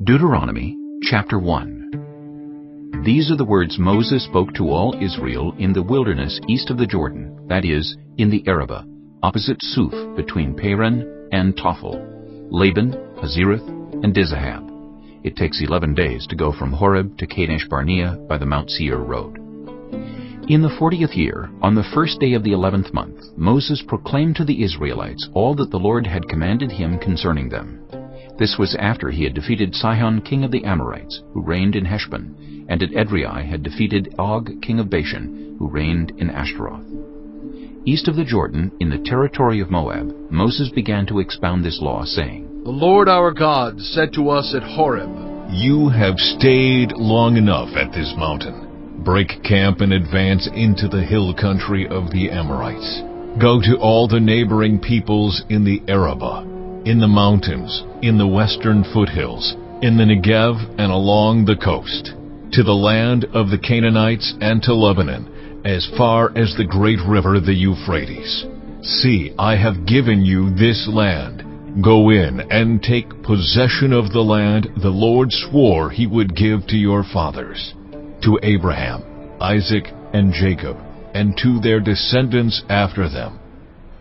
Deuteronomy chapter 1. These are the words Moses spoke to all Israel in the wilderness east of the Jordan, that is, in the Arabah, opposite Suph, between Paran and Tophel, Laban, Hazereth, and Dizahab. It takes 11 days to go from Horeb to Kadesh Barnea by the Mount Seir road. In the 40th year, on the first day of the 11th month, Moses proclaimed to the Israelites all that the Lord had commanded him concerning them. This was after he had defeated Sihon king of the Amorites, who reigned in Heshbon, and at Edrei had defeated Og king of Bashan, who reigned in Ashtaroth. East of the Jordan, in the territory of Moab, Moses began to expound this law, saying, The Lord our God said to us at Horeb, You have stayed long enough at this mountain. Break camp and advance into the hill country of the Amorites. Go to all the neighboring peoples in the Arabah, in the mountains, in the western foothills, in the Negev and along the coast, to the land of the Canaanites and to Lebanon, as far as the great river the Euphrates. See, I have given you this land. Go in and take possession of the land the Lord swore he would give to your fathers, to Abraham, Isaac, and Jacob, and to their descendants after them.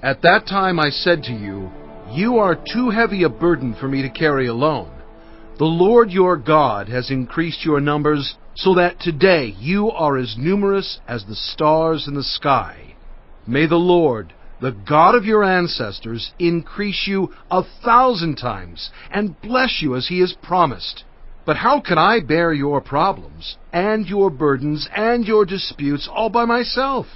At that time I said to you, You are too heavy a burden for me to carry alone. The Lord your God has increased your numbers, so that today you are as numerous as the stars in the sky. May the Lord, the God of your ancestors, increase you 1,000 times, and bless you as he has promised. But how can I bear your problems, and your burdens, and your disputes all by myself?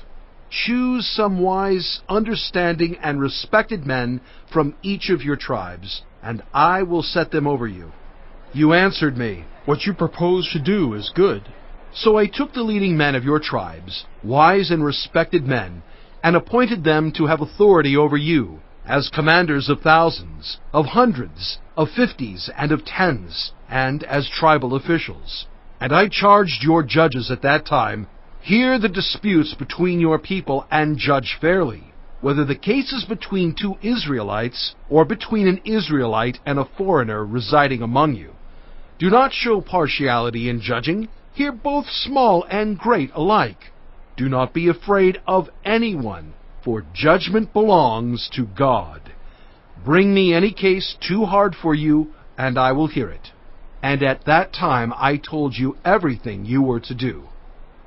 Choose some wise, understanding, and respected men from each of your tribes, and I will set them over you. You answered me, What you propose to do is good. So I took the leading men of your tribes, wise and respected men, and appointed them to have authority over you, as commanders of thousands, of hundreds, of 50s, and of 10s, and as tribal officials. And I charged your judges at that time, Hear the disputes between your people and judge fairly, whether the case is between two Israelites or between an Israelite and a foreigner residing among you. Do not show partiality in judging. Hear both small and great alike. Do not be afraid of anyone, for judgment belongs to God. Bring me any case too hard for you, and I will hear it. And at that time I told you everything you were to do.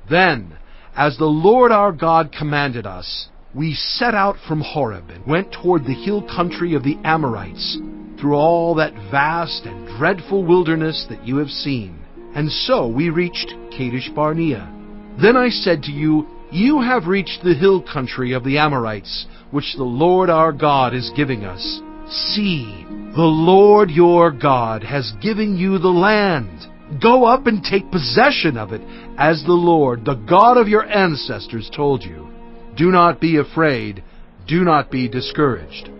Then, as the Lord our God commanded us, we set out from Horeb and went toward the hill country of the Amorites, through all that vast and dreadful wilderness that you have seen. And so we reached Kadesh Barnea. Then I said to you, You have reached the hill country of the Amorites, which the Lord our God is giving us. See, the Lord your God has given you the land. Go up and take possession of it, as the Lord, the God of your ancestors, told you. Do not be afraid. Do not be discouraged.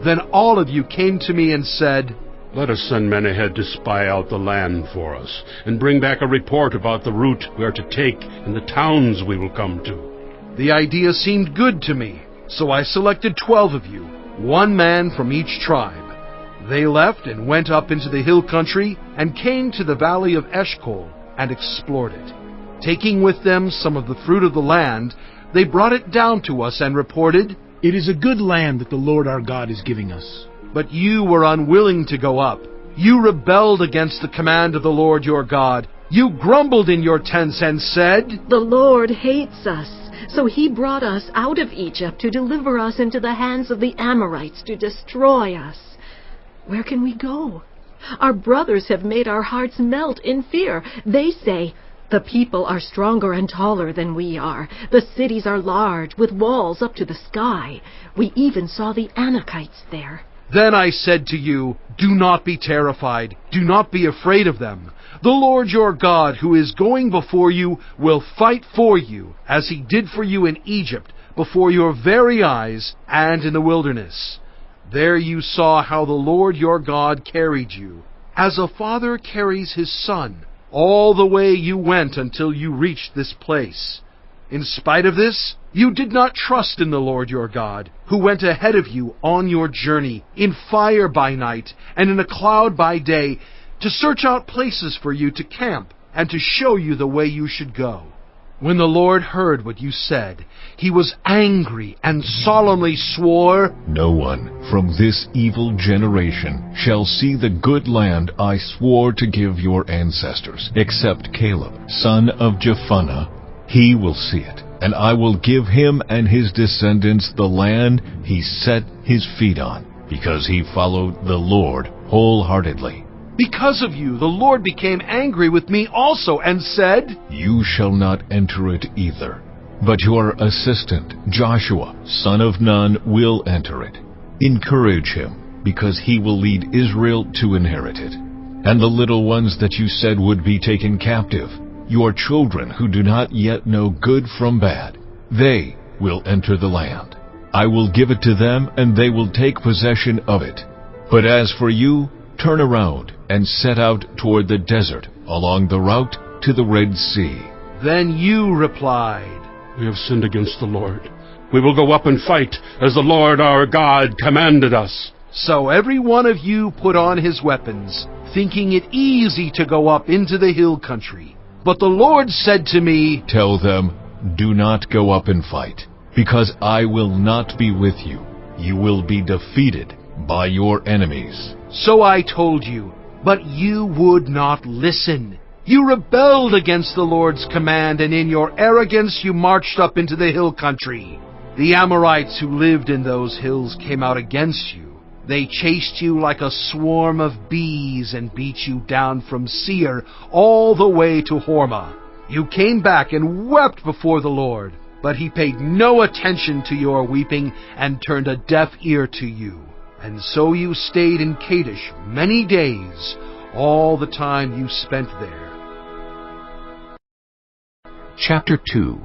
Then all of you came to me and said, Let us send men ahead to spy out the land for us, and bring back a report about the route we are to take and the towns we will come to. The idea seemed good to me, so I selected 12 of you, one man from each tribe. They left and went up into the hill country and came to the valley of Eshcol and explored it. Taking with them some of the fruit of the land, they brought it down to us and reported, It is a good land that the Lord our God is giving us. But you were unwilling to go up. You rebelled against the command of the Lord your God. You grumbled in your tents and said, The Lord hates us, so he brought us out of Egypt to deliver us into the hands of the Amorites to destroy us. Where can we go? Our brothers have made our hearts melt in fear. They say, The people are stronger and taller than we are. The cities are large, with walls up to the sky. We even saw the Anakites there. Then I said to you, Do not be terrified. Do not be afraid of them. The Lord your God, who is going before you, will fight for you, as he did for you in Egypt, before your very eyes and in the wilderness. There you saw how the Lord your God carried you, as a father carries his son, all the way you went until you reached this place. In spite of this, you did not trust in the Lord your God, who went ahead of you on your journey, in fire by night and in a cloud by day, to search out places for you to camp, and to show you the way you should go. When the Lord heard what you said, he was angry and solemnly swore, No one from this evil generation shall see the good land I swore to give your ancestors, except Caleb, son of Jephunneh. He will see it, and I will give him and his descendants the land he set his feet on, because he followed the Lord wholeheartedly. Because of you, the Lord became angry with me also, and said, You shall not enter it either, but your assistant, Joshua, son of Nun, will enter it. Encourage him, because he will lead Israel to inherit it. And the little ones that you said would be taken captive, your children who do not yet know good from bad, they will enter the land. I will give it to them, and they will take possession of it. But as for you, turn around and set out toward the desert, along the route to the Red Sea. Then you replied, We have sinned against the Lord. We will go up and fight, as the Lord our God commanded us. So every one of you put on his weapons, thinking it easy to go up into the hill country. But the Lord said to me, Tell them, do not go up and fight, because I will not be with you. You will be defeated by your enemies. So I told you, but you would not listen. You rebelled against the Lord's command, and in your arrogance you marched up into the hill country. The Amorites who lived in those hills came out against you. They chased you like a swarm of bees and beat you down from Seir all the way to Hormah. You came back and wept before the Lord, but he paid no attention to your weeping and turned a deaf ear to you. And so you stayed in Kadesh many days, all the time you spent there. Chapter 2.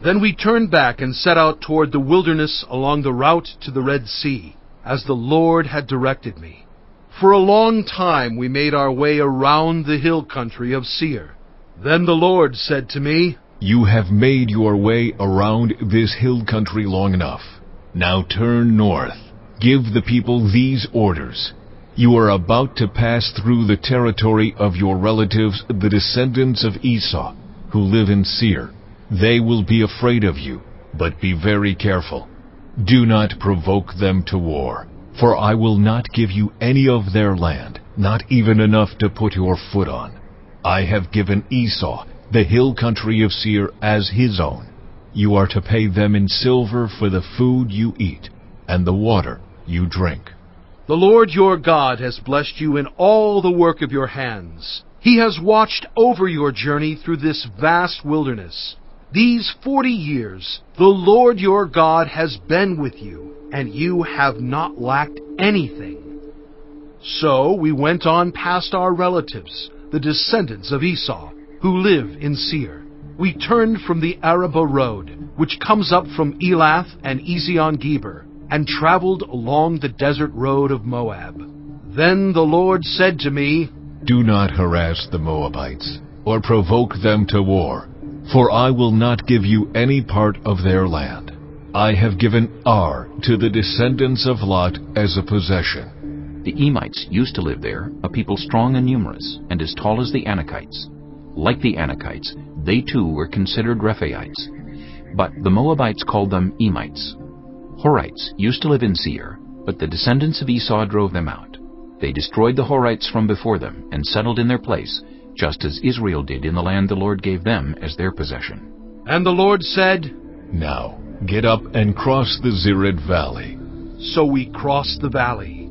Then we turned back and set out toward the wilderness along the route to the Red Sea, as the Lord had directed me. For a long time we made our way around the hill country of Seir. Then the Lord said to me, You have made your way around this hill country long enough. Now turn north. Give the people these orders. You are about to pass through the territory of your relatives, the descendants of Esau, who live in Seir. They will be afraid of you, but be very careful. Do not provoke them to war, for I will not give you any of their land, not even enough to put your foot on. I have given Esau the hill country of Seir as his own. You are to pay them in silver for the food you eat and the water you drink. The Lord your God has blessed you in all the work of your hands. He has watched over your journey through this vast wilderness. These 40 years, the Lord your God has been with you, and you have not lacked anything. So we went on past our relatives, the descendants of Esau, who live in Seir. We turned from the Arabah road, which comes up from Elath and Ezion-Geber, and traveled along the desert road of Moab. Then the Lord said to me, Do not harass the Moabites, or provoke them to war, for I will not give you any part of their land. I have given Ar to the descendants of Lot as a possession. The Emites used to live there, a people strong and numerous, and as tall as the Anakites. Like the Anakites, they too were considered Rephaites, but the Moabites called them Emites. Horites used to live in Seir, but the descendants of Esau drove them out. They destroyed the Horites from before them and settled in their place, just as Israel did in the land the Lord gave them as their possession. And the Lord said, Now get up and cross the Zered Valley. So we crossed the valley.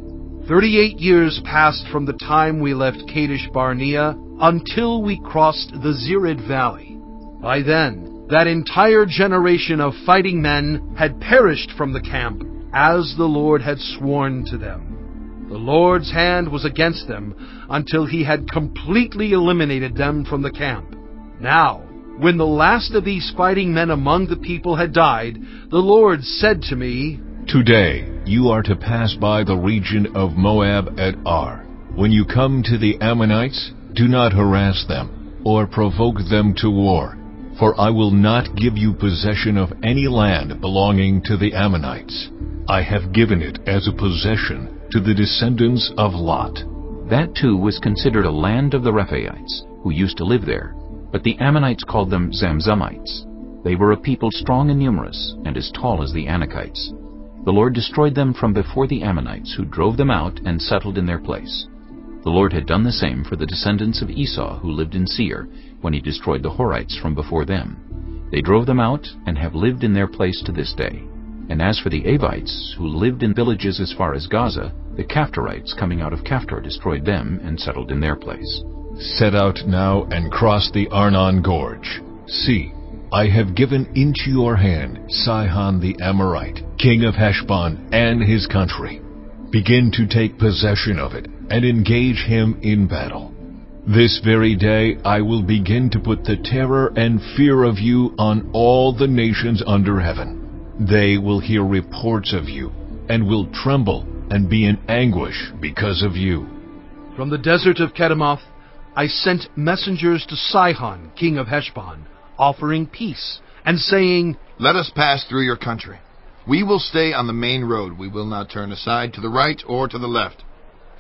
38 years passed from the time we left Kadesh Barnea until we crossed the Zered Valley. By then, that entire generation of fighting men had perished from the camp, as the Lord had sworn to them. The Lord's hand was against them until he had completely eliminated them from the camp. Now, when the last of these fighting men among the people had died, the Lord said to me, Today you are to pass by the region of Moab at Ar. When you come to the Ammonites, do not harass them or provoke them to war, for I will not give you possession of any land belonging to the Ammonites. I have given it as a possession to the descendants of Lot. That too was considered a land of the Rephaites, who used to live there, but the Ammonites called them Zamzummites. They were a people strong and numerous, and as tall as the Anakites. The Lord destroyed them from before the Ammonites, who drove them out and settled in their place. The Lord had done the same for the descendants of Esau who lived in Seir, when he destroyed the Horites from before them. They drove them out and have lived in their place to this day. And as for the Avites, who lived in villages as far as Gaza, the Caphtorites coming out of Caphtor destroyed them and settled in their place. Set out now and cross the Arnon Gorge. See, I have given into your hand Sihon the Amorite, king of Heshbon, and his country. Begin to take possession of it, and engage him in battle. This very day I will begin to put the terror and fear of you on all the nations under heaven. They will hear reports of you, and will tremble and be in anguish because of you. From the desert of Kedemoth, I sent messengers to Sihon, king of Heshbon, offering peace, and saying, Let us pass through your country. We will stay on the main road. We will not turn aside to the right or to the left.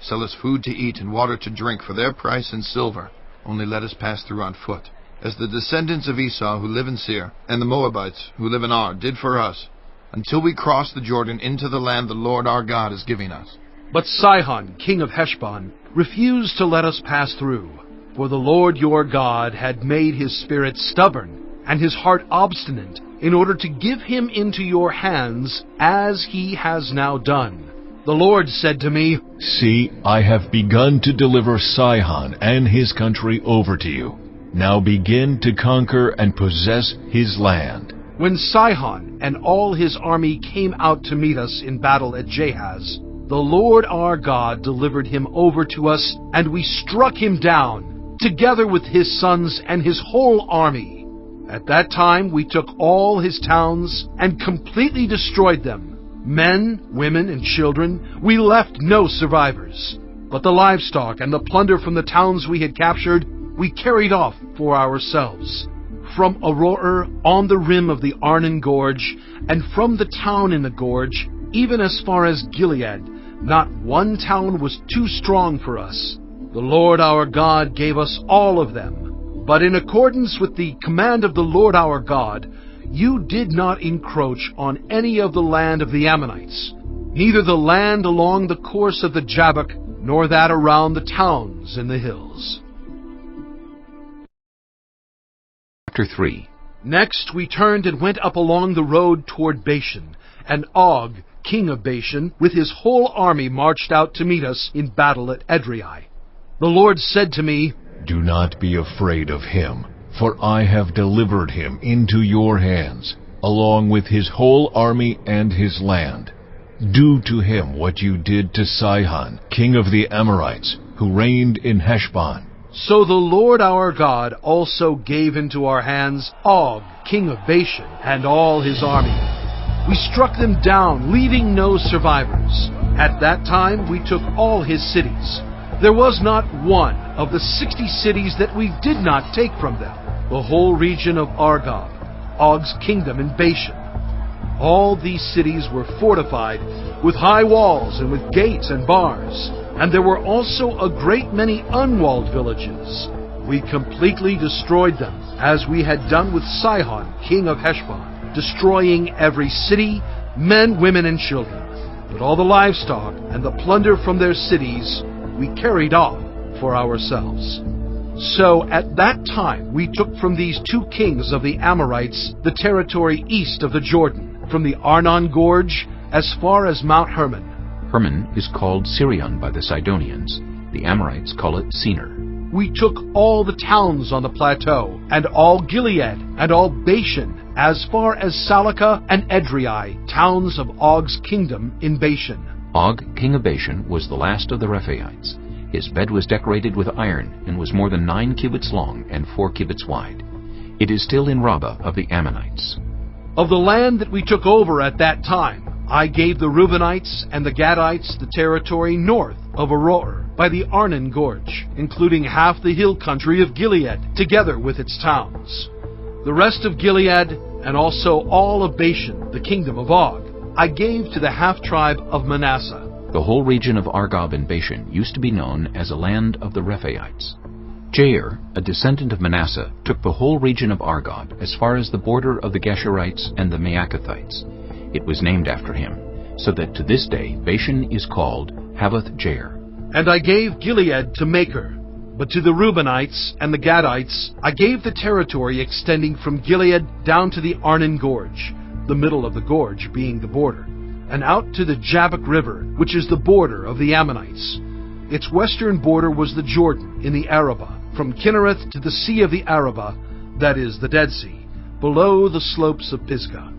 Sell us food to eat and water to drink for their price in silver. Only let us pass through on foot, as the descendants of Esau who live in Seir, and the Moabites who live in Ar did for us, until we cross the Jordan into the land the Lord our God is giving us. But Sihon, king of Heshbon, refused to let us pass through, for the Lord your God had made his spirit stubborn, and his heart obstinate, in order to give him into your hands, as he has now done. The Lord said to me, See, I have begun to deliver Sihon and his country over to you. Now begin to conquer and possess his land. When Sihon and all his army came out to meet us in battle at Jahaz, the Lord our God delivered him over to us, and we struck him down, together with his sons and his whole army. At that time we took all his towns and completely destroyed them. Men, women, and children, we left no survivors. But the livestock and the plunder from the towns we had captured, we carried off for ourselves. From Aroer on the rim of the Arnon Gorge, and from the town in the gorge, even as far as Gilead, not one town was too strong for us. The Lord our God gave us all of them. But in accordance with the command of the Lord our God, you did not encroach on any of the land of the Ammonites, neither the land along the course of the Jabbok, nor that around the towns in the hills. Chapter 3. Next we turned and went up along the road toward Bashan, and Og, king of Bashan, with his whole army marched out to meet us in battle at Edrei. The Lord said to me, Do not be afraid of him, for I have delivered him into your hands, along with his whole army and his land. Do to him what you did to Sihon, king of the Amorites, who reigned in Heshbon. So the Lord our God also gave into our hands Og, king of Bashan, and all his army. We struck them down, leaving no survivors. At that time we took all his cities. There was not one of the 60 cities that we did not take from them. The whole region of Argob, Og's kingdom in Bashan. All these cities were fortified with high walls and with gates and bars, and there were also a great many unwalled villages. We completely destroyed them, as we had done with Sihon, king of Heshbon, destroying every city, men, women, and children. But all the livestock and the plunder from their cities we carried off for ourselves. So at that time we took from these two kings of the Amorites the territory east of the Jordan, from the Arnon Gorge as far as Mount Hermon. Hermon is called Sirion by the Sidonians. The Amorites call it Senir. We took all the towns on the plateau, and all Gilead, and all Bashan, as far as Salakah and Edrei, towns of Og's kingdom in Bashan. Og, king of Bashan, was the last of the Rephaites. His bed was decorated with iron, and was more than 9 cubits long and 4 cubits wide. It is still in Rabbah of the Ammonites. Of the land that we took over at that time, I gave the Reubenites and the Gadites the territory north of Aroer, by the Arnon Gorge, including half the hill country of Gilead, together with its towns. The rest of Gilead, and also all of Bashan, the kingdom of Og, I gave to the half-tribe of Manasseh. The whole region of Argob and Bashan used to be known as a land of the Rephaites. Jair, a descendant of Manasseh, took the whole region of Argob as far as the border of the Geshurites and the Maacathites. It was named after him, so that to this day Bashan is called Havoth Jair. And I gave Gilead to Machir, but to the Reubenites and the Gadites I gave the territory extending from Gilead down to the Arnon Gorge, the middle of the gorge being the border, and out to the Jabbok River, which is the border of the Ammonites. Its western border was the Jordan in the Arabah, from Kinnereth to the Sea of the Arabah, that is, the Dead Sea, below the slopes of Pisgah.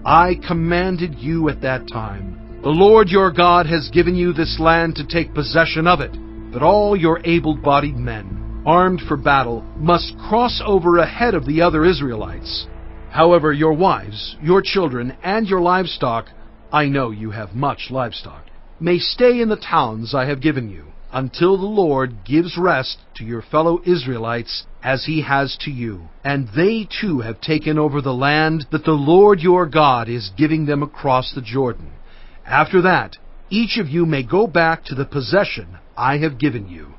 I commanded you at that time, the Lord your God has given you this land to take possession of it, but all your able-bodied men, armed for battle, must cross over ahead of the other Israelites. However, your wives, your children, and your livestock, I know you have much livestock, may stay in the towns I have given you, until the Lord gives rest to your fellow Israelites as he has to you. And they too have taken over the land that the Lord your God is giving them across the Jordan. After that, each of you may go back to the possession I have given you.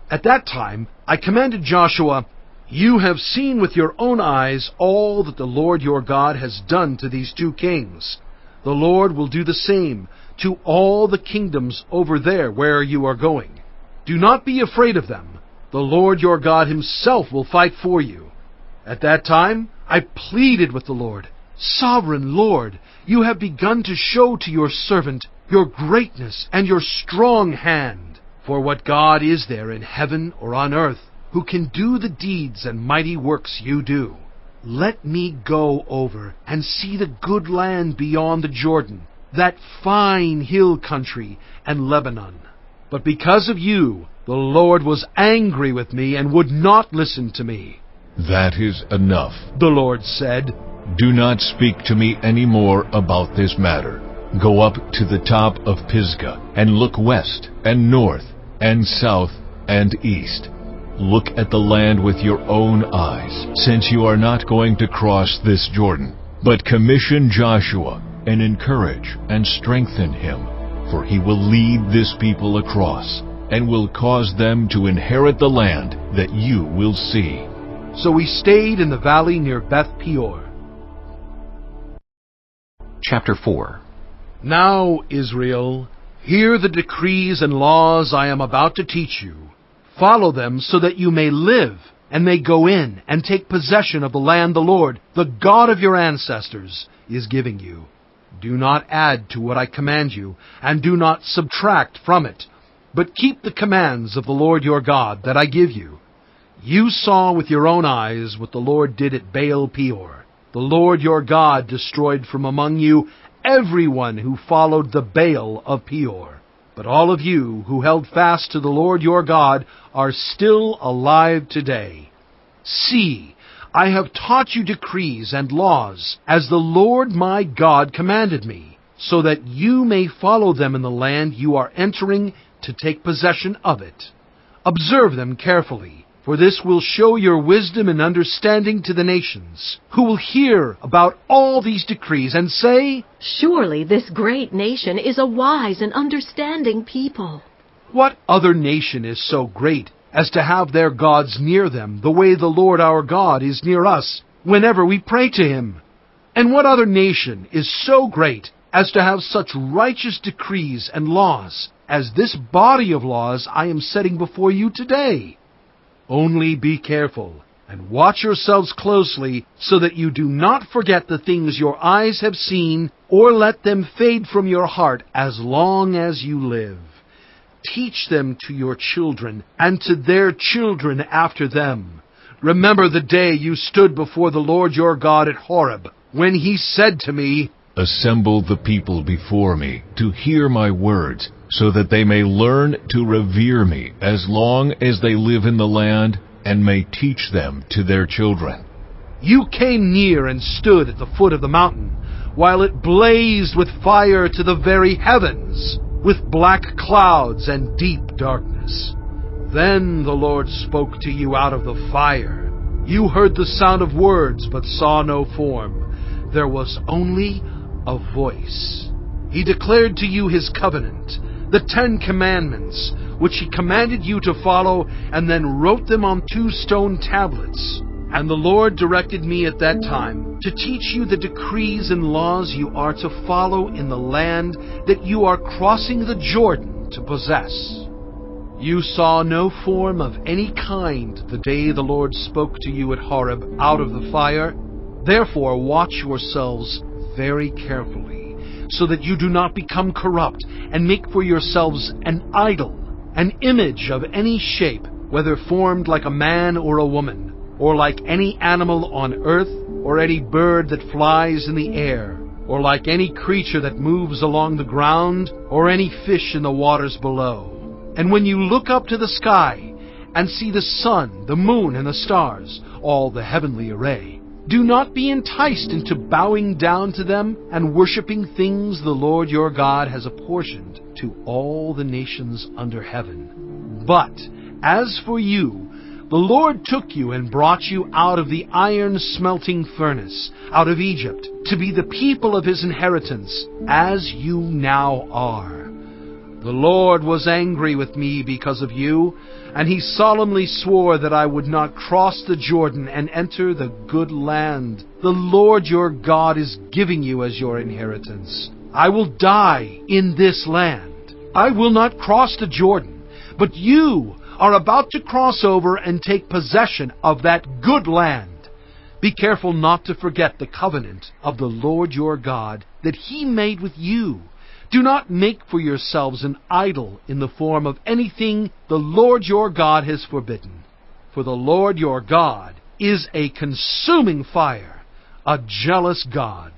At that time, I commanded Joshua, You have seen with your own eyes all that the Lord your God has done to these two kings. The Lord will do the same to all the kingdoms over there where you are going. Do not be afraid of them. The Lord your God himself will fight for you. At that time, I pleaded with the Lord, Sovereign Lord, you have begun to show to your servant your greatness and your strong hand. For what God is there in heaven or on earth who can do the deeds and mighty works you do? Let me go over and see the good land beyond the Jordan, that fine hill country and Lebanon. But because of you, the Lord was angry with me and would not listen to me. That is enough, The Lord said. Do not speak to me any more about this matter. Go up to the top of Pisgah, and look west and north and south and east. Look at the land with your own eyes, since you are not going to cross this Jordan. But commission Joshua, and encourage and strengthen him, for he will lead this people across, and will cause them to inherit the land that you will see. So we stayed in the valley near Beth Peor. Chapter 4. Now, Israel, hear the decrees and laws I am about to teach you. Follow them so that you may live, and may go in and take possession of the land the Lord, the God of your ancestors, is giving you. Do not add to what I command you, and do not subtract from it, but keep the commands of the Lord your God that I give you. You saw with your own eyes what the Lord did at Baal Peor. The Lord your God destroyed from among you everyone who followed the Baal of Peor. But all of you who held fast to the Lord your God are still alive today. See, I have taught you decrees and laws, as the Lord my God commanded me, so that you may follow them in the land you are entering to take possession of it. Observe them carefully, for this will show your wisdom and understanding to the nations, who will hear about all these decrees and say, Surely this great nation is a wise and understanding people. What other nation is so great as to have their gods near them the way the Lord our God is near us whenever we pray to him? And what other nation is so great as to have such righteous decrees and laws as this body of laws I am setting before you today? Only be careful and watch yourselves closely so that you do not forget the things your eyes have seen or let them fade from your heart as long as you live. Teach them to your children and to their children after them. Remember the day you stood before the Lord your God at Horeb, when he said to me, Assemble the people before me to hear my words, so that they may learn to revere me as long as they live in the land, and may teach them to their children. You came near and stood at the foot of the mountain, while it blazed with fire to the very heavens, with black clouds and deep darkness. Then the Lord spoke to you out of the fire. You heard the sound of words, but saw no form. There was only a voice. He declared to you his covenant, the 10 Commandments, which he commanded you to follow, and then wrote them on 2 stone tablets. And the Lord directed me at that time to teach you the decrees and laws you are to follow in the land that you are crossing the Jordan to possess. You saw no form of any kind the day the Lord spoke to you at Horeb out of the fire. Therefore watch yourselves very carefully, so that you do not become corrupt and make for yourselves an idol, an image of any shape, whether formed like a man or a woman, or like any animal on earth, or any bird that flies in the air, or like any creature that moves along the ground, or any fish in the waters below. And when you look up to the sky and see the sun, the moon, and the stars, all the heavenly array, do not be enticed into bowing down to them and worshiping things the Lord your God has apportioned to all the nations under heaven. But as for you, the Lord took you and brought you out of the iron smelting furnace, out of Egypt, to be the people of his inheritance, as you now are. The Lord was angry with me because of you, and he solemnly swore that I would not cross the Jordan and enter the good land the Lord your God is giving you as your inheritance. I will die in this land. I will not cross the Jordan, but you are about to cross over and take possession of that good land. Be careful not to forget the covenant of the Lord your God that he made with you. Do not make for yourselves an idol in the form of anything the Lord your God has forbidden. For the Lord your God is a consuming fire, a jealous God.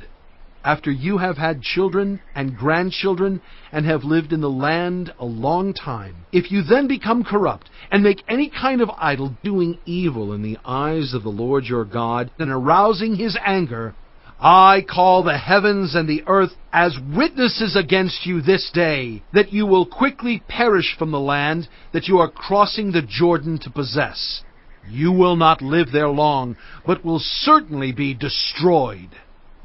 After you have had children and grandchildren and have lived in the land a long time, if you then become corrupt and make any kind of idol, doing evil in the eyes of the Lord your God and arousing his anger, I call the heavens and the earth as witnesses against you this day, that you will quickly perish from the land that you are crossing the Jordan to possess. You will not live there long, but will certainly be destroyed.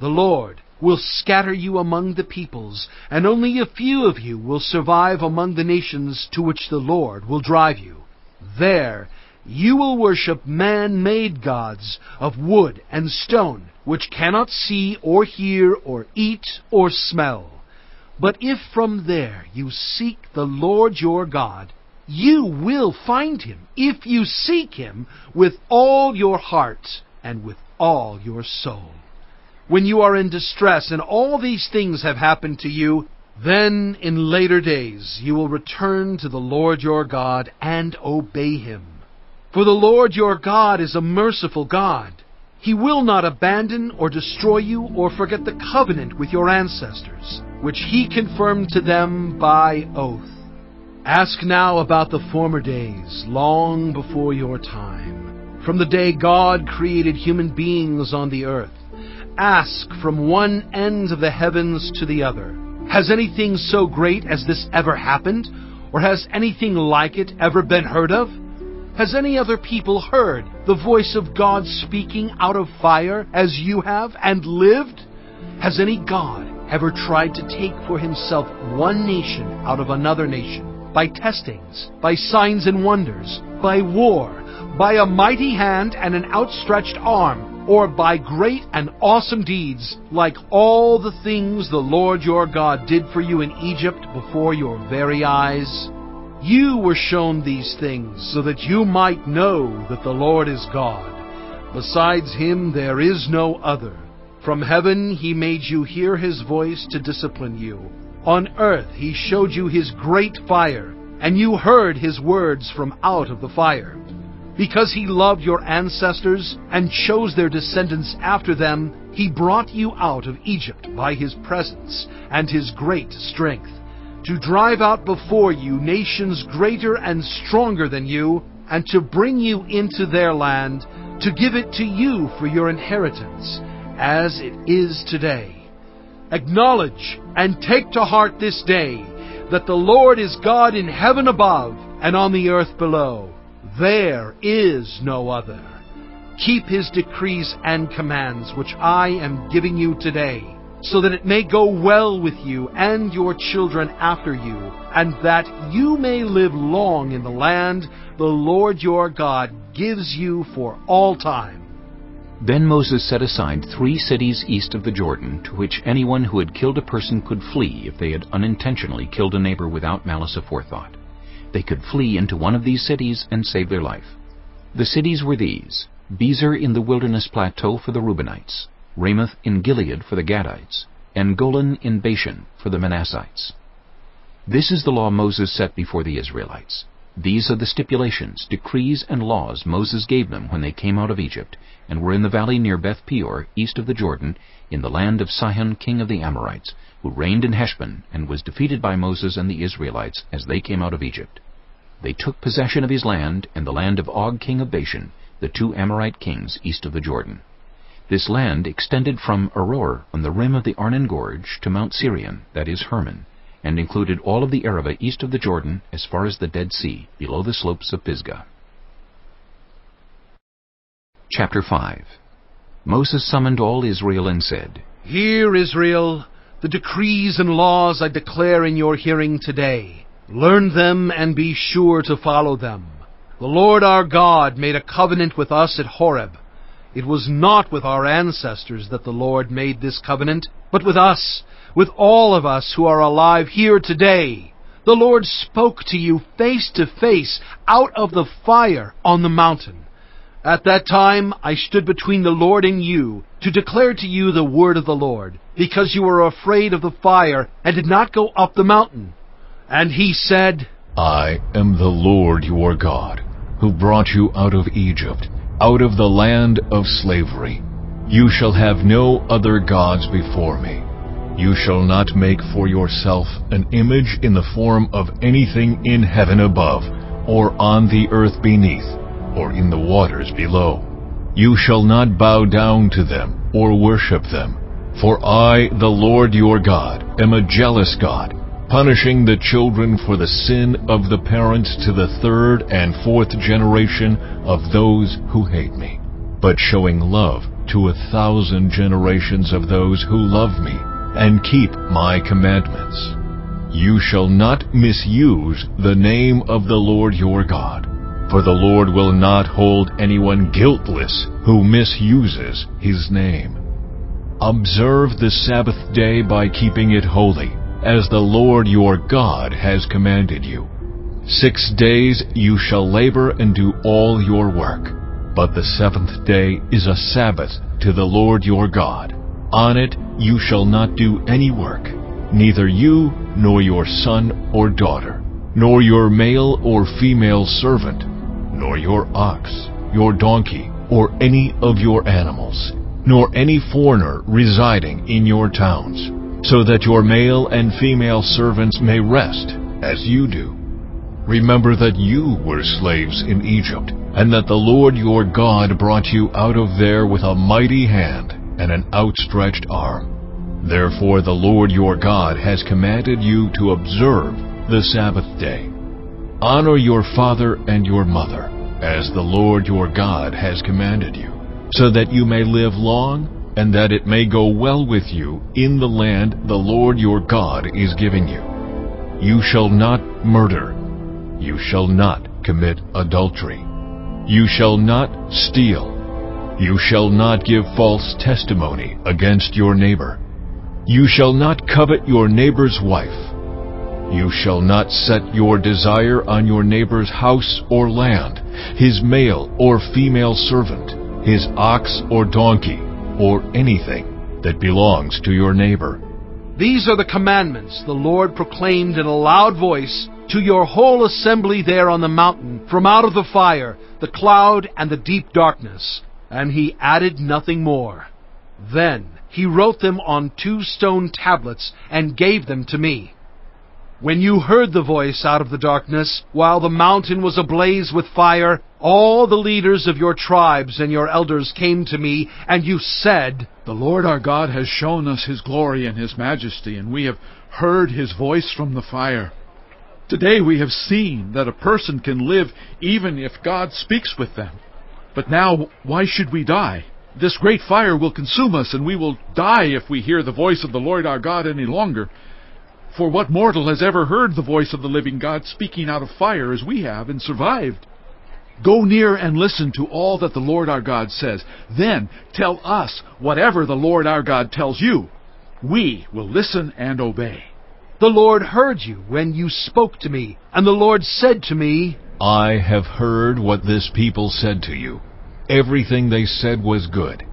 The Lord will scatter you among the peoples, and only a few of you will survive among the nations to which the Lord will drive you. There you will worship man-made gods of wood and stone, which cannot see or hear or eat or smell. But if from there you seek the Lord your God, you will find him, if you seek him with all your heart and with all your soul. When you are in distress and all these things have happened to you, then in later days you will return to the Lord your God and obey him. For the Lord your God is a merciful God. He will not abandon or destroy you or forget the covenant with your ancestors, which he confirmed to them by oath. Ask now about the former days, long before your time, from the day God created human beings on the earth. Ask from one end of the heavens to the other. Has anything so great as this ever happened? Or has anything like it ever been heard of? Has any other people heard the voice of God speaking out of fire as you have and lived? Has any God ever tried to take for himself one nation out of another nation, by testings, by signs and wonders, by war, by a mighty hand and an outstretched arm, or by great and awesome deeds, like all the things the Lord your God did for you in Egypt before your very eyes? You were shown these things so that you might know that the Lord is God. Besides him there is no other. From heaven he made you hear his voice to discipline you. On earth he showed you his great fire, and you heard his words from out of the fire. Because he loved your ancestors and chose their descendants after them, he brought you out of Egypt by his presence and his great strength, to drive out before you nations greater and stronger than you, and to bring you into their land, to give it to you for your inheritance, as it is today. Acknowledge and take to heart this day that the Lord is God in heaven above and on the earth below. There is no other. Keep his decrees and commands, which I am giving you today. so that it may go well with you and your children after you, and that you may live long in the land the Lord your God gives you for all time. Then Moses set aside 3 cities east of the Jordan, to which anyone who had killed a person could flee if they had unintentionally killed a neighbor without malice aforethought. They could flee into one of these cities and save their life. The cities were these: Bezer in the wilderness plateau for the Reubenites, Ramoth in Gilead for the Gadites, and Golan in Bashan for the Manassites. This is the law Moses set before the Israelites. These are the stipulations, decrees, and laws Moses gave them when they came out of Egypt, and were in the valley near Beth Peor, east of the Jordan, in the land of Sihon king of the Amorites, who reigned in Heshbon, and was defeated by Moses and the Israelites as they came out of Egypt. They took possession of his land, and the land of Og king of Bashan, the 2 Amorite kings east of the Jordan. This land extended from Aroer on the rim of the Arnon Gorge to Mount Sirion, that is Hermon, and included all of the Arabah east of the Jordan as far as the Dead Sea, below the slopes of Pisgah. Chapter 5. Moses summoned all Israel and said, Hear, Israel, the decrees and laws I declare in your hearing today. Learn them and be sure to follow them. The Lord our God made a covenant with us at Horeb. It was not with our ancestors that the Lord made this covenant, but with us, with all of us who are alive here today. The Lord spoke to you face to face out of the fire on the mountain. At that time I stood between the Lord and you to declare to you the word of the Lord, because you were afraid of the fire and did not go up the mountain. And he said, I am the Lord your God, who brought you out of Egypt, out of the land of slavery. You shall have no other gods before me. You shall not make for yourself an image in the form of anything in heaven above, or on the earth beneath, or in the waters below. You shall not bow down to them, or worship them. For I, the Lord your God, am a jealous God, punishing the children for the sin of the parents to the 3rd and 4th generation of those who hate me, but showing love to 1,000 generations of those who love me and keep my commandments. You shall not misuse the name of the Lord your God, for the Lord will not hold anyone guiltless who misuses his name. Observe the Sabbath day by keeping it holy, as the Lord your God has commanded you. 6 days you shall labor and do all your work, but the 7th day is a Sabbath to the Lord your God. On it you shall not do any work, neither you nor your son or daughter, nor your male or female servant, nor your ox, your donkey, or any of your animals, nor any foreigner residing in your towns, so that your male and female servants may rest, as you do. Remember that you were slaves in Egypt, and that the Lord your God brought you out of there with a mighty hand and an outstretched arm. Therefore the Lord your God has commanded you to observe the Sabbath day. Honor your father and your mother, as the Lord your God has commanded you, so that you may live long, and that it may go well with you in the land the Lord your God is giving you. You shall not murder. You shall not commit adultery. You shall not steal. You shall not give false testimony against your neighbor. You shall not covet your neighbor's wife. You shall not set your desire on your neighbor's house or land, his male or female servant, his ox or donkey, or anything that belongs to your neighbor. These are the commandments the Lord proclaimed in a loud voice to your whole assembly there on the mountain, from out of the fire, the cloud, and the deep darkness. And he added nothing more. Then he wrote them on 2 stone tablets and gave them to me. When you heard the voice out of the darkness, while the mountain was ablaze with fire, all the leaders of your tribes and your elders came to me, and you said, The Lord our God has shown us his glory and his majesty, and we have heard his voice from the fire. Today we have seen that a person can live even if God speaks with them. But now, why should we die? This great fire will consume us, and we will die if we hear the voice of the Lord our God any longer. For what mortal has ever heard the voice of the living God speaking out of fire as we have, and survived? Go near and listen to all that the Lord our God says. Then tell us whatever the Lord our God tells you. We will listen and obey." The Lord heard you when you spoke to me, and the Lord said to me, I have heard what this people said to you. Everything they said was good.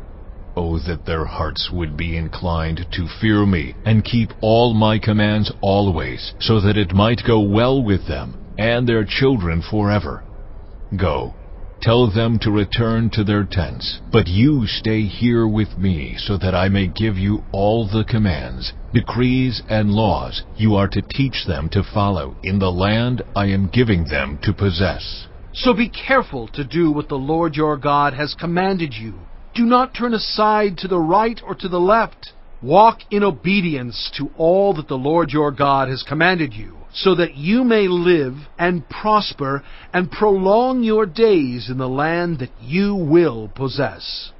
Oh, that their hearts would be inclined to fear me and keep all my commands always, so that it might go well with them and their children forever. Go, tell them to return to their tents, but you stay here with me, so that I may give you all the commands, decrees, and laws you are to teach them to follow in the land I am giving them to possess. "So be careful to do what the Lord your God has commanded you. Do not turn aside to the right or to the left. Walk in obedience to all that the Lord your God has commanded you, so that you may live and prosper and prolong your days in the land that you will possess."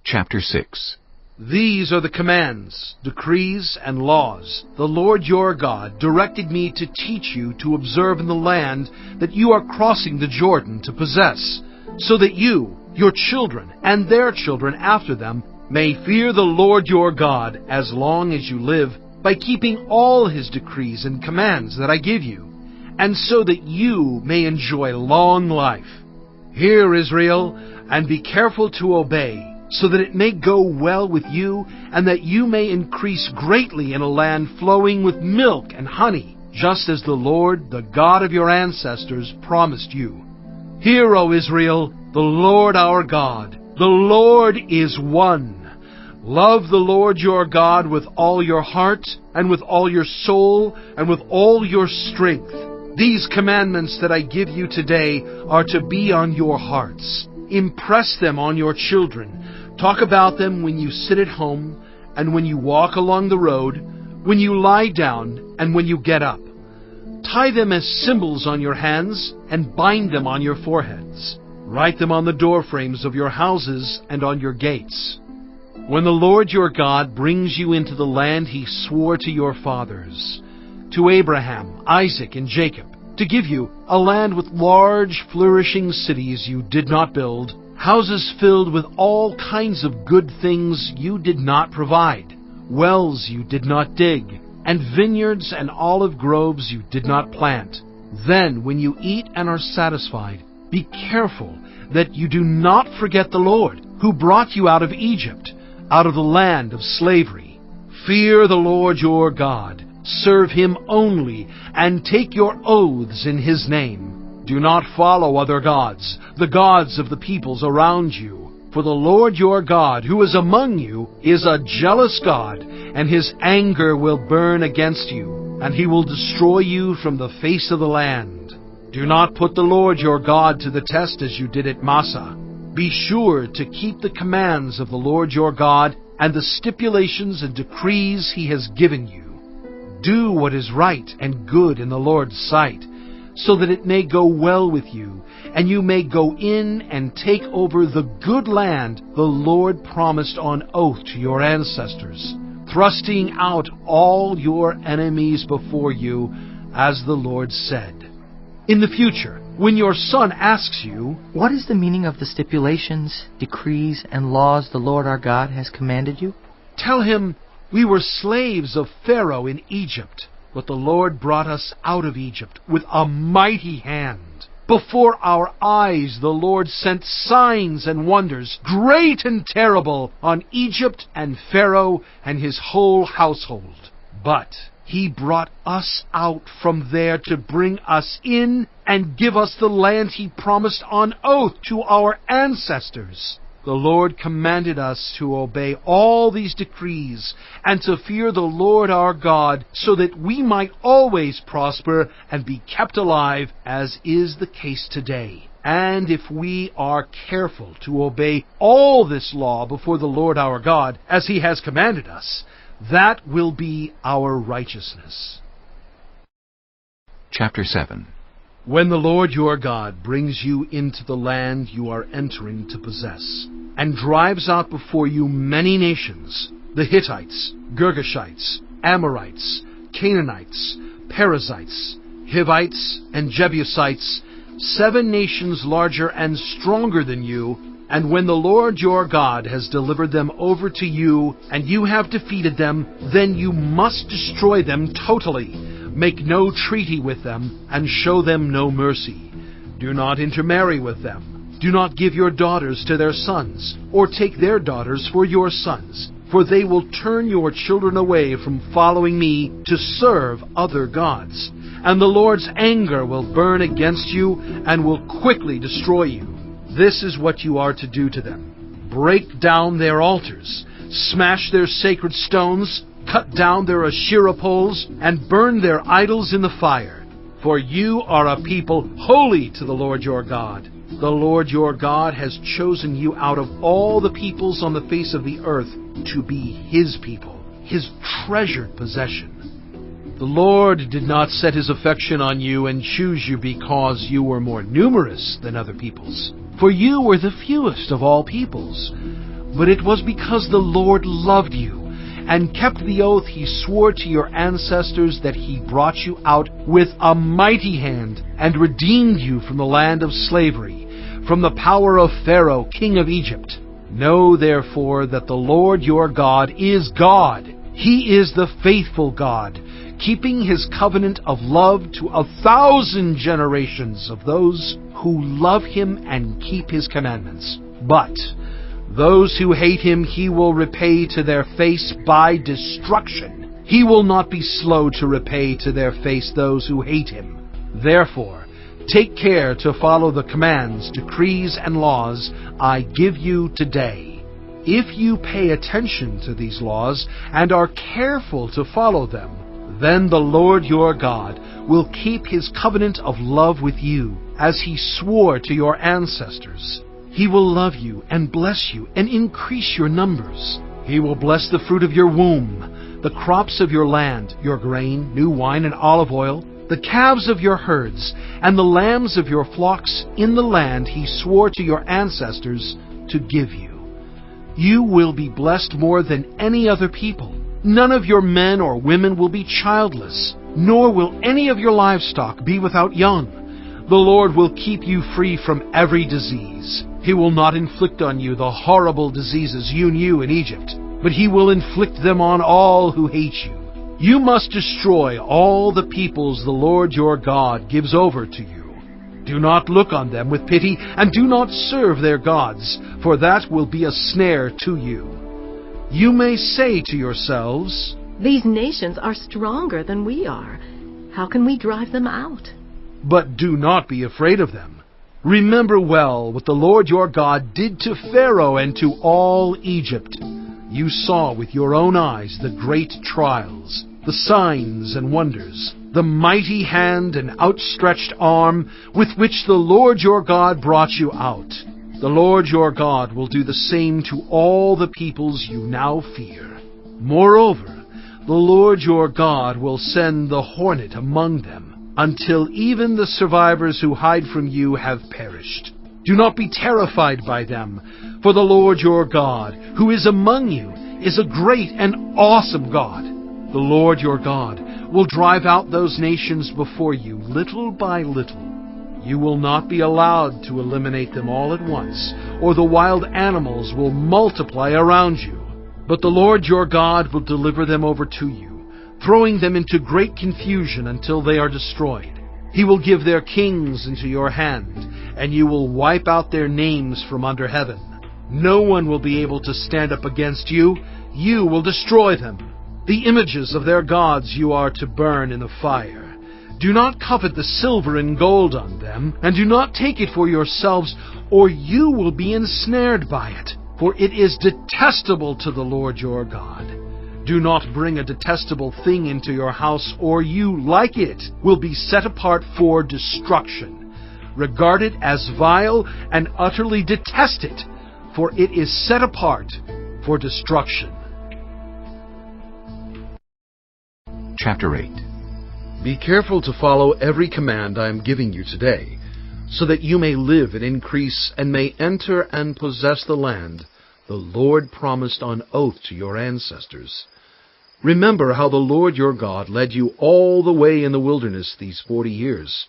Chapter 6. These are the commands, decrees, and laws the Lord your God directed me to teach you to observe in the land that you are crossing the Jordan to possess, so that you, your children, and their children after them may fear the Lord your God as long as you live, by keeping all his decrees and commands that I give you, and so that you may enjoy long life. Hear, Israel, and be careful to obey, so that it may go well with you, and that you may increase greatly in a land flowing with milk and honey, just as the Lord, the God of your ancestors, promised you. Hear, O Israel, the Lord our God, the Lord is one. Love the Lord your God with all your heart, and with all your soul, and with all your strength. These commandments that I give you today are to be on your hearts. Impress them on your children. Talk about them when you sit at home, and when you walk along the road, when you lie down, and when you get up. Tie them as symbols on your hands, and bind them on your foreheads. Write them on the doorframes of your houses and on your gates. When the Lord your God brings you into the land he swore to your fathers, to Abraham, Isaac, and Jacob, to give you a land with large, flourishing cities you did not build, houses filled with all kinds of good things you did not provide, wells you did not dig, and vineyards and olive groves you did not plant. Then, when you eat and are satisfied, be careful that you do not forget the Lord, who brought you out of Egypt, out of the land of slavery. Fear the Lord your God, serve him only, and take your oaths in his name. Do not follow other gods, the gods of the peoples around you. For the Lord your God, who is among you, is a jealous God, and his anger will burn against you, and he will destroy you from the face of the land. Do not put the Lord your God to the test as you did at Massah. Be sure to keep the commands of the Lord your God and the stipulations and decrees he has given you. Do what is right and good in the Lord's sight, so that it may go well with you, and you may go in and take over the good land the Lord promised on oath to your ancestors, thrusting out all your enemies before you, as the Lord said. In the future, when your son asks you, "What is the meaning of the stipulations, decrees, and laws the Lord our God has commanded you?" tell him, "We were slaves of Pharaoh in Egypt, but the Lord brought us out of Egypt with a mighty hand. Before our eyes the Lord sent signs and wonders, great and terrible, on Egypt and Pharaoh and his whole household. But he brought us out from there to bring us in and give us the land he promised on oath to our ancestors. The Lord commanded us to obey all these decrees and to fear the Lord our God, so that we might always prosper and be kept alive, as is the case today. And if we are careful to obey all this law before the Lord our God, as he has commanded us, that will be our righteousness." Chapter 7. When the Lord your God brings you into the land you are entering to possess, and drives out before you many nations, the Hittites, Girgashites, Amorites, Canaanites, Perizzites, Hivites, and Jebusites, 7 nations larger and stronger than you, and when the Lord your God has delivered them over to you, and you have defeated them, then you must destroy them totally. Make no treaty with them, and show them no mercy. Do not intermarry with them. Do not give your daughters to their sons, or take their daughters for your sons, for they will turn your children away from following me to serve other gods. And the Lord's anger will burn against you, and will quickly destroy you. This is what you are to do to them. Break down their altars, smash their sacred stones, cut down their Asherah poles, and burn their idols in the fire. For you are a people holy to the Lord your God. The Lord your God has chosen you out of all the peoples on the face of the earth to be His people, His treasured possession. The Lord did not set His affection on you and choose you because you were more numerous than other peoples, for you were the fewest of all peoples. But it was because the Lord loved you and kept the oath He swore to your ancestors that He brought you out with a mighty hand and redeemed you from the land of slavery, from the power of Pharaoh, king of Egypt. Know therefore that the Lord your God is God. He is the faithful God, keeping His covenant of love to 1,000 generations of those who love Him and keep His commandments. But those who hate Him He will repay to their face by destruction. He will not be slow to repay to their face those who hate Him. Therefore, take care to follow the commands, decrees, and laws I give you today. If you pay attention to these laws and are careful to follow them, then the Lord your God will keep His covenant of love with you, as He swore to your ancestors. He will love you and bless you and increase your numbers. He will bless the fruit of your womb, the crops of your land, your grain, new wine, and olive oil, the calves of your herds, and the lambs of your flocks in the land He swore to your ancestors to give you. You will be blessed more than any other people. None of your men or women will be childless, nor will any of your livestock be without young. The Lord will keep you free from every disease. He will not inflict on you the horrible diseases you knew in Egypt, but He will inflict them on all who hate you. You must destroy all the peoples the Lord your God gives over to you. Do not look on them with pity, and do not serve their gods, for that will be a snare to you. You may say to yourselves, These nations are stronger than we are. How can we drive them out? But do not be afraid of them. Remember well what the Lord your God did to Pharaoh and to all Egypt. You saw with your own eyes the great trials, the signs and wonders, the mighty hand and outstretched arm with which the Lord your God brought you out. The Lord your God will do the same to all the peoples you now fear. Moreover, the Lord your God will send the hornet among them, until even the survivors who hide from you have perished. Do not be terrified by them, for the Lord your God, who is among you, is a great and awesome God. The Lord your God will drive out those nations before you, little by little. You will not be allowed to eliminate them all at once, or the wild animals will multiply around you. But the Lord your God will deliver them over to you, throwing them into great confusion until they are destroyed. He will give their kings into your hand, and you will wipe out their names from under heaven. No one will be able to stand up against you. You will destroy them. The images of their gods you are to burn in the fire. Do not covet the silver and gold on them, and do not take it for yourselves, or you will be ensnared by it, for it is detestable to the Lord your God. Do not bring a detestable thing into your house, or you, like it, will be set apart for destruction. Regard it as vile and utterly detest it, for it is set apart for destruction. Chapter 8. Be careful to follow every command I am giving you today, so that you may live and increase and may enter and possess the land the Lord promised on oath to your ancestors. Remember how the Lord your God led you all the way in the wilderness these 40 years,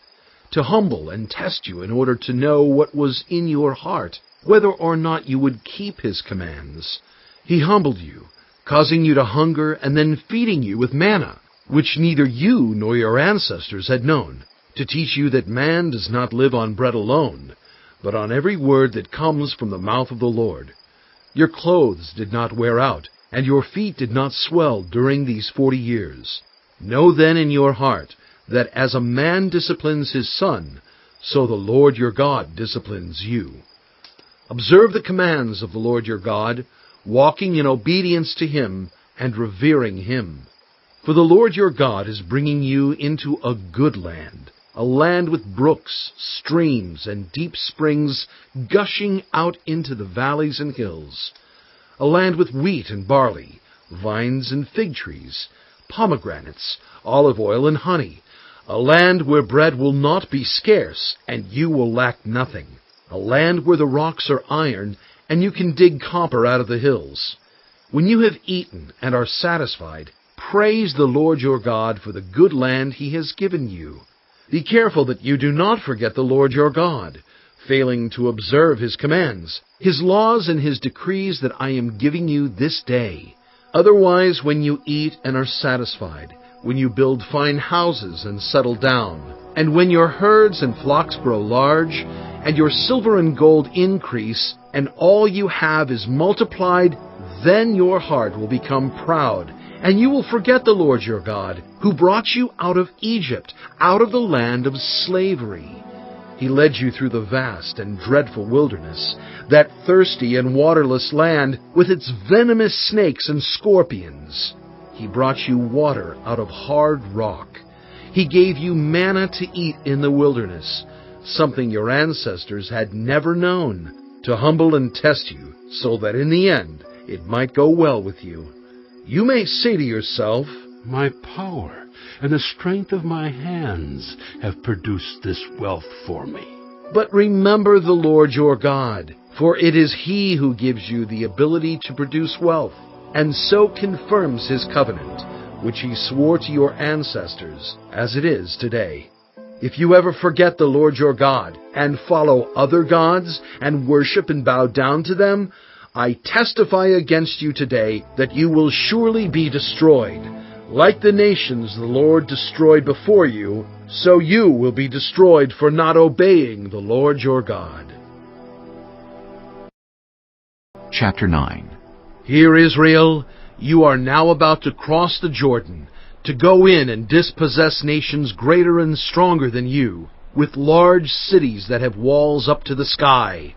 to humble and test you in order to know what was in your heart, whether or not you would keep his commands. He humbled you, causing you to hunger and then feeding you with manna, which neither you nor your ancestors had known, to teach you that man does not live on bread alone, but on every word that comes from the mouth of the Lord. Your clothes did not wear out, and your feet did not swell during these 40 years. Know then in your heart that as a man disciplines his son, so the Lord your God disciplines you. Observe the commands of the Lord your God, walking in obedience to him and revering him. For the Lord your God is bringing you into a good land, a land with brooks, streams, and deep springs gushing out into the valleys and hills, a land with wheat and barley, vines and fig trees, pomegranates, olive oil and honey, a land where bread will not be scarce, and you will lack nothing, a land where the rocks are iron, and you can dig copper out of the hills. When you have eaten and are satisfied, praise the Lord your God for the good land he has given you. Be careful that you do not forget the Lord your God, failing to observe his commands, his laws and his decrees that I am giving you this day. Otherwise, when you eat and are satisfied, when you build fine houses and settle down, and when your herds and flocks grow large, and your silver and gold increase, and all you have is multiplied, then your heart will become proud, and you will forget the Lord your God, who brought you out of Egypt, out of the land of slavery. He led you through the vast and dreadful wilderness, that thirsty and waterless land with its venomous snakes and scorpions. He brought you water out of hard rock. He gave you manna to eat in the wilderness, something your ancestors had never known, to humble and test you, so that in the end it might go well with you. You may say to yourself, My power and the strength of my hands have produced this wealth for me. but remember the Lord your God, for it is he who gives you the ability to produce wealth, and so confirms his covenant, which he swore to your ancestors, as it is today. If you ever forget the Lord your God, and follow other gods, and worship and bow down to them, I testify against you today that you will surely be destroyed. Like the nations the Lord destroyed before you, so you will be destroyed for not obeying the Lord your God. Chapter 9. Hear, Israel, you are now about to cross the Jordan, to go in and dispossess nations greater and stronger than you, with large cities that have walls up to the sky.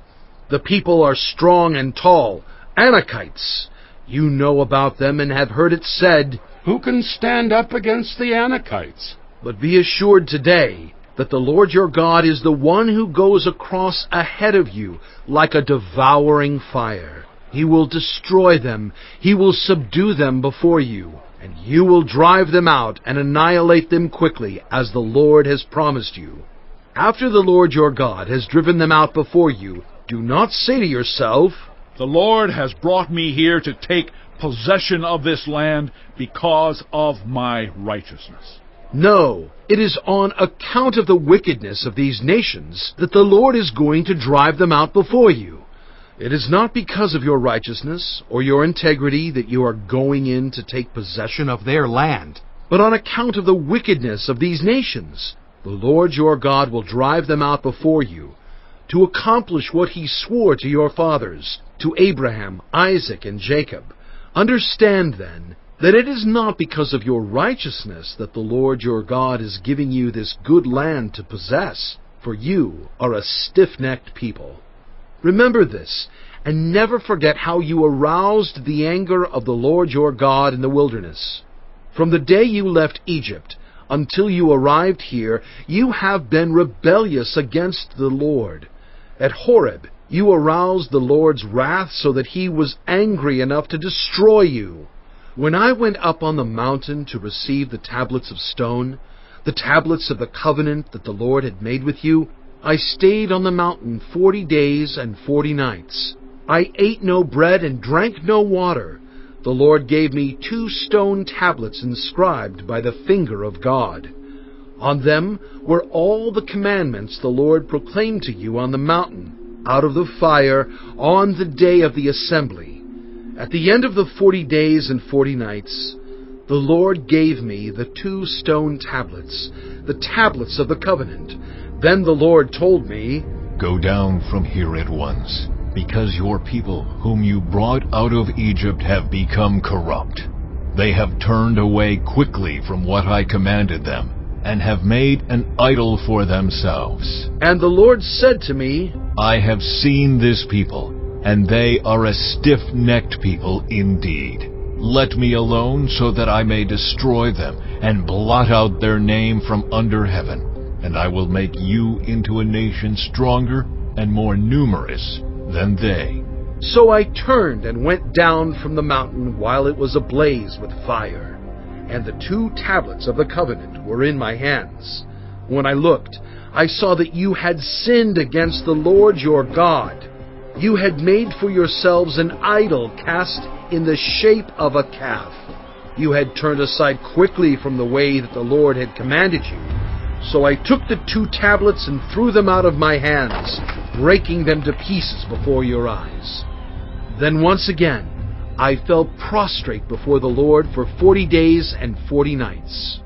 The people are strong and tall, Anakites. You know about them and have heard it said, Who can stand up against the Anakites? But be assured today that the Lord your God is the one who goes across ahead of you like a devouring fire. He will destroy them. He will subdue them before you, and you will drive them out and annihilate them quickly, as the Lord has promised you. After the Lord your God has driven them out before you, do not say to yourself, The Lord has brought me here to take possession of this land because of my righteousness. No, it is on account of the wickedness of these nations that the Lord is going to drive them out before you. It is not because of your righteousness or your integrity that you are going in to take possession of their land, but on account of the wickedness of these nations. The Lord your God will drive them out before you, to accomplish what he swore to your fathers, to Abraham, Isaac, and Jacob. Understand, then, that it is not because of your righteousness that the Lord your God is giving you this good land to possess, for you are a stiff-necked people. Remember this, and never forget how you aroused the anger of the Lord your God in the wilderness. From the day you left Egypt until you arrived here, you have been rebellious against the Lord. At Horeb, you aroused the Lord's wrath so that he was angry enough to destroy you. When I went up on the mountain to receive the tablets of stone, the tablets of the covenant that the Lord had made with you, I stayed on the mountain 40 days and 40 nights. I ate no bread and drank no water. The Lord gave me 2 stone tablets inscribed by the finger of God. On them were all the commandments the Lord proclaimed to you on the mountain, out of the fire, on the day of the assembly. At the end of the 40 days and 40 nights, the Lord gave me the 2 stone tablets, the tablets of the covenant. Then the Lord told me, Go down from here at once, because your people whom you brought out of Egypt have become corrupt. They have turned away quickly from what I commanded them, and have made an idol for themselves. And the Lord said to me, I have seen this people, and they are a stiff-necked people indeed. Let me alone so that I may destroy them, and blot out their name from under heaven. And I will make you into a nation stronger and more numerous than they. So I turned and went down from the mountain while it was ablaze with fire, and the 2 tablets of the covenant were in my hands. When I looked, I saw that you had sinned against the Lord your God. You had made for yourselves an idol cast in the shape of a calf. You had turned aside quickly from the way that the Lord had commanded you. So I took the 2 tablets and threw them out of my hands, breaking them to pieces before your eyes. Then once again I fell prostrate before the Lord for 40 days and 40 nights.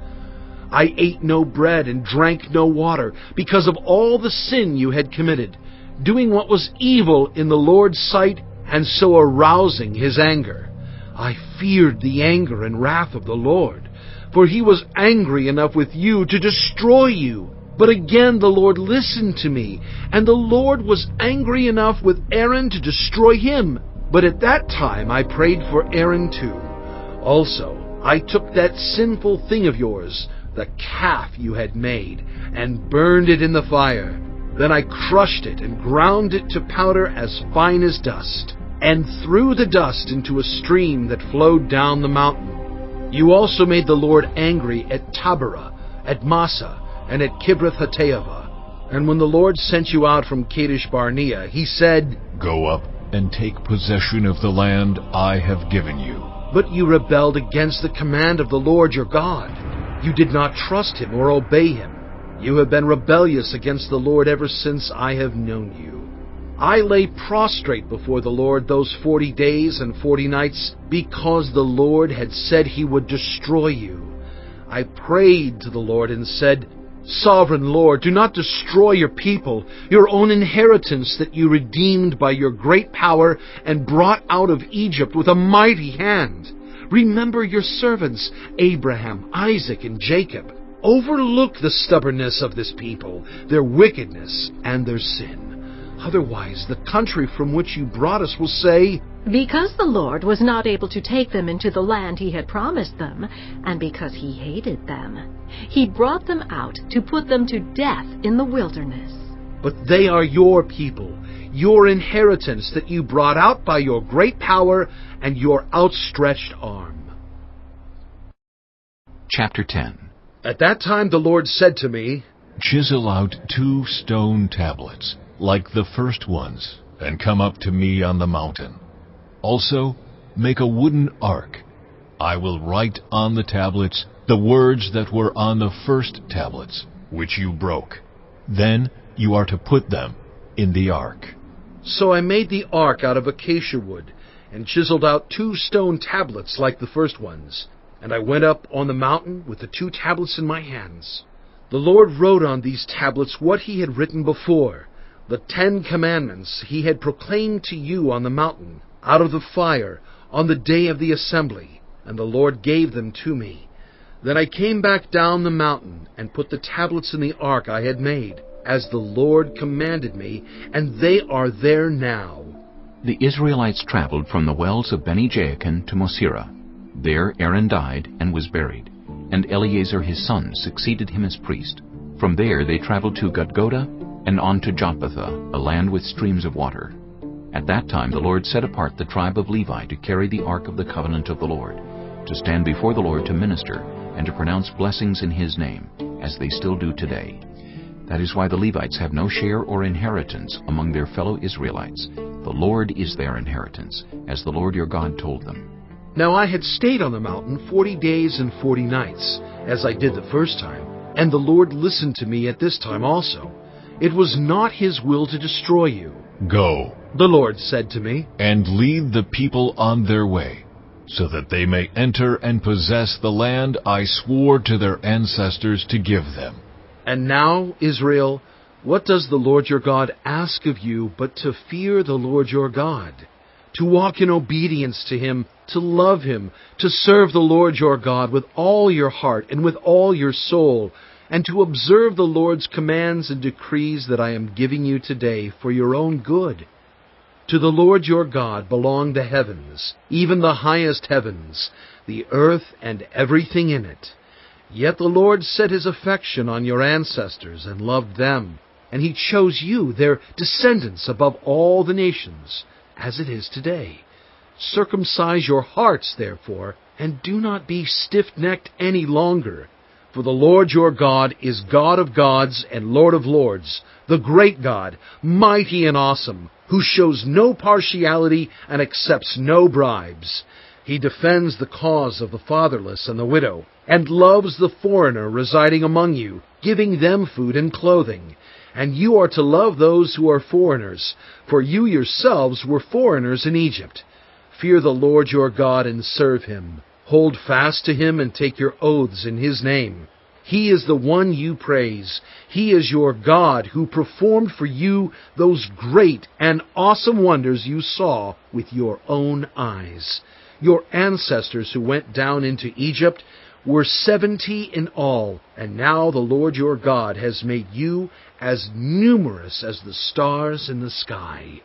I ate no bread and drank no water because of all the sin you had committed, doing what was evil in the Lord's sight and so arousing his anger. I feared the anger and wrath of the Lord, for he was angry enough with you to destroy you. But again the Lord listened to me, and the Lord was angry enough with Aaron to destroy him. But at that time I prayed for Aaron too. Also I took that sinful thing of yours, the calf you had made, and burned it in the fire. Then I crushed it and ground it to powder as fine as dust, and threw the dust into a stream that flowed down the mountain. You also made the Lord angry at Taberah, at Massa, and at Kibroth-Hattaavah. And when the Lord sent you out from Kadesh-Barnea, he said, Go up and take possession of the land I have given you. But you rebelled against the command of the Lord your God. You did not trust him or obey him. You have been rebellious against the Lord ever since I have known you. I lay prostrate before the Lord those 40 days and 40 nights because the Lord had said he would destroy you. I prayed to the Lord and said, Sovereign Lord, do not destroy your people, your own inheritance that you redeemed by your great power and brought out of Egypt with a mighty hand. Remember your servants, Abraham, Isaac, and Jacob. Overlook the stubbornness of this people, their wickedness, and their sin. Otherwise, the country from which you brought us will say, Because the Lord was not able to take them into the land he had promised them, and because he hated them, he brought them out to put them to death in the wilderness. But they are your people, your inheritance that you brought out by your great power and your outstretched arm. Chapter 10. At that time the Lord said to me, Chisel out 2 stone tablets, like the first ones, and come up to me on the mountain. Also, make a wooden ark. I will write on the tablets the words that were on the first tablets, which you broke. Then you are to put them in the ark. So I made the ark out of acacia wood, and chiseled out 2 stone tablets like the first ones. And I went up on the mountain with the 2 tablets in my hands. The Lord wrote on these tablets what he had written before, the 10 commandments he had proclaimed to you on the mountain, out of the fire, on the day of the assembly, and the Lord gave them to me. Then I came back down the mountain, and put the tablets in the ark I had made, as the Lord commanded me, and they are there now. The Israelites traveled from the wells of Beni-Jaakan to Mosera. There Aaron died and was buried, and Eleazar his son succeeded him as priest. From there they traveled to Gudgoda and on to Jotbatha, a land with streams of water. At that time the Lord set apart the tribe of Levi to carry the ark of the covenant of the Lord, to stand before the Lord to minister, and to pronounce blessings in his name. as they still do today. That is why the Levites have no share or inheritance among their fellow Israelites. The Lord is their inheritance, as the Lord your God told them. Now I had stayed on the mountain 40 days and 40 nights, as I did the first time, and the Lord listened to me at this time also. It was not His will to destroy you. Go, The Lord said to me, and lead the people on their way, so that they may enter and possess the land I swore to their ancestors to give them. And now, Israel, what does the Lord your God ask of you but to fear the Lord your God, to walk in obedience to Him, to love Him, to serve the Lord your God with all your heart and with all your soul, and to observe the Lord's commands and decrees that I am giving you today for your own good? To the Lord your God belong the heavens, even the highest heavens, the earth and everything in it. Yet the Lord set His affection on your ancestors and loved them, and He chose you, their descendants, above all the nations, as it is today. Circumcise your hearts, therefore, and do not be stiff-necked any longer. For the Lord your God is God of gods and Lord of lords, the great God, mighty and awesome, who shows no partiality and accepts no bribes. He defends the cause of the fatherless and the widow, and loves the foreigner residing among you, giving them food and clothing. And you are to love those who are foreigners, for you yourselves were foreigners in Egypt. Fear the Lord your God and serve Him. Hold fast to Him and take your oaths in His name. He is the one you praise. He is your God who performed for you those great and awesome wonders you saw with your own eyes. Your ancestors who went down into Egypt were 70 in all, and now the Lord your God has made you as numerous as the stars in the sky.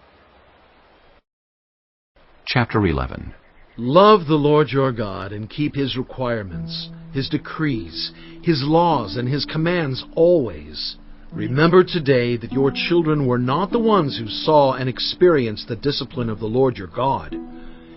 Chapter 11. Love the Lord your God and keep His requirements, His decrees, His laws, and His commands always. Remember today that your children were not the ones who saw and experienced the discipline of the Lord your God,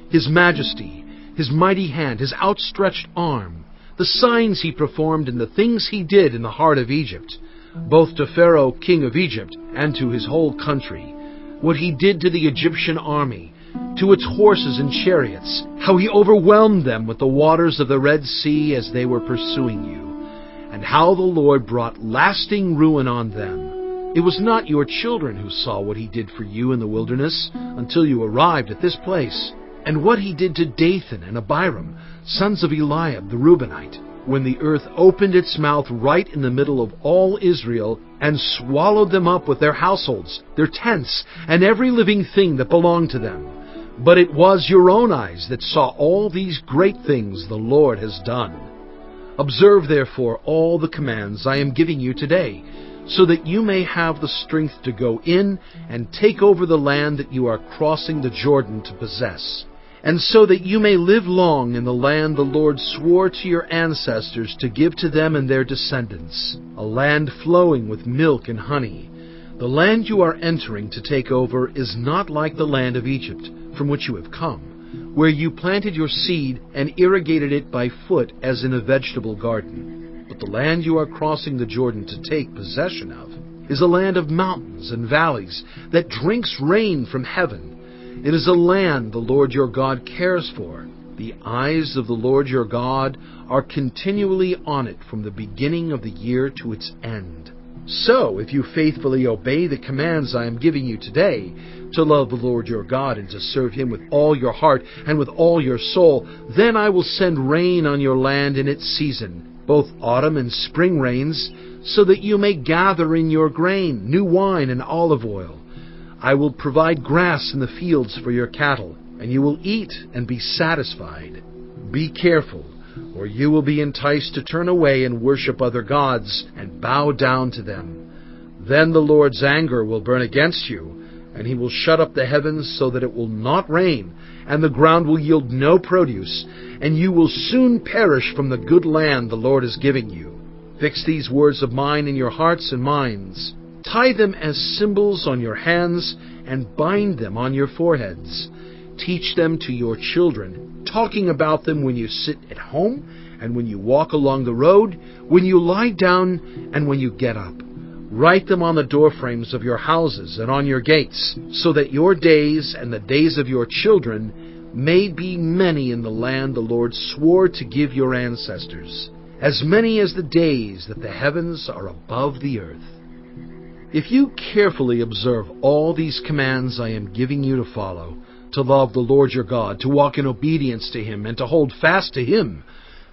His majesty, His mighty hand, His outstretched arm, the signs He performed and the things He did in the heart of Egypt, both to Pharaoh, king of Egypt, and to his whole country, what He did to the Egyptian army, to its horses and chariots, how He overwhelmed them with the waters of the Red Sea as they were pursuing you, and how the Lord brought lasting ruin on them. It was not your children who saw what He did for you in the wilderness until you arrived at this place, and what He did to Dathan and Abiram, sons of Eliab the Reubenite, when the earth opened its mouth right in the middle of all Israel and swallowed them up with their households, their tents, and every living thing that belonged to them. But it was your own eyes that saw all these great things the Lord has done. Observe therefore all the commands I am giving you today, so that you may have the strength to go in and take over the land that you are crossing the Jordan to possess, and so that you may live long in the land the Lord swore to your ancestors to give to them and their descendants, a land flowing with milk and honey. The land you are entering to take over is not like the land of Egypt, from which you have come, where you planted your seed and irrigated it by foot as in a vegetable garden. But the land you are crossing the Jordan to take possession of is a land of mountains and valleys that drinks rain from heaven. It is a land the Lord your God cares for. The eyes of the Lord your God are continually on it from the beginning of the year to its end. So, if you faithfully obey the commands I am giving you today, to love the Lord your God and to serve Him with all your heart and with all your soul, then I will send rain on your land in its season, both autumn and spring rains, so that you may gather in your grain, new wine and olive oil. I will provide grass in the fields for your cattle, and you will eat and be satisfied. Be careful, or you will be enticed to turn away and worship other gods and bow down to them. Then the Lord's anger will burn against you, and He will shut up the heavens so that it will not rain, and the ground will yield no produce, and you will soon perish from the good land the Lord is giving you. Fix these words of mine in your hearts and minds. Tie them as symbols on your hands and bind them on your foreheads. Teach them to your children, talking about them when you sit at home and when you walk along the road, when you lie down, and when you get up. Write them on the doorframes of your houses and on your gates, so that your days and the days of your children may be many in the land the Lord swore to give your ancestors, as many as the days that the heavens are above the earth. If you carefully observe all these commands I am giving you to follow, to love the Lord your God, to walk in obedience to Him, and to hold fast to Him,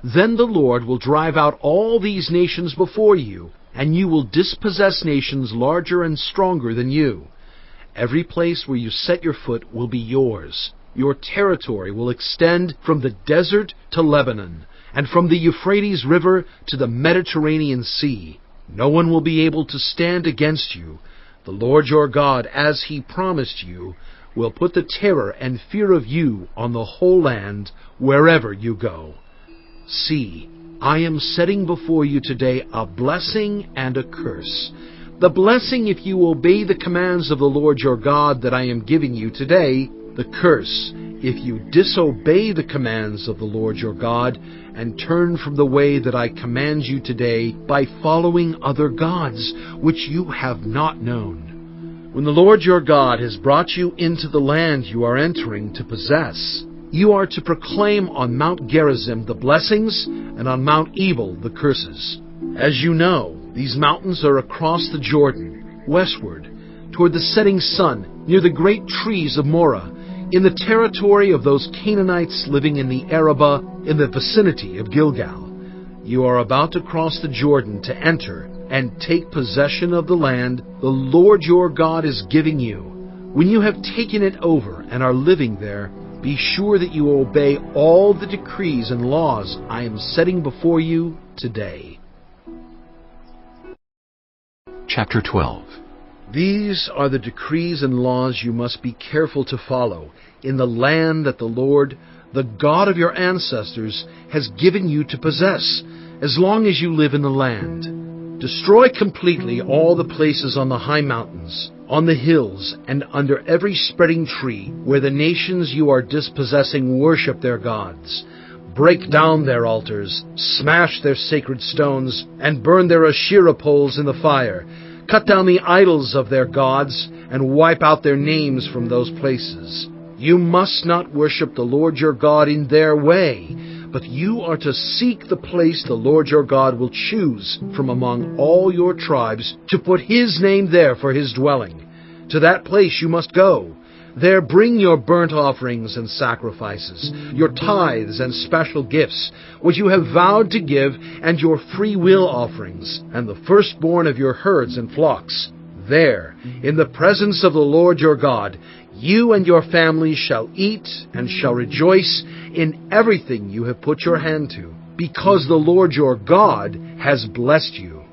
then the Lord will drive out all these nations before you, and you will dispossess nations larger and stronger than you. Every place where you set your foot will be yours. Your territory will extend from the desert to Lebanon, and from the Euphrates River to the Mediterranean Sea. No one will be able to stand against you. The Lord your God, as He promised you, will put the terror and fear of you on the whole land wherever you go. See, I am setting before you today a blessing and a curse. The blessing if you obey the commands of the Lord your God that I am giving you today. The curse if you disobey the commands of the Lord your God and turn from the way that I command you today by following other gods which you have not known. When the Lord your God has brought you into the land you are entering to possess, you are to proclaim on Mount Gerizim the blessings, and on Mount Ebal the curses. As you know, these mountains are across the Jordan, westward, toward the setting sun, near the great trees of Moreh, in the territory of those Canaanites living in the Arabah, in the vicinity of Gilgal. You are about to cross the Jordan to enter and take possession of the land the Lord your God is giving you. When you have taken it over and are living there, be sure that you obey all the decrees and laws I am setting before you today. Chapter 12. These are the decrees and laws you must be careful to follow in the land that the Lord, the God of your ancestors, has given you to possess, as long as you live in the land. Destroy completely all the places on the high mountains, on the hills, and under every spreading tree, where the nations you are dispossessing worship their gods. Break down their altars, smash their sacred stones, and burn their Asherah poles in the fire. Cut down the idols of their gods, and wipe out their names from those places. You must not worship the Lord your God in their way, but you are to seek the place the Lord your God will choose from among all your tribes to put His name there for His dwelling. To that place you must go. There bring your burnt offerings and sacrifices, your tithes and special gifts, which you have vowed to give, and your free will offerings, and the firstborn of your herds and flocks. There, in the presence of the Lord your God, you and your family shall eat and shall rejoice in everything you have put your hand to, because the Lord your God has blessed you.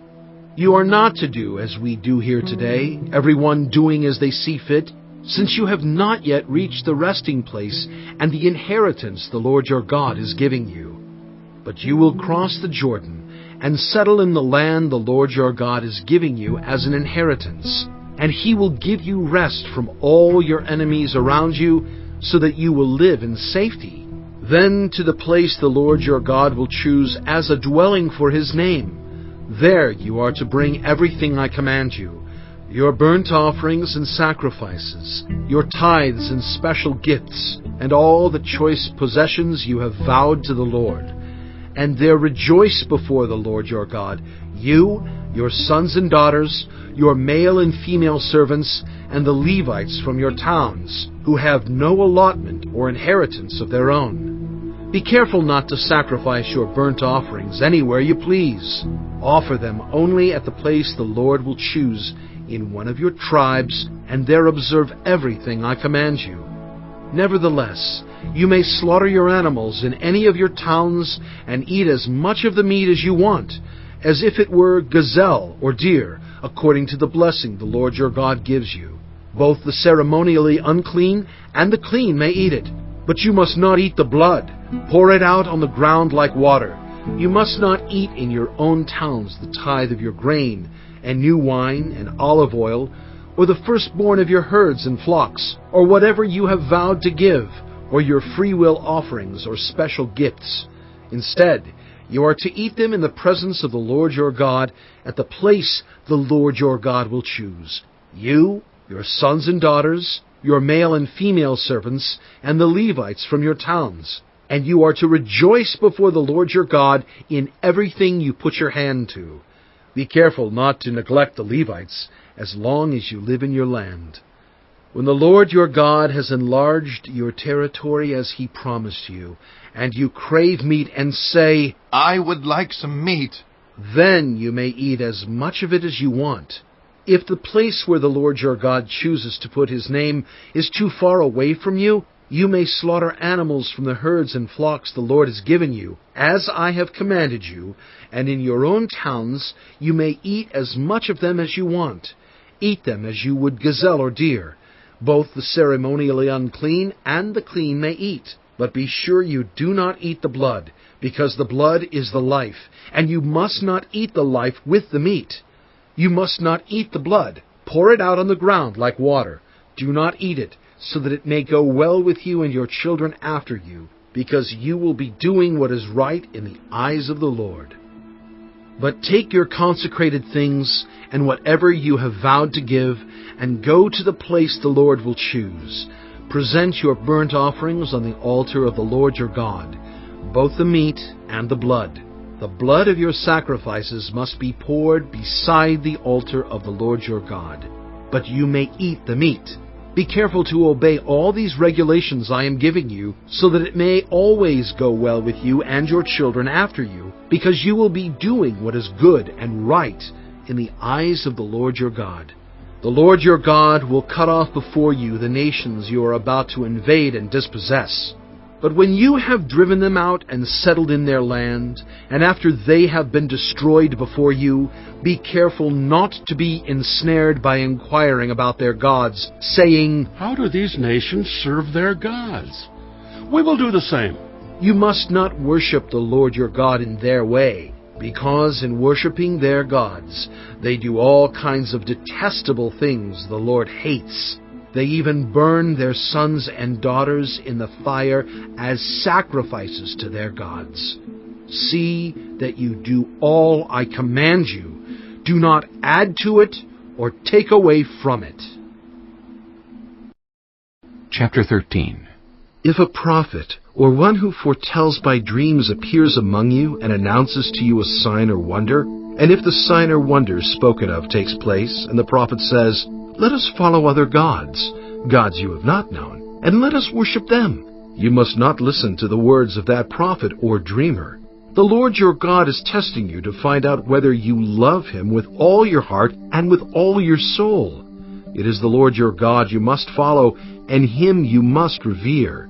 You are not to do as we do here today, everyone doing as they see fit, since you have not yet reached the resting place and the inheritance the Lord your God is giving you. But you will cross the Jordan and settle in the land the Lord your God is giving you as an inheritance, and He will give you rest from all your enemies around you, so that you will live in safety. Then to the place the Lord your God will choose as a dwelling for His name. There you are to bring everything I command you, your burnt offerings and sacrifices, your tithes and special gifts, and all the choice possessions you have vowed to the Lord. And there rejoice before the Lord your God, you, your sons and daughters, your male and female servants, and the Levites from your towns, who have no allotment or inheritance of their own. Be careful not to sacrifice your burnt offerings anywhere you please. Offer them only at the place the Lord will choose in one of your tribes, and there observe everything I command you. Nevertheless, you may slaughter your animals in any of your towns and eat as much of the meat as you want, as if it were gazelle or deer, according to the blessing the Lord your God gives you. Both the ceremonially unclean and the clean may eat it, but you must not eat the blood. Pour it out on the ground like water. You must not eat in your own towns the tithe of your grain, and new wine, and olive oil, or the firstborn of your herds and flocks, or whatever you have vowed to give, or your freewill offerings or special gifts. Instead, You are to eat them in the presence of the Lord your God, at the place the Lord your God will choose. You, your sons and daughters, your male and female servants, and the Levites from your towns. And you are to rejoice before the Lord your God in everything you put your hand to. Be careful not to neglect the Levites, as long as you live in your land. When the Lord your God has enlarged your territory as he promised you, and you crave meat and say, I would like some meat, then you may eat as much of it as you want. If the place where the Lord your God chooses to put his name is too far away from you, you may slaughter animals from the herds and flocks the Lord has given you, as I have commanded you, and in your own towns you may eat as much of them as you want. Eat them as you would gazelle or deer. Both the ceremonially unclean and the clean may eat. But be sure you do not eat the blood, because the blood is the life, and you must not eat the life with the meat. You must not eat the blood. Pour it out on the ground like water. Do not eat it, so that it may go well with you and your children after you, because you will be doing what is right in the eyes of the Lord. But take your consecrated things and whatever you have vowed to give, and go to the place the Lord will choose. Present your burnt offerings on the altar of the Lord your God, both the meat and the blood. The blood of your sacrifices must be poured beside the altar of the Lord your God, but you may eat the meat. Be careful to obey all these regulations I am giving you, so that it may always go well with you and your children after you, because you will be doing what is good and right in the eyes of the Lord your God. The Lord your God will cut off before you the nations you are about to invade and dispossess. But when you have driven them out and settled in their land, and after they have been destroyed before you, be careful not to be ensnared by inquiring about their gods, saying, How do these nations serve their gods? We will do the same. You must not worship the Lord your God in their way, because in worshiping their gods, they do all kinds of detestable things the Lord hates. They even burn their sons and daughters in the fire as sacrifices to their gods. See that you do all I command you. Do not add to it or take away from it. Chapter 13. If a prophet or one who foretells by dreams appears among you and announces to you a sign or wonder, and if the sign or wonder spoken of takes place, and the prophet says, Let us follow other gods, gods you have not known, and let us worship them, you must not listen to the words of that prophet or dreamer. The Lord your God is testing you to find out whether you love him with all your heart and with all your soul. It is the Lord your God you must follow, and him you must revere.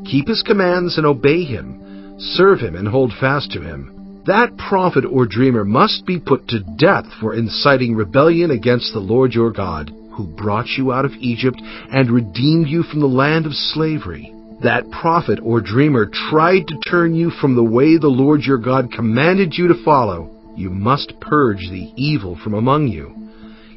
Keep his commands and obey him. Serve him and hold fast to him. That prophet or dreamer must be put to death for inciting rebellion against the Lord your God, who brought you out of Egypt and redeemed you from the land of slavery. That prophet or dreamer tried to turn you from the way the Lord your God commanded you to follow. You must purge the evil from among you.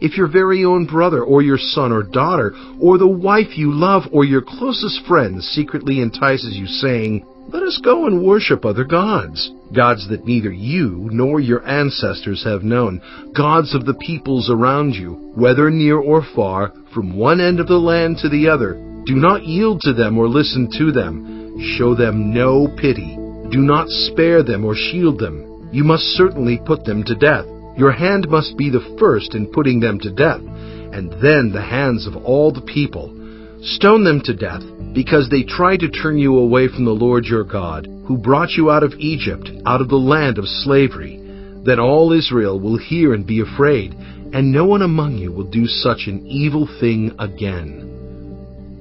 If your very own brother or your son or daughter or the wife you love or your closest friend secretly entices you, saying, Let us go and worship other gods, gods that neither you nor your ancestors have known, gods of the peoples around you, whether near or far, from one end of the land to the other, do not yield to them or listen to them. Show them no pity. Do not spare them or shield them. You must certainly put them to death. Your hand must be the first in putting them to death, and then the hands of all the people. Stone them to death, because they tried to turn you away from the Lord your God, who brought you out of Egypt, out of the land of slavery. Then all Israel will hear and be afraid, and no one among you will do such an evil thing again.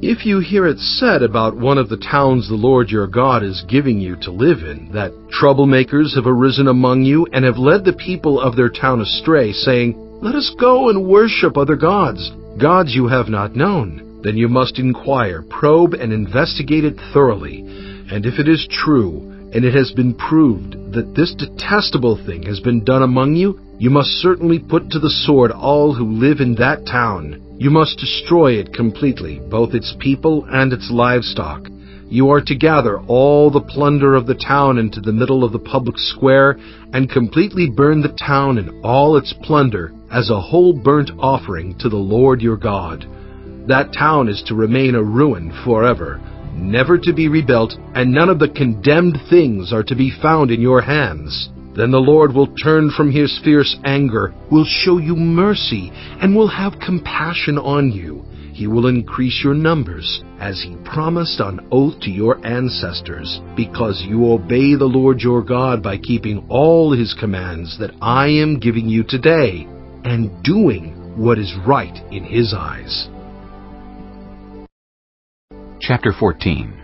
If you hear it said about one of the towns the Lord your God is giving you to live in, that troublemakers have arisen among you and have led the people of their town astray, saying, Let us go and worship other gods, gods you have not known, then you must inquire, probe, and investigate it thoroughly. And if it is true, and it has been proved that this detestable thing has been done among you, you must certainly put to the sword all who live in that town. You must destroy it completely, both its people and its livestock. You are to gather all the plunder of the town into the middle of the public square and completely burn the town and all its plunder as a whole burnt offering to the Lord your God. That town is to remain a ruin forever, never to be rebuilt, and none of the condemned things are to be found in your hands. Then the Lord will turn from his fierce anger, will show you mercy, and will have compassion on you. He will increase your numbers, as he promised on oath to your ancestors, because you obey the Lord your God by keeping all his commands that I am giving you today, and doing what is right in his eyes. Chapter 14.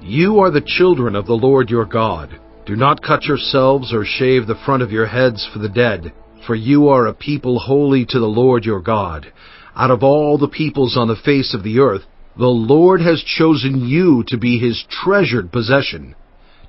You are the children of the Lord your God. Do not cut yourselves or shave the front of your heads for the dead, for you are a people holy to the Lord your God. Out of all the peoples on the face of the earth, the Lord has chosen you to be his treasured possession.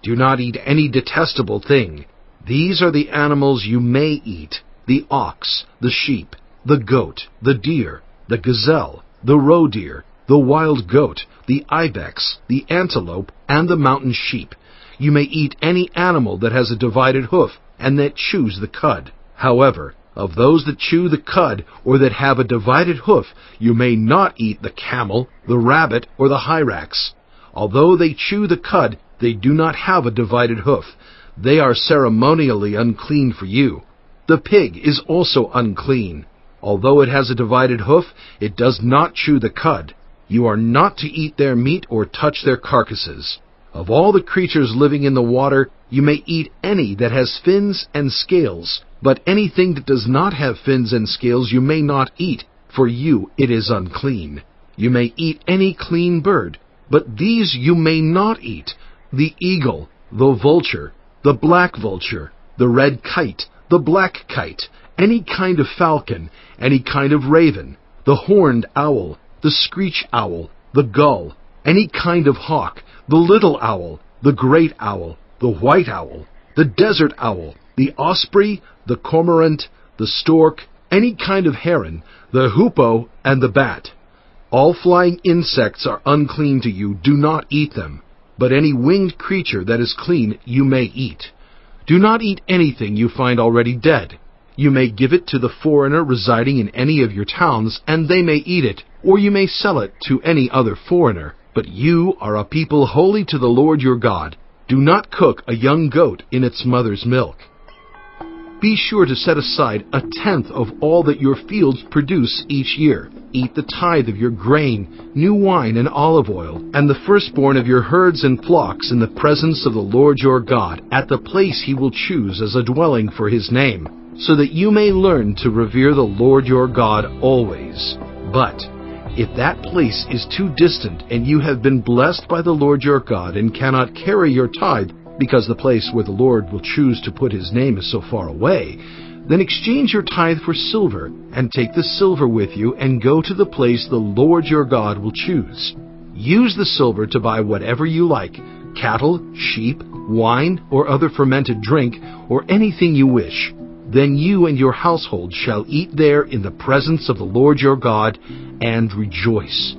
Do not eat any detestable thing. These are the animals you may eat: the ox, the sheep, the goat, the deer, the gazelle, the roe deer, the wild goat, the ibex, the antelope, and the mountain sheep. You may eat any animal that has a divided hoof and that chews the cud. However, of those that chew the cud or that have a divided hoof, you may not eat the camel, the rabbit, or the hyrax. Although they chew the cud, they do not have a divided hoof. They are ceremonially unclean for you. The pig is also unclean. Although it has a divided hoof, it does not chew the cud. You are not to eat their meat or touch their carcasses. Of all the creatures living in the water, you may eat any that has fins and scales, but anything that does not have fins and scales you may not eat, for you it is unclean. You may eat any clean bird, but these you may not eat: the eagle, the vulture, the black vulture, the red kite, the black kite, any kind of falcon, any kind of raven, the horned owl, the screech owl, the gull, any kind of hawk, the little owl, the great owl, the white owl, the desert owl, the osprey, the cormorant, the stork, any kind of heron, the hoopoe, and the bat. All flying insects are unclean to you. Do not eat them. But any winged creature that is clean you may eat. Do not eat anything you find already dead. You may give it to the foreigner residing in any of your towns, and they may eat it, or you may sell it to any other foreigner. But you are a people holy to the Lord your God. Do not cook a young goat in its mother's milk. Be sure to set aside 1/10 of all that your fields produce each year. Eat the tithe of your grain, new wine and olive oil, and the firstborn of your herds and flocks in the presence of the Lord your God, at the place he will choose as a dwelling for his name, so that you may learn to revere the Lord your God always. But if that place is too distant and you have been blessed by the Lord your God and cannot carry your tithe, because the place where the Lord will choose to put his name is so far away, then exchange your tithe for silver, and take the silver with you and go to the place the Lord your God will choose. Use the silver to buy whatever you like: cattle, sheep, wine, or other fermented drink, or anything you wish. Then you and your household shall eat there in the presence of the Lord your God, and rejoice.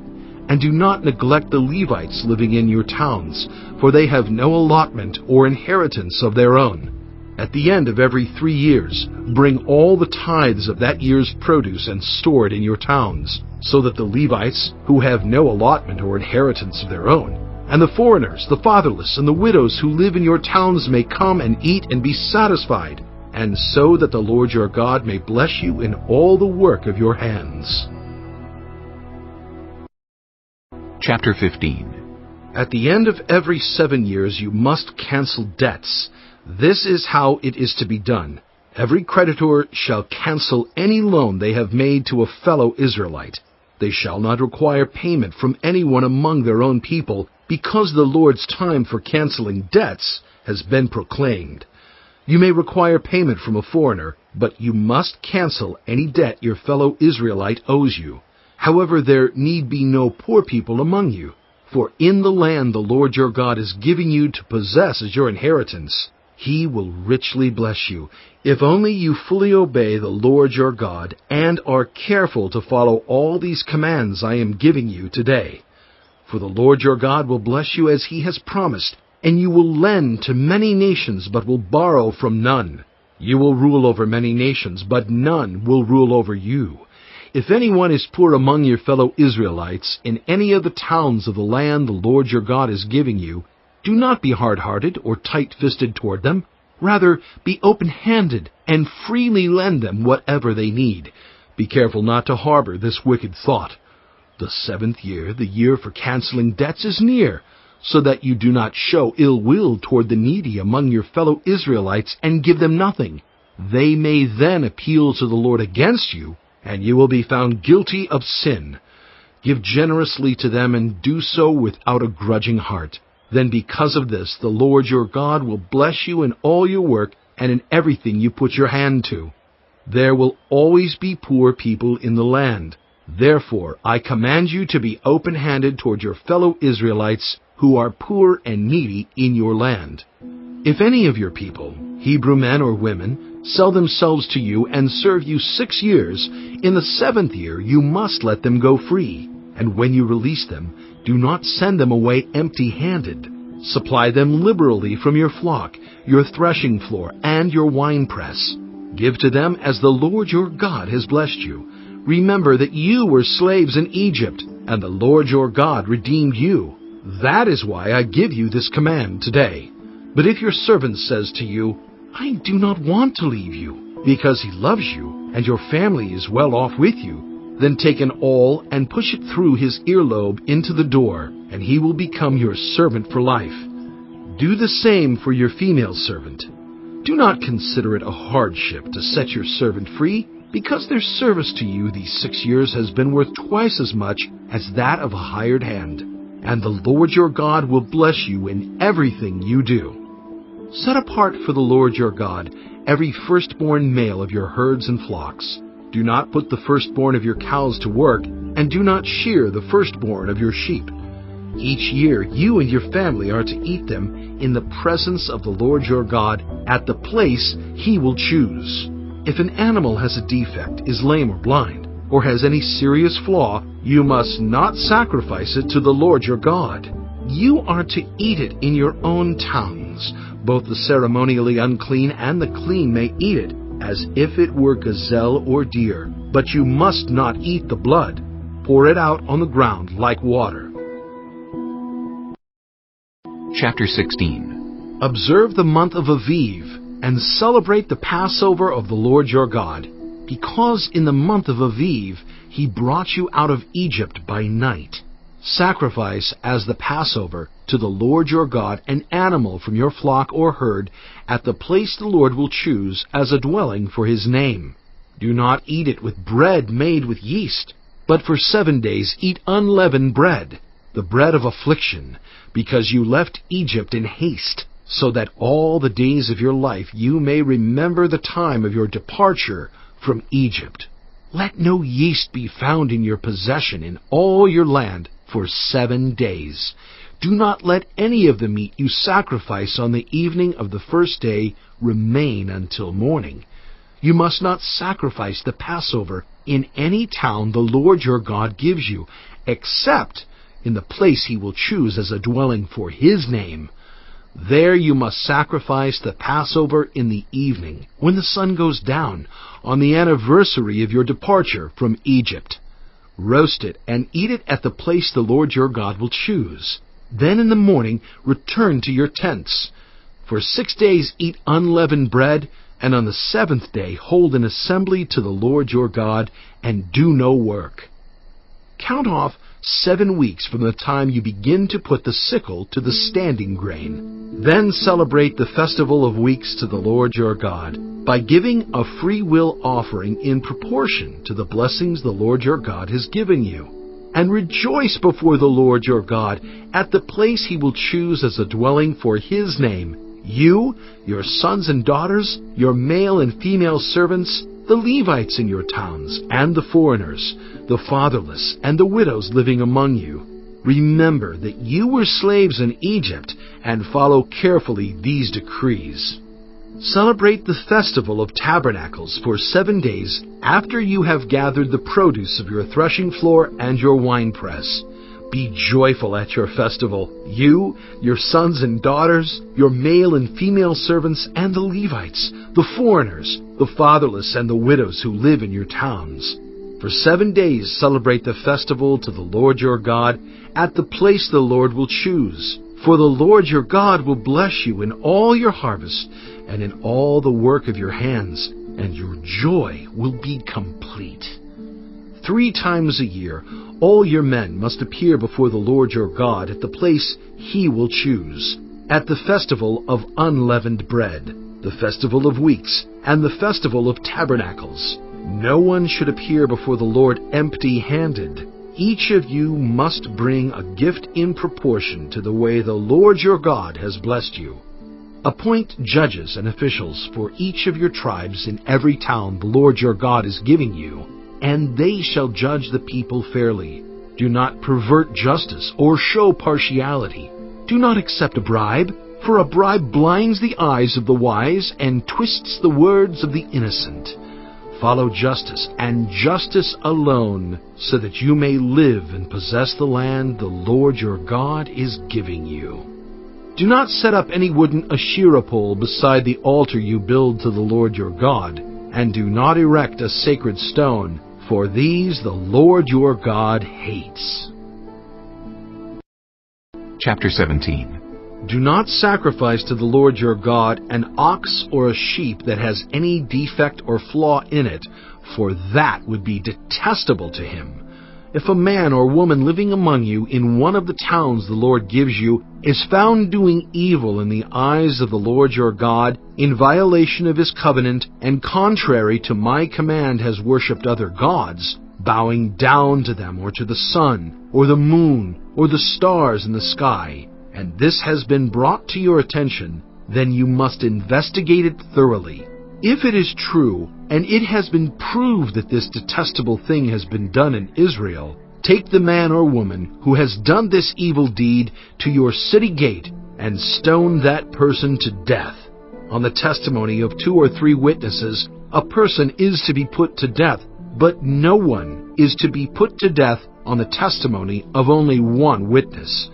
And do not neglect the Levites living in your towns, for they have no allotment or inheritance of their own. At the end of every 3 years, bring all the tithes of that year's produce and store it in your towns, so that the Levites, who have no allotment or inheritance of their own, and the foreigners, the fatherless, and the widows who live in your towns may come and eat and be satisfied, and so that the Lord your God may bless you in all the work of your hands. Chapter 15. At the end of every 7 years you must cancel debts. This is how it is to be done. Every creditor shall cancel any loan they have made to a fellow Israelite. They shall not require payment from anyone among their own people, because the Lord's time for canceling debts has been proclaimed. You may require payment from a foreigner, but you must cancel any debt your fellow Israelite owes you. However, there need be no poor people among you, for in the land the Lord your God is giving you to possess as your inheritance, he will richly bless you, if only you fully obey the Lord your God and are careful to follow all these commands I am giving you today. For the Lord your God will bless you as he has promised, and you will lend to many nations, but will borrow from none. You will rule over many nations, but none will rule over you. If anyone is poor among your fellow Israelites in any of the towns of the land the Lord your God is giving you, do not be hard-hearted or tight-fisted toward them. Rather, be open-handed and freely lend them whatever they need. Be careful not to harbor this wicked thought. The 7th year, the year for canceling debts, is near, so that you do not show ill will toward the needy among your fellow Israelites and give them nothing. They may then appeal to the Lord against you, and you will be found guilty of sin. Give generously to them and do so without a grudging heart. Then because of this, the Lord your God will bless you in all your work and in everything you put your hand to. There will always be poor people in the land. Therefore, I command you to be open-handed toward your fellow Israelites who are poor and needy in your land. If any of your people, Hebrew men or women, sell themselves to you and serve you 6 years, in the 7th year you must let them go free. And when you release them, do not send them away empty-handed. Supply them liberally from your flock, your threshing floor, and your winepress. Give to them as the Lord your God has blessed you. Remember that you were slaves in Egypt, and the Lord your God redeemed you. That is why I give you this command today. But if your servant says to you, I do not want to leave you, because he loves you, and your family is well off with you, then take an awl and push it through his earlobe into the door, and he will become your servant for life. Do the same for your female servant. Do not consider it a hardship to set your servant free, because their service to you these 6 years has been worth twice as much as that of a hired hand. And the Lord your God will bless you in everything you do. Set apart for the Lord your God every firstborn male of your herds and flocks. Do not put the firstborn of your cows to work, and do not shear the firstborn of your sheep. Each year you and your family are to eat them in the presence of the Lord your God at the place he will choose. If an animal has a defect, is lame or blind, or has any serious flaw, you must not sacrifice it to the Lord your God. You are to eat it in your own towns. Both the ceremonially unclean and the clean may eat it, as if it were gazelle or deer. But you must not eat the blood. Pour it out on the ground like water. Chapter 16. Observe the month of Aviv, and celebrate the Passover of the Lord your God, because in the month of Aviv he brought you out of Egypt by night. Sacrifice as the Passover to the Lord your God an animal from your flock or herd at the place the Lord will choose as a dwelling for his name. Do not eat it with bread made with yeast, but for 7 days eat unleavened bread, the bread of affliction, because you left Egypt in haste, so that all the days of your life you may remember the time of your departure from Egypt. Let no yeast be found in your possession in all your land for 7 days. Do not let any of the meat you sacrifice on the evening of the first day remain until morning. You must not sacrifice the Passover in any town the Lord your God gives you, except in the place he will choose as a dwelling for his name. There you must sacrifice the Passover in the evening, when the sun goes down, on the anniversary of your departure from Egypt. Roast it and eat it at the place the Lord your God will choose. Then in the morning return to your tents. For 6 days eat unleavened bread, and on the 7th day hold an assembly to the Lord your God, and do no work. Count off 7 weeks from the time you begin to put the sickle to the standing grain. Then celebrate the festival of weeks to the Lord your God by giving a free will offering in proportion to the blessings the Lord your God has given you. And rejoice before the Lord your God at the place he will choose as a dwelling for his name. You, your sons and daughters, your male and female servants, the Levites in your towns, and the foreigners, the fatherless, and the widows living among you. Remember that you were slaves in Egypt, and follow carefully these decrees. Celebrate the festival of tabernacles for 7 days after you have gathered the produce of your threshing floor and your winepress. Be joyful at your festival, you, your sons and daughters, your male and female servants, and the Levites, the foreigners, the fatherless, and the widows who live in your towns. For 7 days celebrate the festival to the Lord your God at the place the Lord will choose. For the Lord your God will bless you in all your harvest and in all the work of your hands, and your joy will be complete. 3 times a year, all your men must appear before the Lord your God at the place he will choose, at the festival of unleavened bread, the festival of weeks, and the festival of tabernacles. No one should appear before the Lord empty-handed. Each of you must bring a gift in proportion to the way the Lord your God has blessed you. Appoint judges and officials for each of your tribes in every town the Lord your God is giving you, and they shall judge the people fairly. Do not pervert justice or show partiality. Do not accept a bribe, for a bribe blinds the eyes of the wise and twists the words of the innocent. Follow justice, and justice alone, so that you may live and possess the land the Lord your God is giving you. Do not set up any wooden Asherah pole beside the altar you build to the Lord your God, and do not erect a sacred stone, for these the Lord your God hates. Chapter 17. Do not sacrifice to the Lord your God an ox or a sheep that has any defect or flaw in it, for that would be detestable to him. If a man or woman living among you in one of the towns the Lord gives you is found doing evil in the eyes of the Lord your God, in violation of his covenant, and contrary to my command has worshipped other gods, bowing down to them or to the sun, or the moon, or the stars in the sky, and this has been brought to your attention, then you must investigate it thoroughly. If it is true, and it has been proved that this detestable thing has been done in Israel, take the man or woman who has done this evil deed to your city gate and stone that person to death. On the testimony of 2 or 3 witnesses, a person is to be put to death, but no one is to be put to death on the testimony of only 1 witness.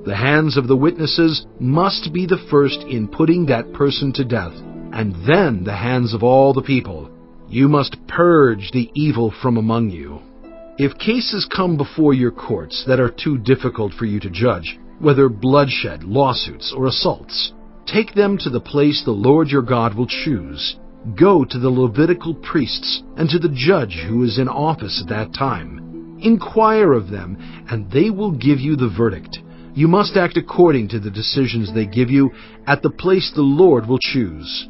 The hands of the witnesses must be the first in putting that person to death, and then the hands of all the people. You must purge the evil from among you. If cases come before your courts that are too difficult for you to judge, whether bloodshed, lawsuits, or assaults, take them to the place the Lord your God will choose. Go to the Levitical priests and to the judge who is in office at that time. Inquire of them, and they will give you the verdict. You must act according to the decisions they give you at the place the Lord will choose.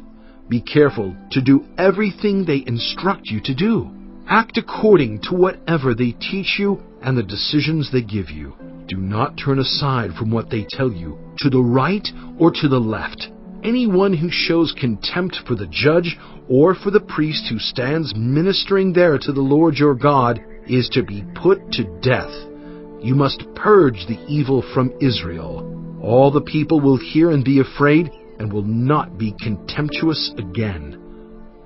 Be careful to do everything they instruct you to do. Act according to whatever they teach you and the decisions they give you. Do not turn aside from what they tell you, to the right or to the left. Anyone who shows contempt for the judge or for the priest who stands ministering there to the Lord your God is to be put to death. You must purge the evil from Israel. All the people will hear and be afraid, and will not be contemptuous again.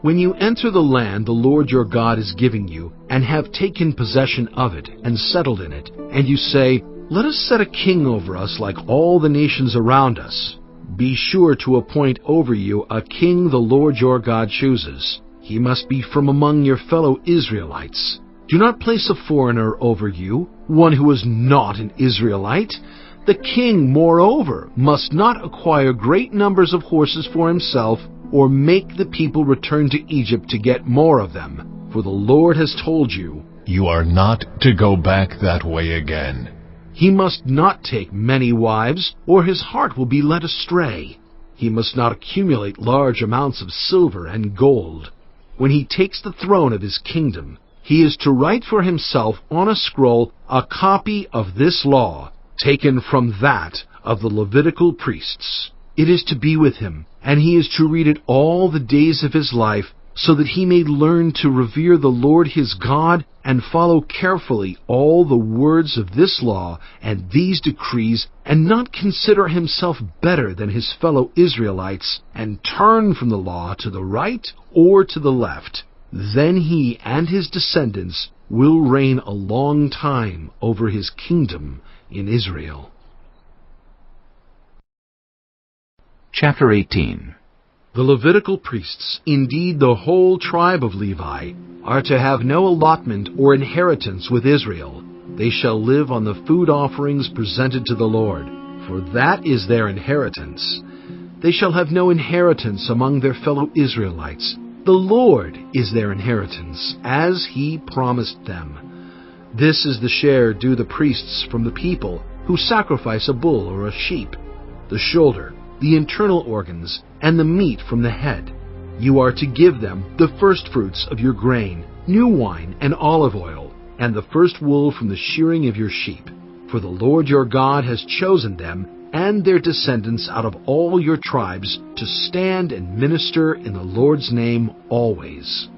When you enter the land the Lord your God is giving you, and have taken possession of it, and settled in it, and you say, "Let us set a king over us like all the nations around us," be sure to appoint over you a king the Lord your God chooses. He must be from among your fellow Israelites. Do not place a foreigner over you, one who is not an Israelite. The king, moreover, must not acquire great numbers of horses for himself, or make the people return to Egypt to get more of them. For the Lord has told you, You are not to go back that way again. he must not take many wives, or his heart will be led astray. He must not accumulate large amounts of silver and gold. When he takes the throne of his kingdom, he is to write for himself on a scroll a copy of this law, taken from that of the Levitical priests. It is to be with him, and he is to read it all the days of his life, so that he may learn to revere the Lord his God and follow carefully all the words of this law and these decrees, and not consider himself better than his fellow Israelites, and turn from the law to the right or to the left. Then he and his descendants will reign a long time over his kingdom in Israel. Chapter 18. The Levitical priests, indeed the whole tribe of Levi, are to have no allotment or inheritance with Israel. They shall live on the food offerings presented to the Lord, for that is their inheritance. They shall have no inheritance among their fellow Israelites. The Lord is their inheritance, as He promised them. This is the share due the priests from the people who sacrifice a bull or a sheep, the shoulder, the internal organs, and the meat from the head. You are to give them the firstfruits of your grain, new wine, and olive oil, and the first wool from the shearing of your sheep. For the Lord your God has chosen them and their descendants out of all your tribes to stand and minister in the Lord's name always.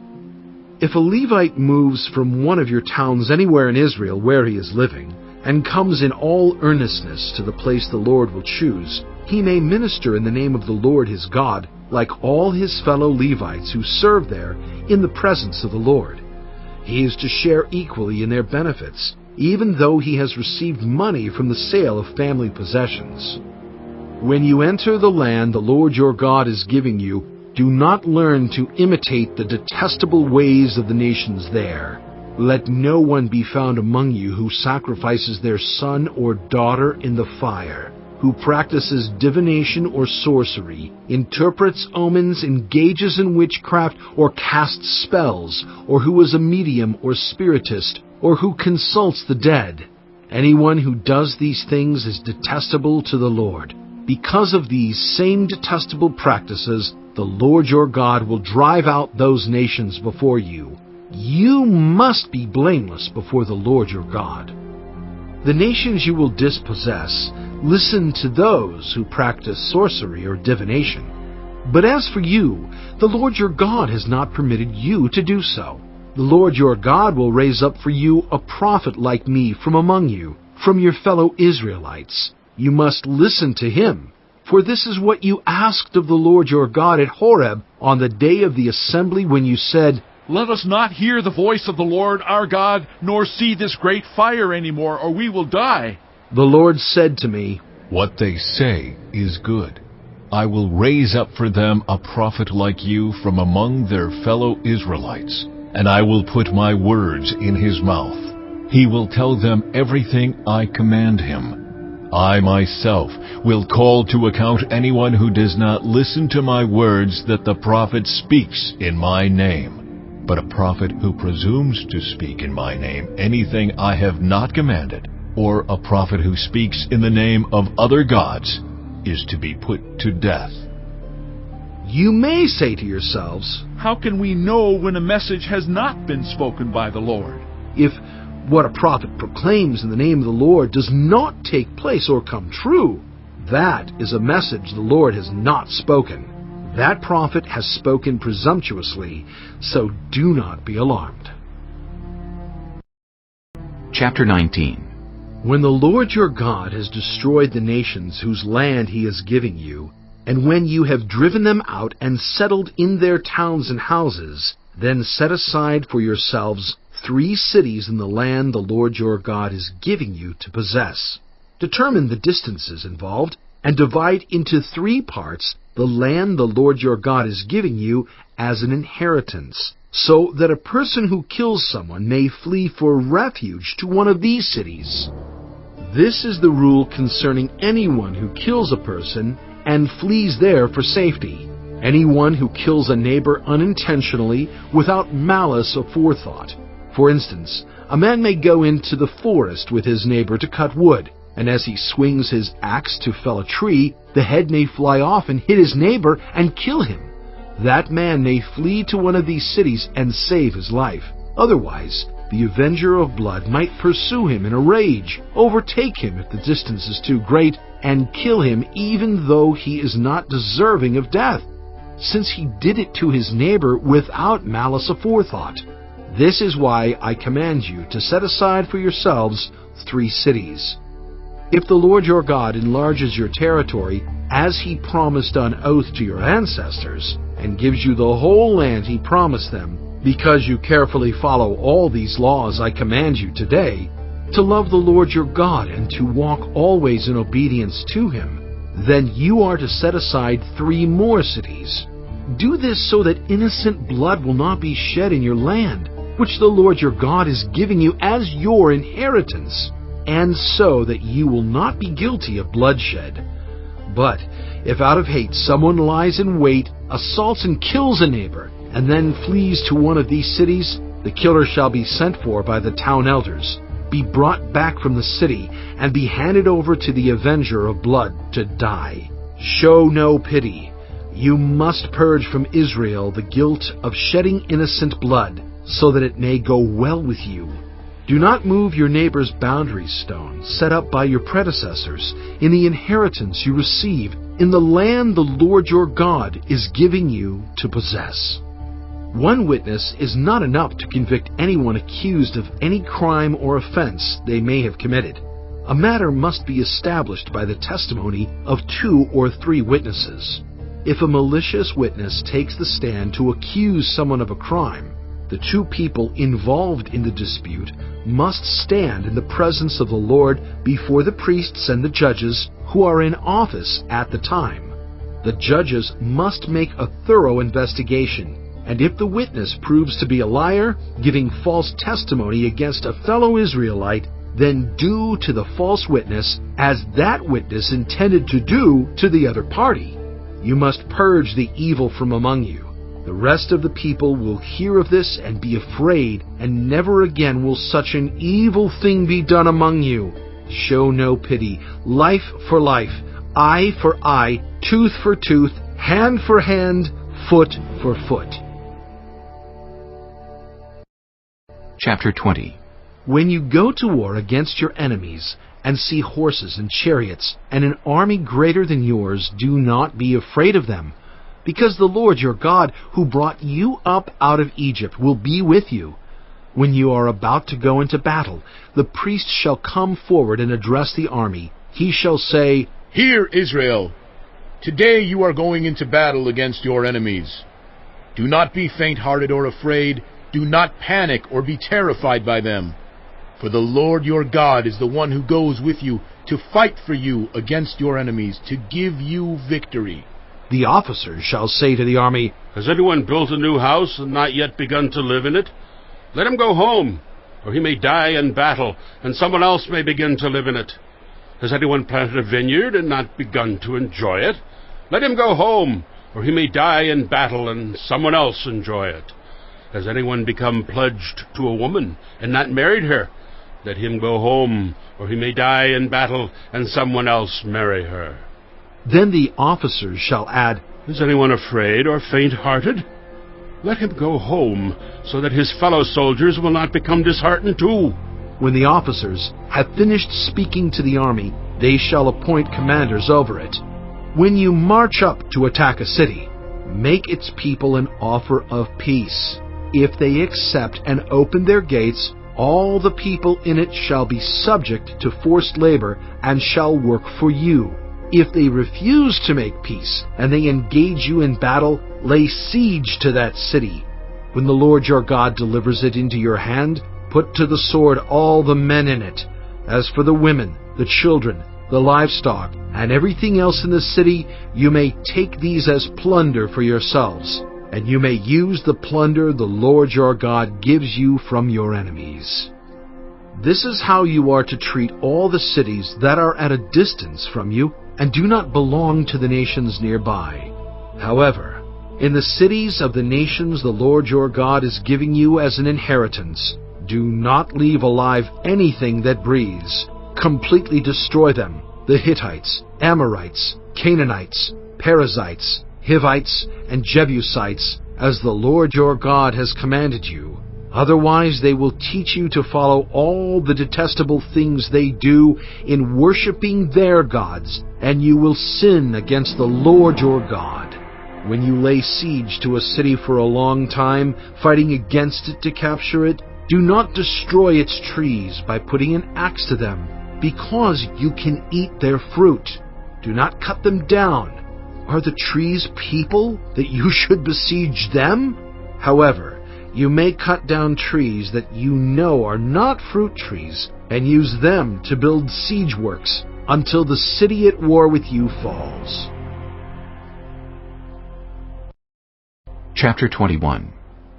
If a Levite moves from one of your towns anywhere in Israel where he is living, and comes in all earnestness to the place the Lord will choose, he may minister in the name of the Lord his God, like all his fellow Levites who serve there in the presence of the Lord. He is to share equally in their benefits, even though he has received money from the sale of family possessions. When you enter the land the Lord your God is giving you, do not learn to imitate the detestable ways of the nations there. Let no one be found among you who sacrifices their son or daughter in the fire, who practices divination or sorcery, interprets omens, engages in witchcraft, or casts spells, or who is a medium or spiritist, or who consults the dead. Anyone who does these things is detestable to the Lord. Because of these same detestable practices, the Lord your God will drive out those nations before you. You must be blameless before the Lord your God. The nations you will dispossess, listen to those who practice sorcery or divination. But as for you, the Lord your God has not permitted you to do so. The Lord your God will raise up for you a prophet like me from among you, from your fellow Israelites. You must listen to him, for this is what you asked of the Lord your God at Horeb on the day of the assembly when you said, "Let us not hear the voice of the Lord our God, nor see this great fire anymore, or we will die." The Lord said to me, What they say is good. I will raise up for them a prophet like you from among their fellow Israelites, and I will put my words in his mouth. He will tell them everything I command him. I myself will call to account anyone who does not listen to my words that the prophet speaks in my name. But a prophet who presumes to speak in my name anything I have not commanded, or a prophet who speaks in the name of other gods, is to be put to death. You may say to yourselves, How can we know when a message has not been spoken by the Lord? if what a prophet proclaims in the name of the Lord does not take place or come true, that is a message the Lord has not spoken. That prophet has spoken presumptuously, so do not be alarmed. Chapter 19. When the Lord your God has destroyed the nations whose land he is giving you, and when you have driven them out and settled in their towns and houses, then set aside for yourselves 3 cities in the land the Lord your God is giving you to possess. Determine the distances involved, and divide into 3 parts the land the Lord your God is giving you as an inheritance, so that a person who kills someone may flee for refuge to one of these cities. This is the rule concerning anyone who kills a person and flees there for safety. Anyone who kills a neighbor unintentionally without malice aforethought. For instance, a man may go into the forest with his neighbor to cut wood, and as he swings his axe to fell a tree, the head may fly off and hit his neighbor and kill him. That man may flee to one of these cities and save his life. Otherwise, the avenger of blood might pursue him in a rage, overtake him if the distance is too great, and kill him even though he is not deserving of death, since he did it to his neighbor without malice aforethought. This is why I command you to set aside for yourselves 3 cities. If the Lord your God enlarges your territory, as he promised on oath to your ancestors, and gives you the whole land he promised them, Because you carefully follow all these laws I command you today, to love the Lord your God and to walk always in obedience to Him, then you are to set aside 3 more cities. Do this so that innocent blood will not be shed in your land, which the Lord your God is giving you as your inheritance, and so that you will not be guilty of bloodshed. But if out of hate someone lies in wait, assaults and kills a neighbor, and then flees to one of these cities, the killer shall be sent for by the town elders, be brought back from the city, and be handed over to the avenger of blood to die. Show no pity. You must purge from Israel the guilt of shedding innocent blood, so that it may go well with you. Do not move your neighbor's boundary stone set up by your predecessors in the inheritance you receive in the land the Lord your God is giving you to possess. One witness is not enough to convict anyone accused of any crime or offense they may have committed. A matter must be established by the testimony of 2 or 3 witnesses. If a malicious witness takes the stand to accuse someone of a crime, the 2 people involved in the dispute must stand in the presence of the Lord before the priests and the judges who are in office at the time. The judges must make a thorough investigation, and if the witness proves to be a liar, giving false testimony against a fellow Israelite, then do to the false witness as that witness intended to do to the other party. You must purge the evil from among you. The rest of the people will hear of this and be afraid, and never again will such an evil thing be done among you. Show no pity. Life for life, eye for eye, tooth for tooth, hand for hand, foot for foot. Chapter 20. When you go to war against your enemies, and see horses and chariots, and an army greater than yours, do not be afraid of them, because the Lord your God, who brought you up out of Egypt, will be with you. When you are about to go into battle, the priest shall come forward and address the army. He shall say, "Hear, Israel! Today you are going into battle against your enemies. Do not be faint-hearted or afraid. Do not panic or be terrified by them. For the Lord your God is the one who goes with you to fight for you against your enemies, to give you victory." The officers shall say to the army, "Has anyone built a new house and not yet begun to live in it? Let him go home, or he may die in battle, and someone else may begin to live in it. Has anyone planted a vineyard and not begun to enjoy it? Let him go home, or he may die in battle, and someone else enjoy it. Has anyone become pledged to a woman and not married her? Let him go home, or he may die in battle, and someone else marry her." Then the officers shall add, "Is anyone afraid or faint-hearted? Let him go home, so that his fellow soldiers will not become disheartened too." When the officers have finished speaking to the army, they shall appoint commanders over it. When you march up to attack a city, make its people an offer of peace. If they accept and open their gates, all the people in it shall be subject to forced labor and shall work for you. If they refuse to make peace, and they engage you in battle, lay siege to that city. When the Lord your God delivers it into your hand, put to the sword all the men in it. As for the women, the children, the livestock, and everything else in the city, you may take these as plunder for yourselves, and you may use the plunder the Lord your God gives you from your enemies. This is how you are to treat all the cities that are at a distance from you and do not belong to the nations nearby. However, in the cities of the nations the Lord your God is giving you as an inheritance, do not leave alive anything that breathes. Completely destroy them: the Hittites, Amorites, Canaanites, Perizzites, Hivites, and Jebusites, as the Lord your God has commanded you. Otherwise they will teach you to follow all the detestable things they do in worshiping their gods, and you will sin against the Lord your God. When you lay siege to a city for a long time, fighting against it to capture it, do not destroy its trees by putting an axe to them, because you can eat their fruit. Do not cut them down. Are the trees people that you should besiege them? However, You may cut down trees that you know are not fruit trees, and use them to build siege works until the city at war with you falls. Chapter 21.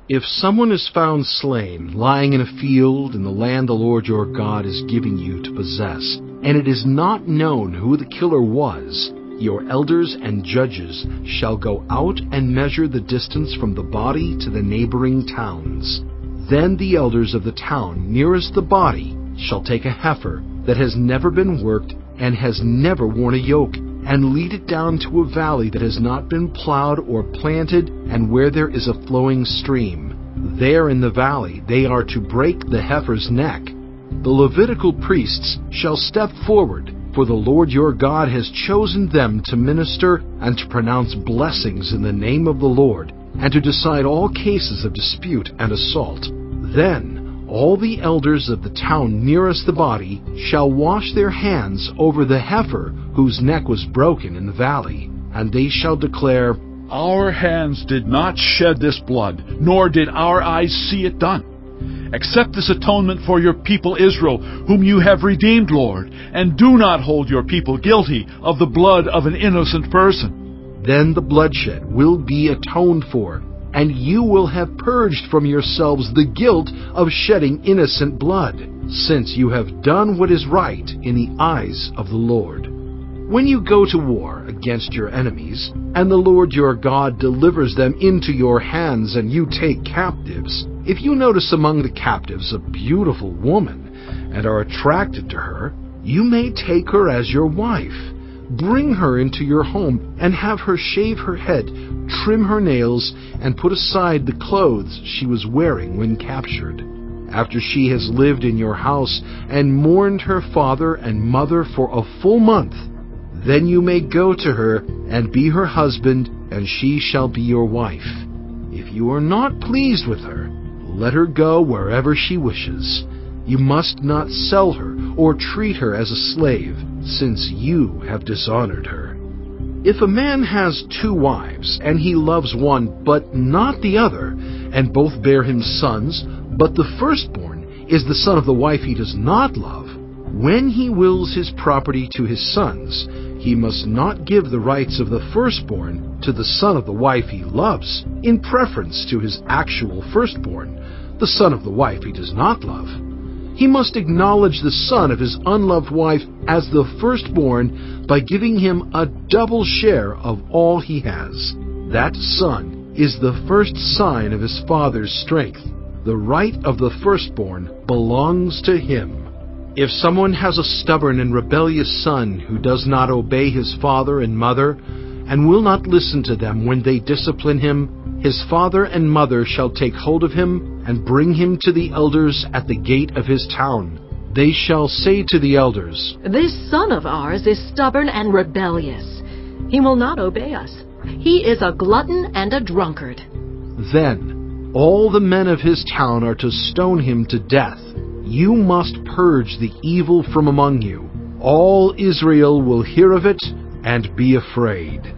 If someone is found slain, lying in a field in the land the Lord your God is giving you to possess, and it is not known who the killer was, your elders and judges shall go out and measure the distance from the body to the neighboring towns. Then the elders of the town nearest the body shall take a heifer that has never been worked and has never worn a yoke, and lead it down to a valley that has not been plowed or planted, and where there is a flowing stream. There in the valley they are to break the heifer's neck. The Levitical priests shall step forward, for the Lord your God has chosen them to minister and to pronounce blessings in the name of the Lord, and to decide all cases of dispute and assault. Then all the elders of the town nearest the body shall wash their hands over the heifer whose neck was broken in the valley, and they shall declare, Our hands did not shed this blood, nor did our eyes see it done. Accept this atonement for your people Israel, whom you have redeemed, Lord, and do not hold your people guilty of the blood of an innocent person. Then the bloodshed will be atoned for, and you will have purged from yourselves the guilt of shedding innocent blood, since you have done what is right in the eyes of the Lord. When you go to war against your enemies, and the Lord your God delivers them into your hands and you take captives, if you notice among the captives a beautiful woman and are attracted to her, you may take her as your wife. Bring her into your home and have her shave her head, trim her nails, and put aside the clothes she was wearing when captured. After she has lived in your house and mourned her father and mother for a full month, then you may go to her and be her husband, and she shall be your wife. If you are not pleased with her, let her go wherever she wishes. You must not sell her or treat her as a slave, since you have dishonored her. If a man has 2 wives, and he loves one but not the other, and both bear him sons, but the firstborn is the son of the wife he does not love, when he wills his property to his sons, he must not give the rights of the firstborn to the son of the wife he loves, in preference to his actual firstborn, the son of the wife he does not love. He must acknowledge the son of his unloved wife as the firstborn by giving him a double share of all he has. That son is the first sign of his father's strength. The right of the firstborn belongs to him. If someone has a stubborn and rebellious son who does not obey his father and mother, and will not listen to them when they discipline him, his father and mother shall take hold of him and bring him to the elders at the gate of his town. They shall say to the elders, This son of ours is stubborn and rebellious. He will not obey us. He is a glutton and a drunkard. Then all the men of his town are to stone him to death. You must purge the evil from among you. All Israel will hear of it and be afraid.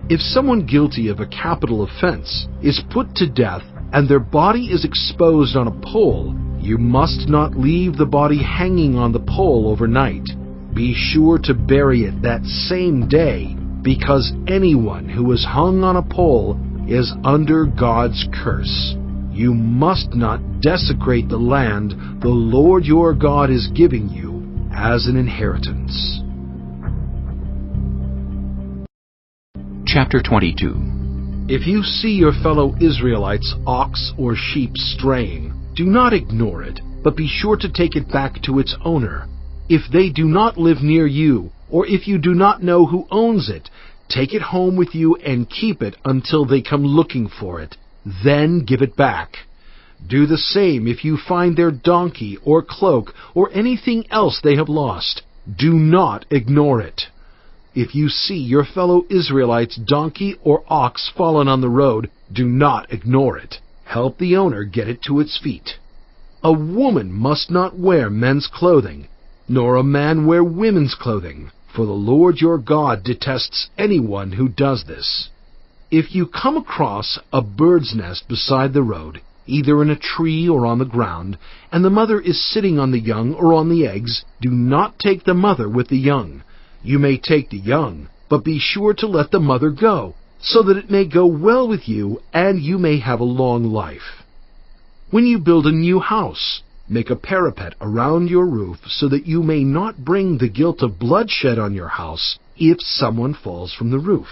If someone guilty of a capital offense is put to death and their body is exposed on a pole, you must not leave the body hanging on the pole overnight. Be sure to bury it that same day, because anyone who is hung on a pole is under God's curse. You must not desecrate the land the Lord your God is giving you as an inheritance. Chapter 22. If you see your fellow Israelites' ox or sheep straying, do not ignore it, but be sure to take it back to its owner. If they do not live near you, or if you do not know who owns it, take it home with you and keep it until they come looking for it. Then give it back. Do the same if you find their donkey or cloak or anything else they have lost. Do not ignore it. If you see your fellow Israelites' donkey or ox fallen on the road, do not ignore it. Help the owner get it to its feet. A woman must not wear men's clothing, nor a man wear women's clothing, for the Lord your God detests anyone who does this. If you come across a bird's nest beside the road, either in a tree or on the ground, and the mother is sitting on the young or on the eggs, do not take the mother with the young. You may take the young, but be sure to let the mother go, so that it may go well with you, and you may have a long life. When you build a new house, make a parapet around your roof, so that you may not bring the guilt of bloodshed on your house if someone falls from the roof.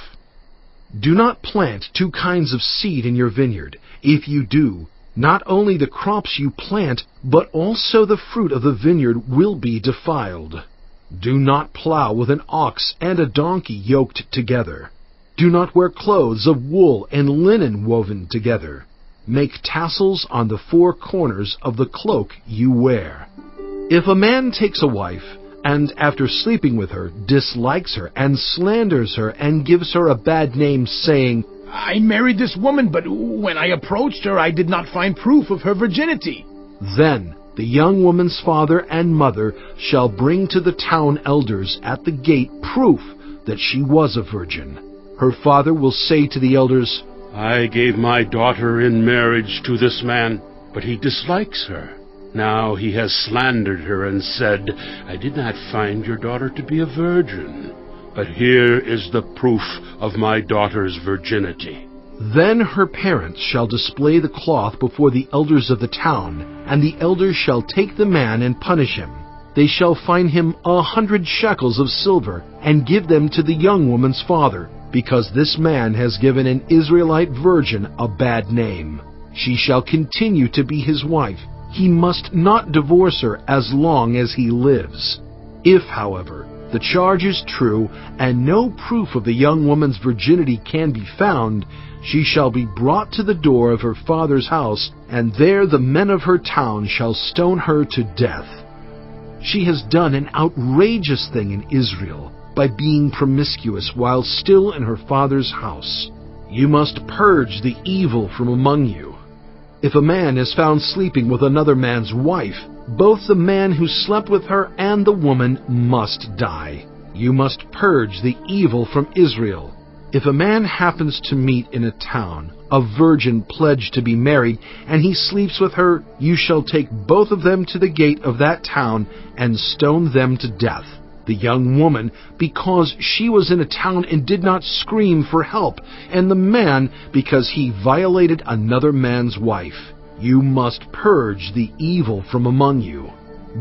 Do not plant two kinds of seed in your vineyard. If you do, not only the crops you plant, but also the fruit of the vineyard will be defiled. Do not plow with an ox and a donkey yoked together. Do not wear clothes of wool and linen woven together. Make tassels on the four corners of the cloak you wear. If a man takes a wife, and after sleeping with her, dislikes her, and slanders her, and gives her a bad name, saying, I married this woman, but when I approached her, I did not find proof of her virginity. Then the young woman's father and mother shall bring to the town elders at the gate proof that she was a virgin. Her father will say to the elders, I gave my daughter in marriage to this man, but he dislikes her. Now he has slandered her and said, I did not find your daughter to be a virgin, but here is the proof of my daughter's virginity. Then her parents shall display the cloth before the elders of the town, and the elders shall take the man and punish him. They shall fine him 100 shekels of silver, and give them to the young woman's father, because this man has given an Israelite virgin a bad name. She shall continue to be his wife. He must not divorce her as long as he lives. If, however, the charge is true, and no proof of the young woman's virginity can be found, she shall be brought to the door of her father's house, and there the men of her town shall stone her to death. She has done an outrageous thing in Israel by being promiscuous while still in her father's house. You must purge the evil from among you. If a man is found sleeping with another man's wife, both the man who slept with her and the woman must die. You must purge the evil from Israel. If a man happens to meet in a town a virgin pledged to be married, and he sleeps with her, you shall take both of them to the gate of that town and stone them to death. The young woman, because she was in a town and did not scream for help, and the man, because he violated another man's wife. You must purge the evil from among you.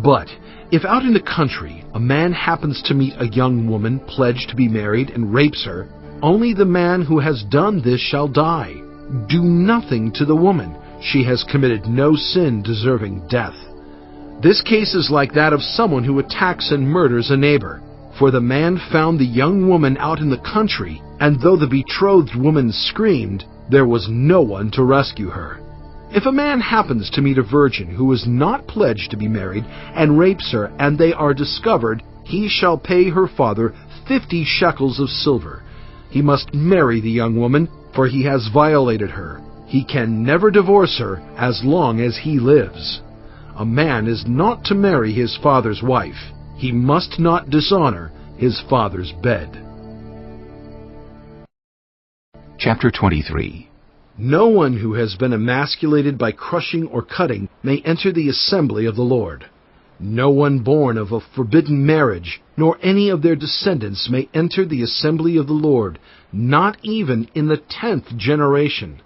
But if out in the country a man happens to meet a young woman pledged to be married and rapes her, only the man who has done this shall die. Do nothing to the woman. She has committed no sin deserving death. This case is like that of someone who attacks and murders a neighbor. For the man found the young woman out in the country, and though the betrothed woman screamed, there was no one to rescue her. If a man happens to meet a virgin who is not pledged to be married and rapes her, and they are discovered, he shall pay her father 50 shekels of silver. He must marry the young woman, for he has violated her. He can never divorce her as long as he lives. A man is not to marry his father's wife. He must not dishonor his father's bed. Chapter 23. No one who has been emasculated by crushing or cutting may enter the assembly of the Lord. No one born of a forbidden marriage, nor any of their descendants may enter the assembly of the Lord, not even in the 10th generation.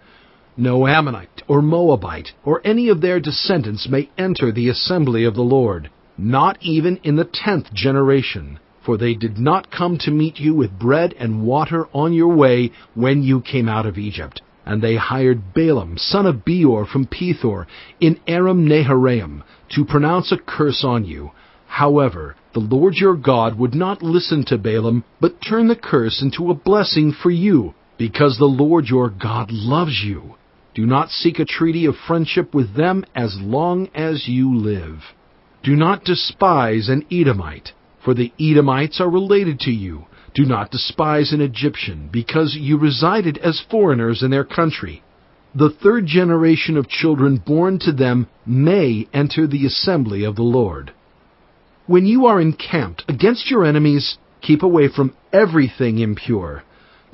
No Ammonite or Moabite or any of their descendants may enter the assembly of the Lord, not even in the 10th generation, for they did not come to meet you with bread and water on your way when you came out of Egypt. And they hired Balaam, son of Beor from Pethor, in Aram Naharaim, to pronounce a curse on you. However, the Lord your God would not listen to Balaam, but turned the curse into a blessing for you, because the Lord your God loves you. Do not seek a treaty of friendship with them as long as you live. Do not despise an Edomite, for the Edomites are related to you. Do not despise an Egyptian, because you resided as foreigners in their country. The 3rd generation of children born to them may enter the assembly of the Lord. When you are encamped against your enemies, keep away from everything impure.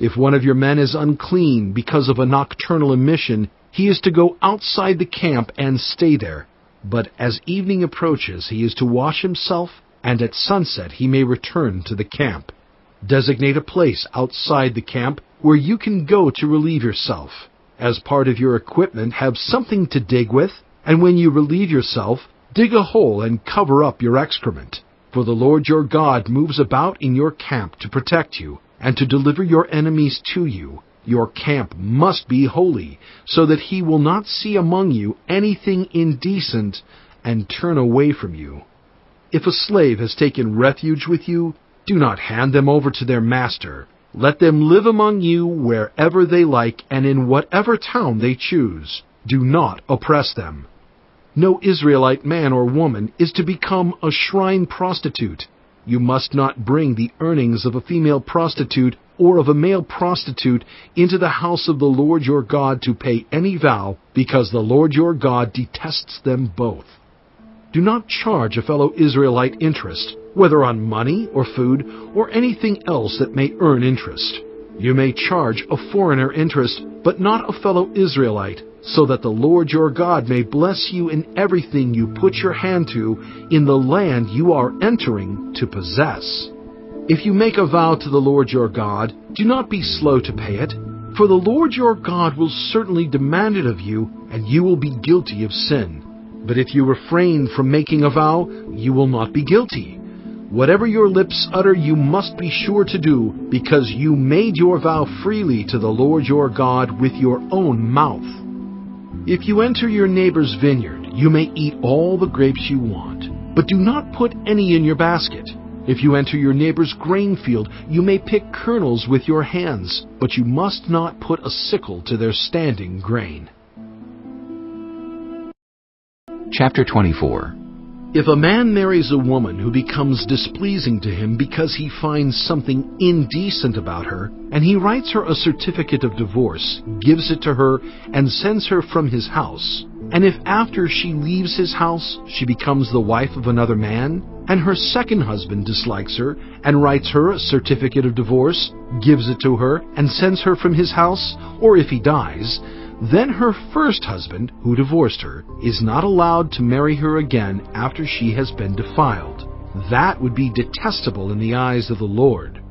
If one of your men is unclean because of a nocturnal emission, He is to go outside the camp and stay there. But as evening approaches, he is to wash himself, and at sunset he may return to the camp. Designate a place outside the camp where you can go to relieve yourself. As part of your equipment, have something to dig with, and when you relieve yourself, dig a hole and cover up your excrement. For the Lord your God moves about in your camp to protect you, and to deliver your enemies to you. Your camp must be holy, so that he will not see among you anything indecent and turn away from you. If a slave has taken refuge with you, do not hand them over to their master. Let them live among you wherever they like and in whatever town they choose. Do not oppress them. No Israelite man or woman is to become a shrine prostitute. You must not bring the earnings of a female prostitute or of a male prostitute into the house of the Lord your God to pay any vow, because the Lord your God detests them both. Do not charge a fellow Israelite interest, whether on money or food or anything else that may earn interest. You may charge a foreigner interest, but not a fellow Israelite, so that the Lord your God may bless you in everything you put your hand to in the land you are entering to possess. If you make a vow to the Lord your God, do not be slow to pay it, for the Lord your God will certainly demand it of you, and you will be guilty of sin. But if you refrain from making a vow, you will not be guilty. Whatever your lips utter, you must be sure to do, because you made your vow freely to the Lord your God with your own mouth. If you enter your neighbor's vineyard, you may eat all the grapes you want, but do not put any in your basket. If you enter your neighbor's grain field, you may pick kernels with your hands, but you must not put a sickle to their standing grain. Chapter 24. If a man marries a woman who becomes displeasing to him because he finds something indecent about her, and he writes her a certificate of divorce, gives it to her, and sends her from his house, and if after she leaves his house she becomes the wife of another man, and her second husband dislikes her, and writes her a certificate of divorce, gives it to her, and sends her from his house, or if he dies, then her first husband, who divorced her, is not allowed to marry her again after she has been defiled. That would be detestable in the eyes of the Lord.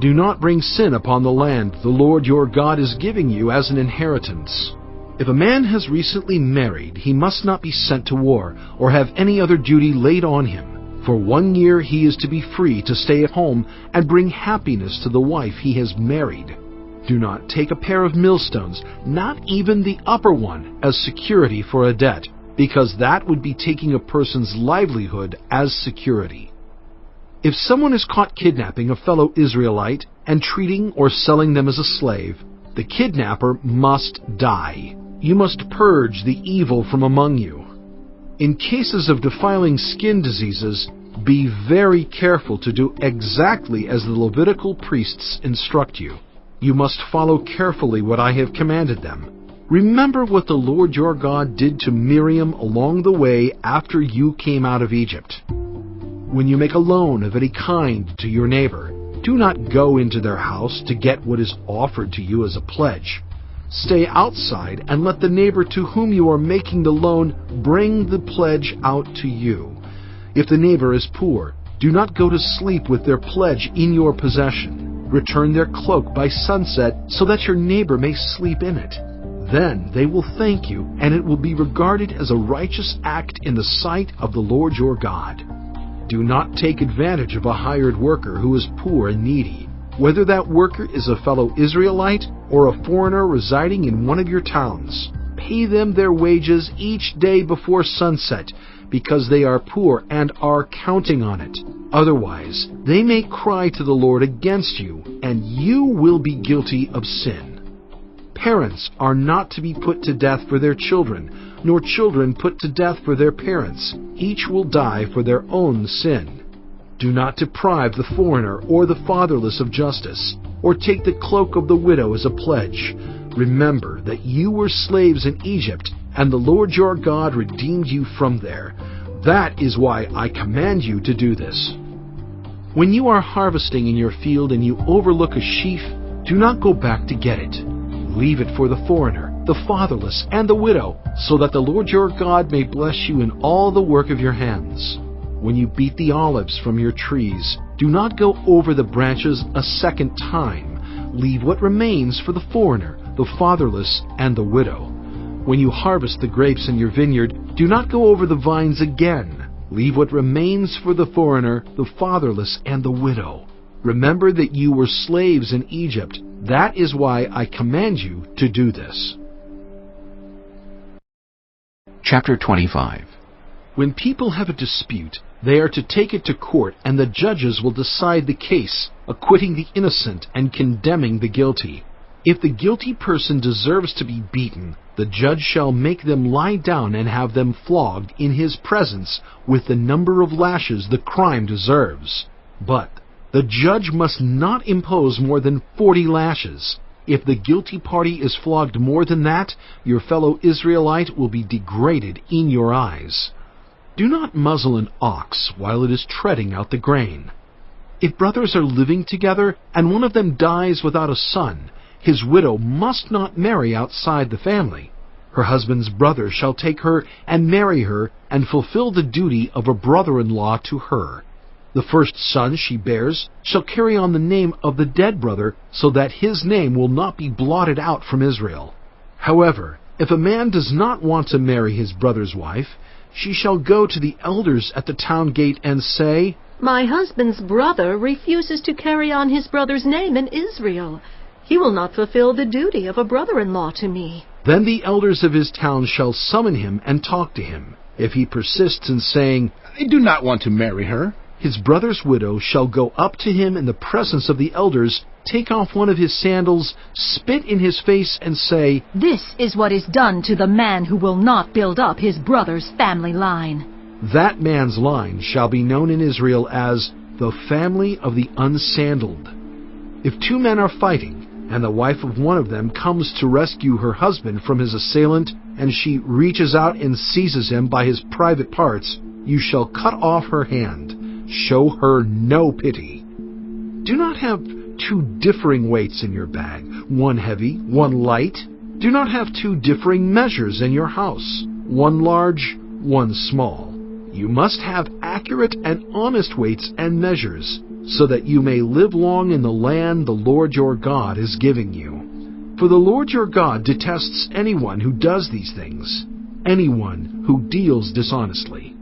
Do not bring sin upon the land the Lord your God is giving you as an inheritance. If a man has recently married, he must not be sent to war or have any other duty laid on him. For 1 year he is to be free to stay at home and bring happiness to the wife he has married. Do not take a pair of millstones, not even the upper one, as security for a debt, because that would be taking a person's livelihood as security. If someone is caught kidnapping a fellow Israelite and treating or selling them as a slave, the kidnapper must die. You must purge the evil from among you. In cases of defiling skin diseases, be very careful to do exactly as the Levitical priests instruct you. You must follow carefully what I have commanded them. Remember what the Lord your God did to Miriam along the way after you came out of Egypt. When you make a loan of any kind to your neighbor, do not go into their house to get what is offered to you as a pledge. Stay outside and let the neighbor to whom you are making the loan bring the pledge out to you. If the neighbor is poor, do not go to sleep with their pledge in your possession. Return their cloak by sunset so that your neighbor may sleep in it. Then they will thank you, and it will be regarded as a righteous act in the sight of the Lord your God. Do not take advantage of a hired worker who is poor and needy, whether that worker is a fellow Israelite or a foreigner residing in one of your towns. Pay them their wages each day before sunset, because they are poor and are counting on it. Otherwise, they may cry to the Lord against you, and you will be guilty of sin. Parents are not to be put to death for their children, nor children put to death for their parents. Each will die for their own sin. Do not deprive the foreigner or the fatherless of justice, or take the cloak of the widow as a pledge. Remember that you were slaves in Egypt, and the Lord your God redeemed you from there. That is why I command you to do this. When you are harvesting in your field and you overlook a sheaf, do not go back to get it. Leave it for the foreigner, the fatherless, and the widow, so that the Lord your God may bless you in all the work of your hands. When you beat the olives from your trees, do not go over the branches a second time. Leave what remains for the foreigner, the fatherless, and the widow. When you harvest the grapes in your vineyard, do not go over the vines again. Leave what remains for the foreigner, the fatherless, and the widow. Remember that you were slaves in Egypt. That is why I command you to do this. Chapter 25. When people have a dispute, they are to take it to court, and the judges will decide the case, acquitting the innocent and condemning the guilty. If the guilty person deserves to be beaten, the judge shall make them lie down and have them flogged in his presence with the number of lashes the crime deserves. But the judge must not impose more than 40 lashes. If the guilty party is flogged more than that, your fellow Israelite will be degraded in your eyes. Do not muzzle an ox while it is treading out the grain. If brothers are living together and one of them dies without a son, his widow must not marry outside the family. Her husband's brother shall take her and marry her and fulfill the duty of a brother-in-law to her. The first son she bears shall carry on the name of the dead brother, so that his name will not be blotted out from Israel. However, if a man does not want to marry his brother's wife, she shall go to the elders at the town gate and say, My husband's brother refuses to carry on his brother's name in Israel. He will not fulfill the duty of a brother-in-law to me. Then the elders of his town shall summon him and talk to him. If he persists in saying, I do not want to marry her, his brother's widow shall go up to him in the presence of the elders, take off one of his sandals, spit in his face, and say, This is what is done to the man who will not build up his brother's family line. That man's line shall be known in Israel as the family of the unsandaled. If two men are fighting, and the wife of one of them comes to rescue her husband from his assailant, and she reaches out and seizes him by his private parts, you shall cut off her hand. Show her no pity. Do not have two differing weights in your bag, one heavy, one light. Do not have two differing measures in your house, one large, one small. You must have accurate and honest weights and measures, so that you may live long in the land the Lord your God is giving you. For the Lord your God detests anyone who does these things, anyone who deals dishonestly.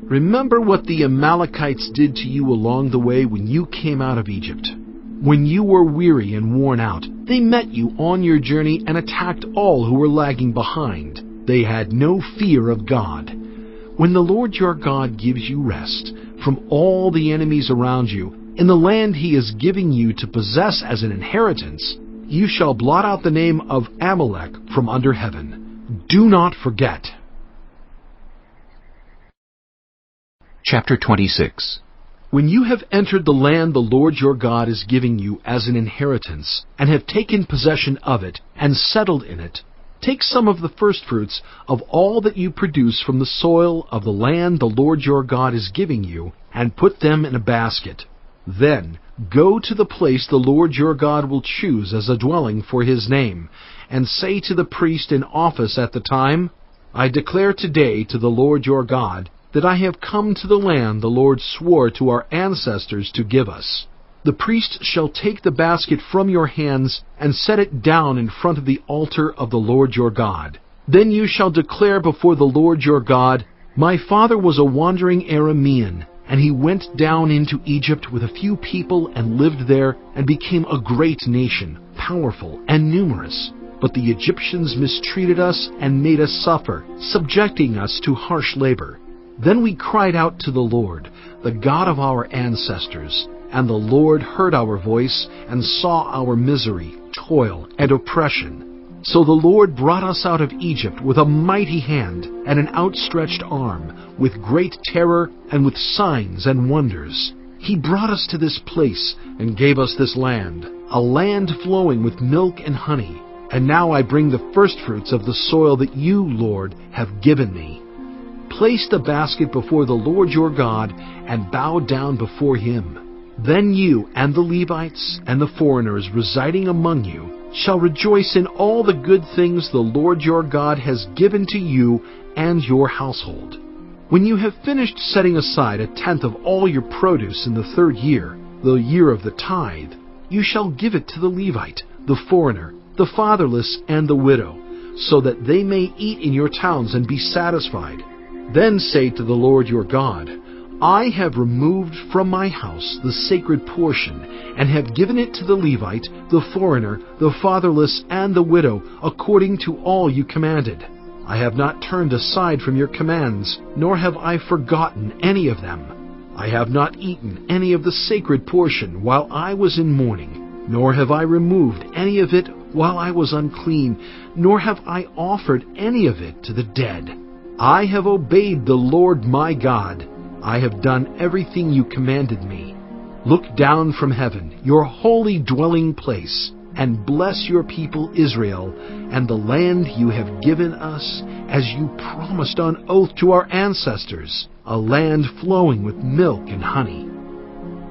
Remember what the Amalekites did to you along the way when you came out of Egypt. When you were weary and worn out, they met you on your journey and attacked all who were lagging behind. They had no fear of God. When the Lord your God gives you rest from all the enemies around you, in the land he is giving you to possess as an inheritance, you shall blot out the name of Amalek from under heaven. Do not forget. Chapter 26. When you have entered the land the Lord your God is giving you as an inheritance, and have taken possession of it, and settled in it, take some of the firstfruits of all that you produce from the soil of the land the Lord your God is giving you, and put them in a basket. Then go to the place the Lord your God will choose as a dwelling for his name, and say to the priest in office at the time, I declare today to the Lord your God that I have come to the land the Lord swore to our ancestors to give us. The priest shall take the basket from your hands and set it down in front of the altar of the Lord your God. Then you shall declare before the Lord your God, My father was a wandering Aramean, and he went down into Egypt with a few people and lived there and became a great nation, powerful and numerous. But the Egyptians mistreated us and made us suffer, subjecting us to harsh labor. Then we cried out to the Lord, the God of our ancestors, and the Lord heard our voice and saw our misery, toil, and oppression. So the Lord brought us out of Egypt with a mighty hand and an outstretched arm, with great terror and with signs and wonders. He brought us to this place and gave us this land, a land flowing with milk and honey. And now I bring the firstfruits of the soil that you, Lord, have given me. Place the basket before the Lord your God and bow down before him. Then you and the Levites and the foreigners residing among you shall rejoice in all the good things the Lord your God has given to you and your household. When you have finished setting aside 1/10 of all your produce in the 3rd year, the year of the tithe, you shall give it to the Levite, the foreigner, the fatherless, and the widow, so that they may eat in your towns and be satisfied. Then say to the Lord your God, I have removed from my house the sacred portion, and have given it to the Levite, the foreigner, the fatherless, and the widow, according to all you commanded. I have not turned aside from your commands, nor have I forgotten any of them. I have not eaten any of the sacred portion while I was in mourning, nor have I removed any of it while I was unclean, nor have I offered any of it to the dead. I have obeyed the Lord my God. I have done everything you commanded me. Look down from heaven, your holy dwelling place, and bless your people Israel, and the land you have given us, as you promised on oath to our ancestors, a land flowing with milk and honey.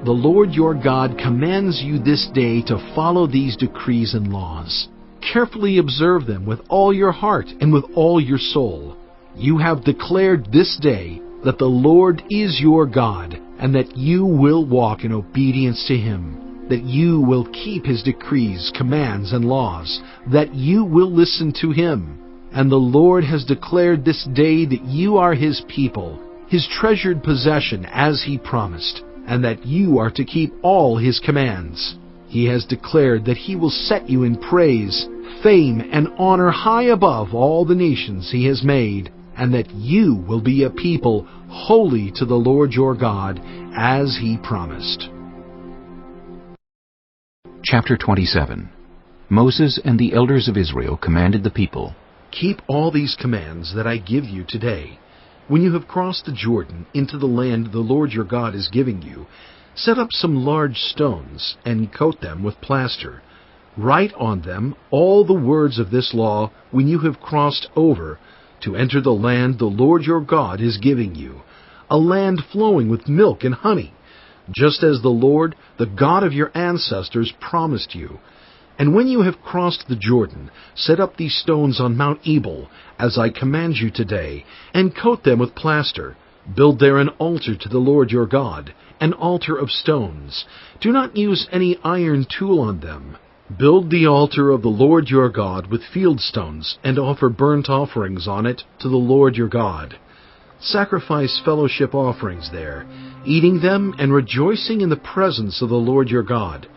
The Lord your God commands you this day to follow these decrees and laws. Carefully observe them with all your heart and with all your soul. You have declared this day that the Lord is your God, and that you will walk in obedience to Him, that you will keep His decrees, commands, and laws, that you will listen to Him. And the Lord has declared this day that you are His people, His treasured possession as He promised, and that you are to keep all His commands. He has declared that He will set you in praise, fame, and honor high above all the nations He has made, and that you will be a people holy to the Lord your God, as He promised. Chapter 27. Moses and the elders of Israel commanded the people, Keep all these commands that I give you today. When you have crossed the Jordan into the land the Lord your God is giving you, set up some large stones and coat them with plaster. Write on them all the words of this law when you have crossed over to enter the land the Lord your God is giving you, a land flowing with milk and honey, just as the Lord, the God of your ancestors, promised you. And when you have crossed the Jordan, set up these stones on Mount Ebal, as I command you today, and coat them with plaster. Build there an altar to the Lord your God, an altar of stones. Do not use any iron tool on them. Build the altar of the Lord your God with field stones, and offer burnt offerings on it to the Lord your God. Sacrifice fellowship offerings there, eating them and rejoicing in the presence of the Lord your God.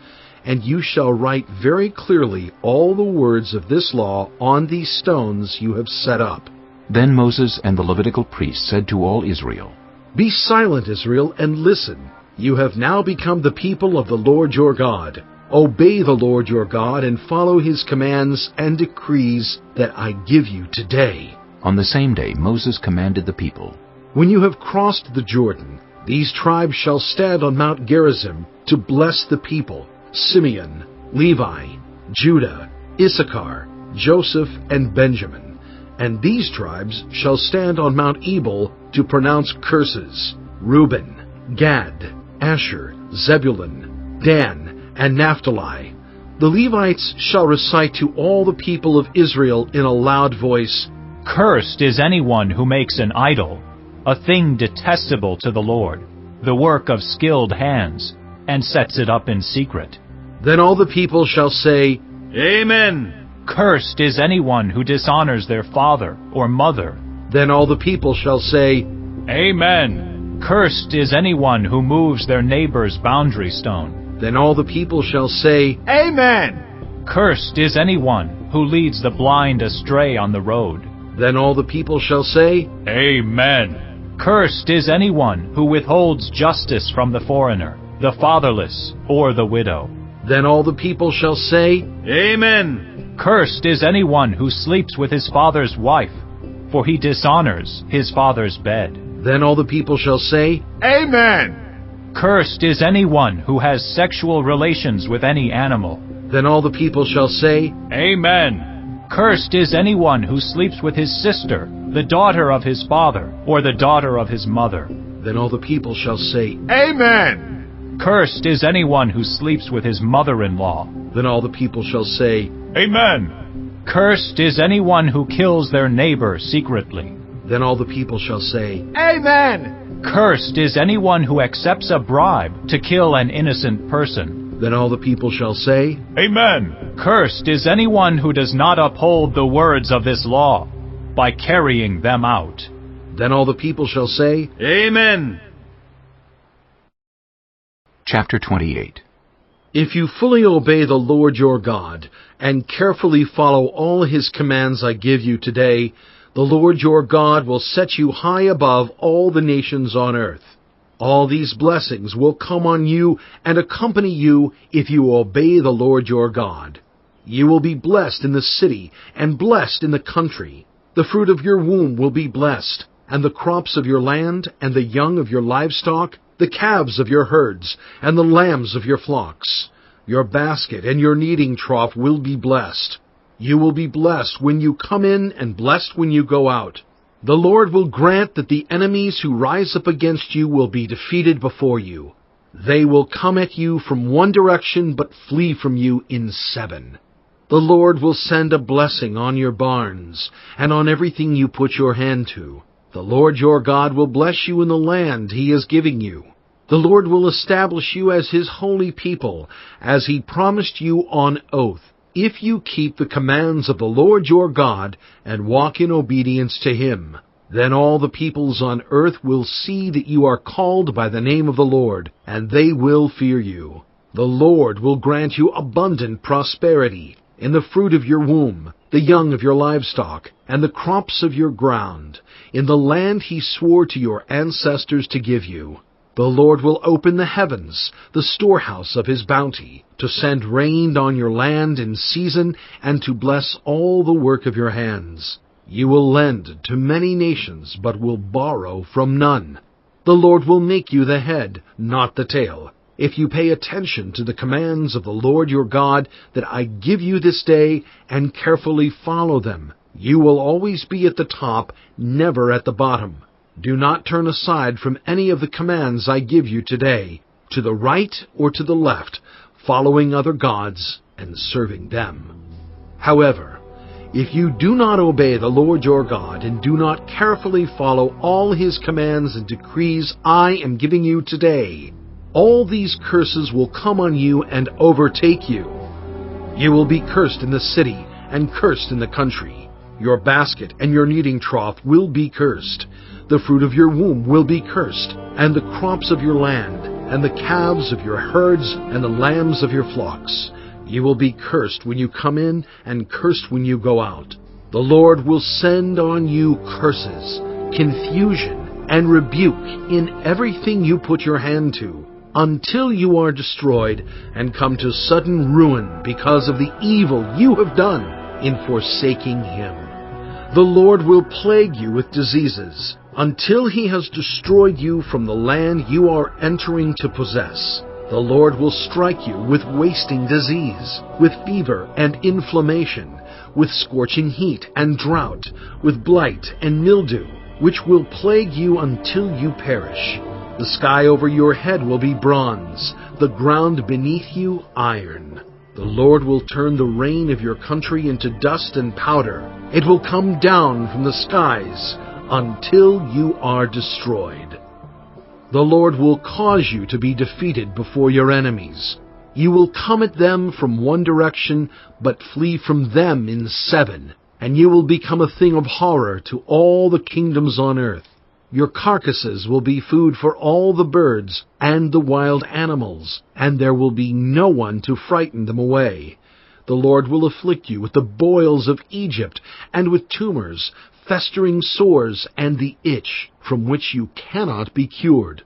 And you shall write very clearly all the words of this law on these stones you have set up. Then Moses and the Levitical priests said to all Israel, Be silent, Israel, and listen. You have now become the people of the Lord your God. Obey the Lord your God and follow His commands and decrees that I give you today. On the same day Moses commanded the people, When you have crossed the Jordan, these tribes shall stand on Mount Gerizim to bless the people: Simeon, Levi, Judah, Issachar, Joseph, and Benjamin. And these tribes shall stand on Mount Ebal to pronounce curses: Reuben, Gad, Asher, Zebulun, Dan, and Naphtali. The Levites shall recite to all the people of Israel in a loud voice, Cursed is anyone who makes an idol, a thing detestable to the Lord, the work of skilled hands, and sets it up in secret. Then all the people shall say, Amen. Cursed is anyone who dishonors their father or mother. Then all the people shall say, Amen. Cursed is anyone who moves their neighbor's boundary stone. Then all the people shall say, Amen. Cursed is anyone who leads the blind astray on the road. Then all the people shall say, Amen. Cursed is anyone who withholds justice from the foreigner, the fatherless, or the widow. Then all the people shall say, Amen. Cursed is anyone who sleeps with his father's wife, for he dishonors his father's bed. Then all the people shall say, Amen. Cursed is anyone who has sexual relations with any animal. Then all the people shall say, Amen. Cursed is anyone who sleeps with his sister, the daughter of his father, or the daughter of his mother. Then all the people shall say, Amen. Cursed is anyone who sleeps with his mother-in-law. Then all the people shall say, Amen. Cursed is anyone who kills their neighbor secretly. Then all the people shall say, Amen. Cursed is anyone who accepts a bribe to kill an innocent person. Then all the people shall say, Amen. Cursed is anyone who does not uphold the words of this law by carrying them out. Then all the people shall say, Amen. Chapter 28. If you fully obey the Lord your God, and carefully follow all his commands I give you today, the Lord your God will set you high above all the nations on earth. All these blessings will come on you and accompany you if you obey the Lord your God. You will be blessed in the city and blessed in the country. The fruit of your womb will be blessed, and the crops of your land, and the young of your livestock, the calves of your herds, and the lambs of your flocks. Your basket and your kneading trough will be blessed. You will be blessed when you come in and blessed when you go out. The Lord will grant that the enemies who rise up against you will be defeated before you. They will come at you from one direction but flee from you in 7. The Lord will send a blessing on your barns and on everything you put your hand to. The Lord your God will bless you in the land he is giving you. The Lord will establish you as his holy people, as he promised you on oath, if you keep the commands of the Lord your God and walk in obedience to him. Then all the peoples on earth will see that you are called by the name of the Lord, and they will fear you. The Lord will grant you abundant prosperity in the fruit of your womb, the young of your livestock, and the crops of your ground, in the land he swore to your ancestors to give you. The Lord will open the heavens, the storehouse of his bounty, to send rain on your land in season, and to bless all the work of your hands. You will lend to many nations, but will borrow from none. The Lord will make you the head, not the tail, if you pay attention to the commands of the Lord your God that I give you this day, and carefully follow them. You will always be at the top, never at the bottom. Do not turn aside from any of the commands I give you today, to the right or to the left, following other gods and serving them. However, if you do not obey the Lord your God and do not carefully follow all his commands and decrees I am giving you today, all these curses will come on you and overtake you. You will be cursed in the city and cursed in the country. Your basket and your kneading trough will be cursed. The fruit of your womb will be cursed, and the crops of your land, and the calves of your herds, and the lambs of your flocks. You will be cursed when you come in, and cursed when you go out. The Lord will send on you curses, confusion, and rebuke in everything you put your hand to, until you are destroyed and come to sudden ruin because of the evil you have done in forsaking him. The Lord will plague you with diseases, until he has destroyed you from the land you are entering to possess. The Lord will strike you with wasting disease, with fever and inflammation, with scorching heat and drought, with blight and mildew, which will plague you until you perish. The sky over your head will be bronze, the ground beneath you iron. The Lord will turn the rain of your country into dust and powder. It will come down from the skies until you are destroyed. The Lord will cause you to be defeated before your enemies. You will come at them from one direction, but flee from them in 7, and you will become a thing of horror to all the kingdoms on earth. Your carcasses will be food for all the birds and the wild animals, and there will be no one to frighten them away. The Lord will afflict you with the boils of Egypt, and with tumors, festering sores, and the itch, from which you cannot be cured.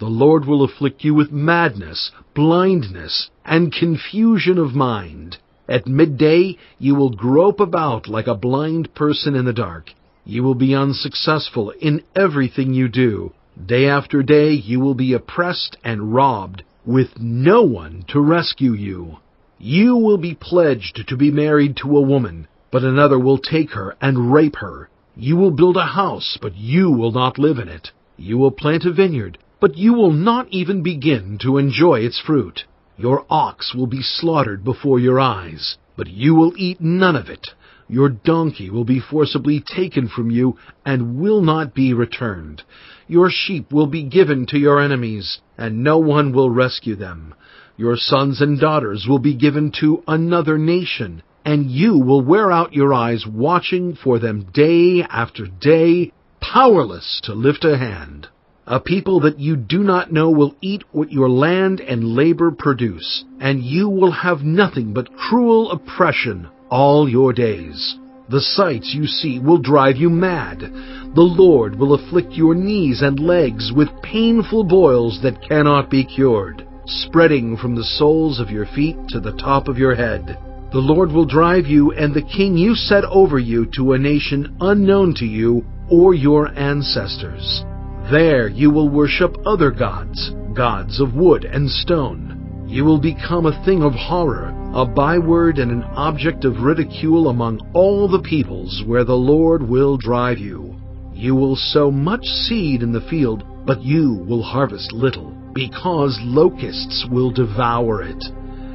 The Lord will afflict you with madness, blindness, and confusion of mind. At midday you will grope about like a blind person in the dark. You will be unsuccessful in everything you do. Day after day you will be oppressed and robbed, with no one to rescue you. You will be pledged to be married to a woman, but another will take her and rape her. You will build a house, but you will not live in it. You will plant a vineyard, but you will not even begin to enjoy its fruit. Your ox will be slaughtered before your eyes, but you will eat none of it. Your donkey will be forcibly taken from you and will not be returned. Your sheep will be given to your enemies, and no one will rescue them. Your sons and daughters will be given to another nation, and you will wear out your eyes watching for them day after day, powerless to lift a hand. A people that you do not know will eat what your land and labor produce, and you will have nothing but cruel oppression all your days. The sights you see will drive you mad. The Lord will afflict your knees and legs with painful boils that cannot be cured, spreading from the soles of your feet to the top of your head. The Lord will drive you and the king you set over you to a nation unknown to you or your ancestors. There you will worship other gods, gods of wood and stone. You will become a thing of horror, a byword and an object of ridicule among all the peoples where the Lord will drive you. You will sow much seed in the field, but you will harvest little, because locusts will devour it.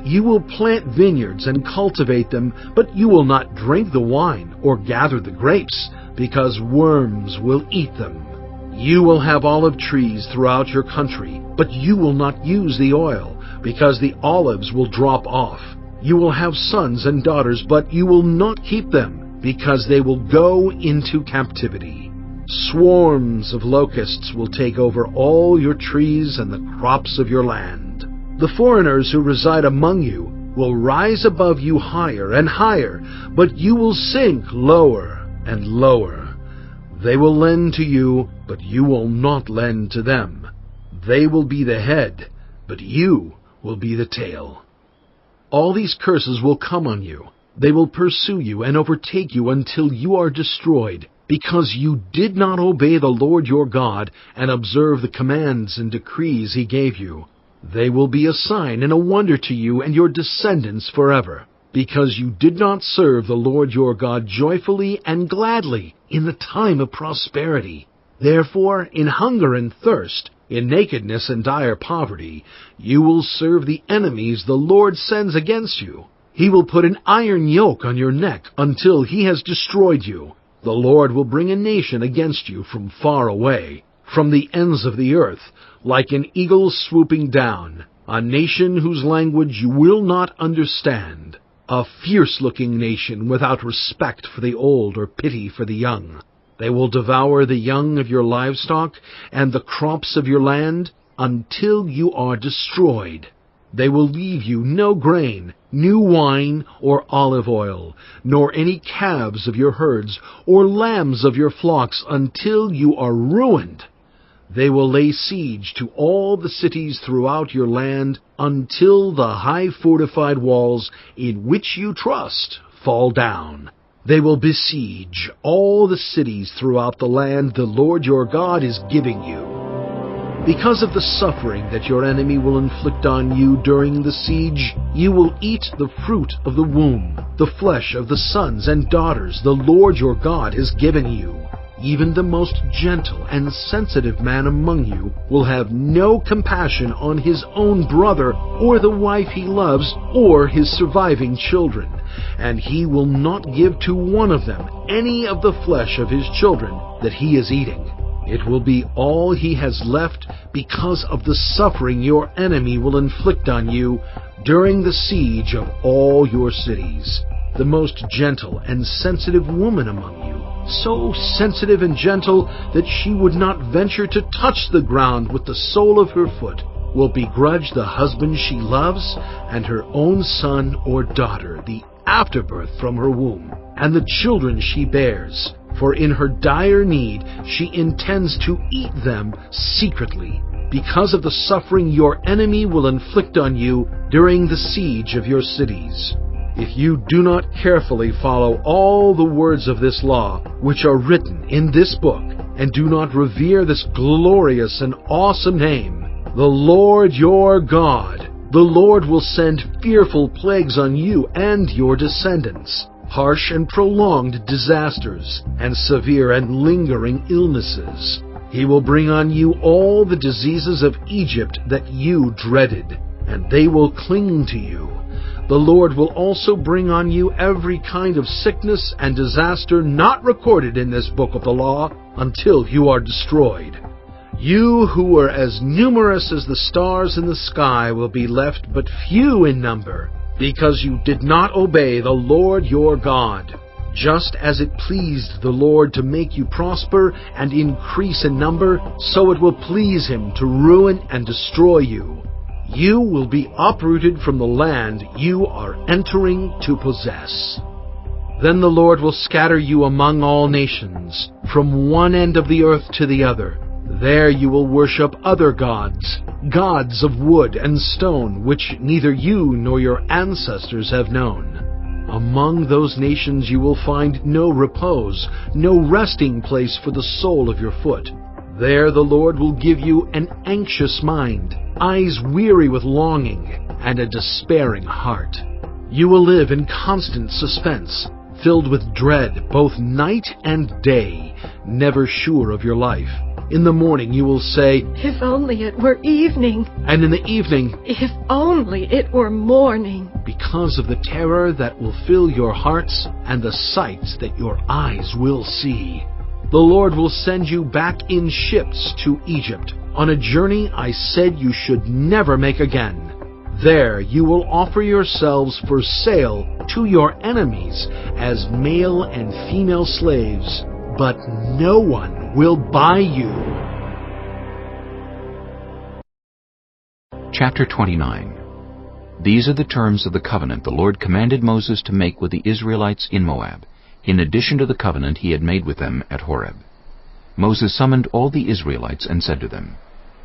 You will plant vineyards and cultivate them, but you will not drink the wine or gather the grapes, because worms will eat them. You will have olive trees throughout your country, but you will not use the oil, because the olives will drop off. You will have sons and daughters, but you will not keep them, because they will go into captivity. Swarms of locusts will take over all your trees and the crops of your land. The foreigners who reside among you will rise above you higher and higher, but you will sink lower and lower. They will lend to you, but you will not lend to them. They will be the head, but you will be the tail. All these curses will come on you. They will pursue you and overtake you until you are destroyed, because you did not obey the Lord your God and observe the commands and decrees he gave you. They will be a sign and a wonder to you and your descendants forever, because you did not serve the Lord your God joyfully and gladly in the time of prosperity. Therefore, in hunger and thirst, in nakedness and dire poverty, you will serve the enemies the Lord sends against you. He will put an iron yoke on your neck until he has destroyed you. The Lord will bring a nation against you from far away, from the ends of the earth, like an eagle swooping down, a nation whose language you will not understand, a fierce-looking nation without respect for the old or pity for the young. They will devour the young of your livestock and the crops of your land until you are destroyed. They will leave you no grain, new wine, or olive oil, nor any calves of your herds, or lambs of your flocks, until you are ruined. They will lay siege to all the cities throughout your land, until the high fortified walls in which you trust fall down. They will besiege all the cities throughout the land the Lord your God is giving you. Because of the suffering that your enemy will inflict on you during the siege, you will eat the fruit of the womb, the flesh of the sons and daughters the Lord your God has given you. Even the most gentle and sensitive man among you will have no compassion on his own brother or the wife he loves or his surviving children, and he will not give to one of them any of the flesh of his children that he is eating. It will be all he has left because of the suffering your enemy will inflict on you during the siege of all your cities. The most gentle and sensitive woman among you, so sensitive and gentle that she would not venture to touch the ground with the sole of her foot, will begrudge the husband she loves and her own son or daughter the afterbirth from her womb, and the children she bears. For in her dire need she intends to eat them secretly, because of the suffering your enemy will inflict on you during the siege of your cities. If you do not carefully follow all the words of this law, which are written in this book, and do not revere this glorious and awesome name, the Lord your God, the Lord will send fearful plagues on you and your descendants, harsh and prolonged disasters, and severe and lingering illnesses. He will bring on you all the diseases of Egypt that you dreaded, and they will cling to you. The Lord will also bring on you every kind of sickness and disaster not recorded in this book of the law until you are destroyed. You who were as numerous as the stars in the sky will be left but few in number, because you did not obey the Lord your God. Just as it pleased the Lord to make you prosper and increase in number, so it will please Him to ruin and destroy you. You will be uprooted from the land you are entering to possess. Then the Lord will scatter you among all nations, from one end of the earth to the other. There you will worship other gods, gods of wood and stone, which neither you nor your ancestors have known. Among those nations you will find no repose, no resting place for the sole of your foot. There the Lord will give you an anxious mind, eyes weary with longing, and a despairing heart. You will live in constant suspense, filled with dread both night and day, never sure of your life. In the morning you will say, "If only it were evening." And in the evening, "If only it were morning." Because of the terror that will fill your hearts and the sights that your eyes will see. The Lord will send you back in ships to Egypt, on a journey I said you should never make again. There you will offer yourselves for sale to your enemies as male and female slaves, but no one will buy you. Chapter 29. These are the terms of the covenant the Lord commanded Moses to make with the Israelites in Moab, in addition to the covenant he had made with them at Horeb. Moses summoned all the Israelites and said to them,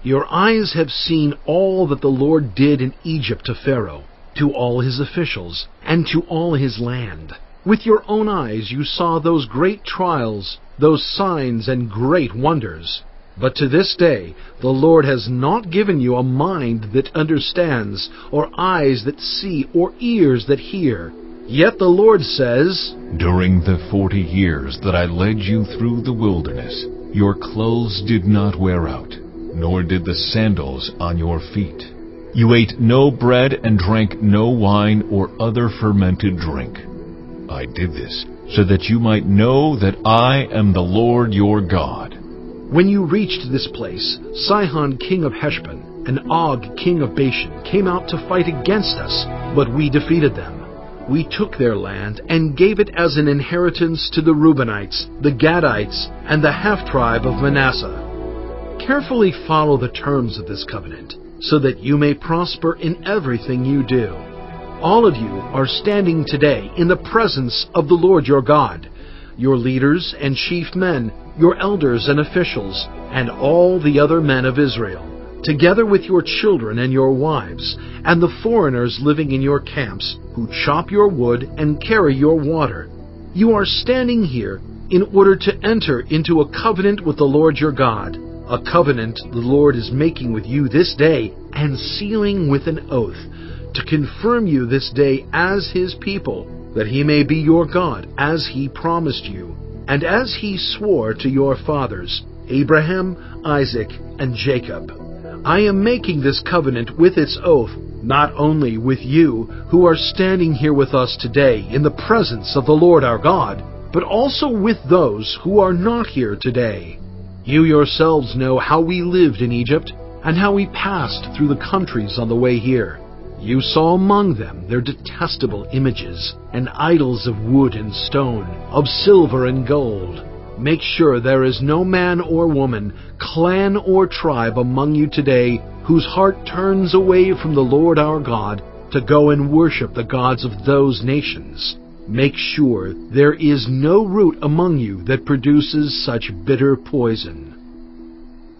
Your eyes have seen all that the Lord did in Egypt to Pharaoh, to all his officials, and to all his land. With your own eyes you saw those great trials, those signs and great wonders. But to this day the Lord has not given you a mind that understands, or eyes that see, or ears that hear. Yet the Lord says, During the 40 years that I led you through the wilderness, your clothes did not wear out, nor did the sandals on your feet. You ate no bread and drank no wine or other fermented drink. I did this so that you might know that I am the Lord your God. When you reached this place, Sihon king of Heshbon and Og king of Bashan came out to fight against us, but we defeated them. We took their land and gave it as an inheritance to the Reubenites, the Gadites, and the half-tribe of Manasseh. Carefully follow the terms of this covenant, so that you may prosper in everything you do. All of you are standing today in the presence of the Lord your God, your leaders and chief men, your elders and officials, and all the other men of Israel, together with your children and your wives, and the foreigners living in your camps, who chop your wood and carry your water. You are standing here in order to enter into a covenant with the Lord your God, a covenant the Lord is making with you this day and sealing with an oath, to confirm you this day as His people, that He may be your God, as He promised you, and as He swore to your fathers, Abraham, Isaac, and Jacob. I am making this covenant with its oath, not only with you, who are standing here with us today in the presence of the Lord our God, but also with those who are not here today. You yourselves know how we lived in Egypt, and how we passed through the countries on the way here. You saw among them their detestable images, and idols of wood and stone, of silver and gold. Make sure there is no man or woman, clan or tribe among you today whose heart turns away from the Lord our God to go and worship the gods of those nations. Make sure there is no root among you that produces such bitter poison.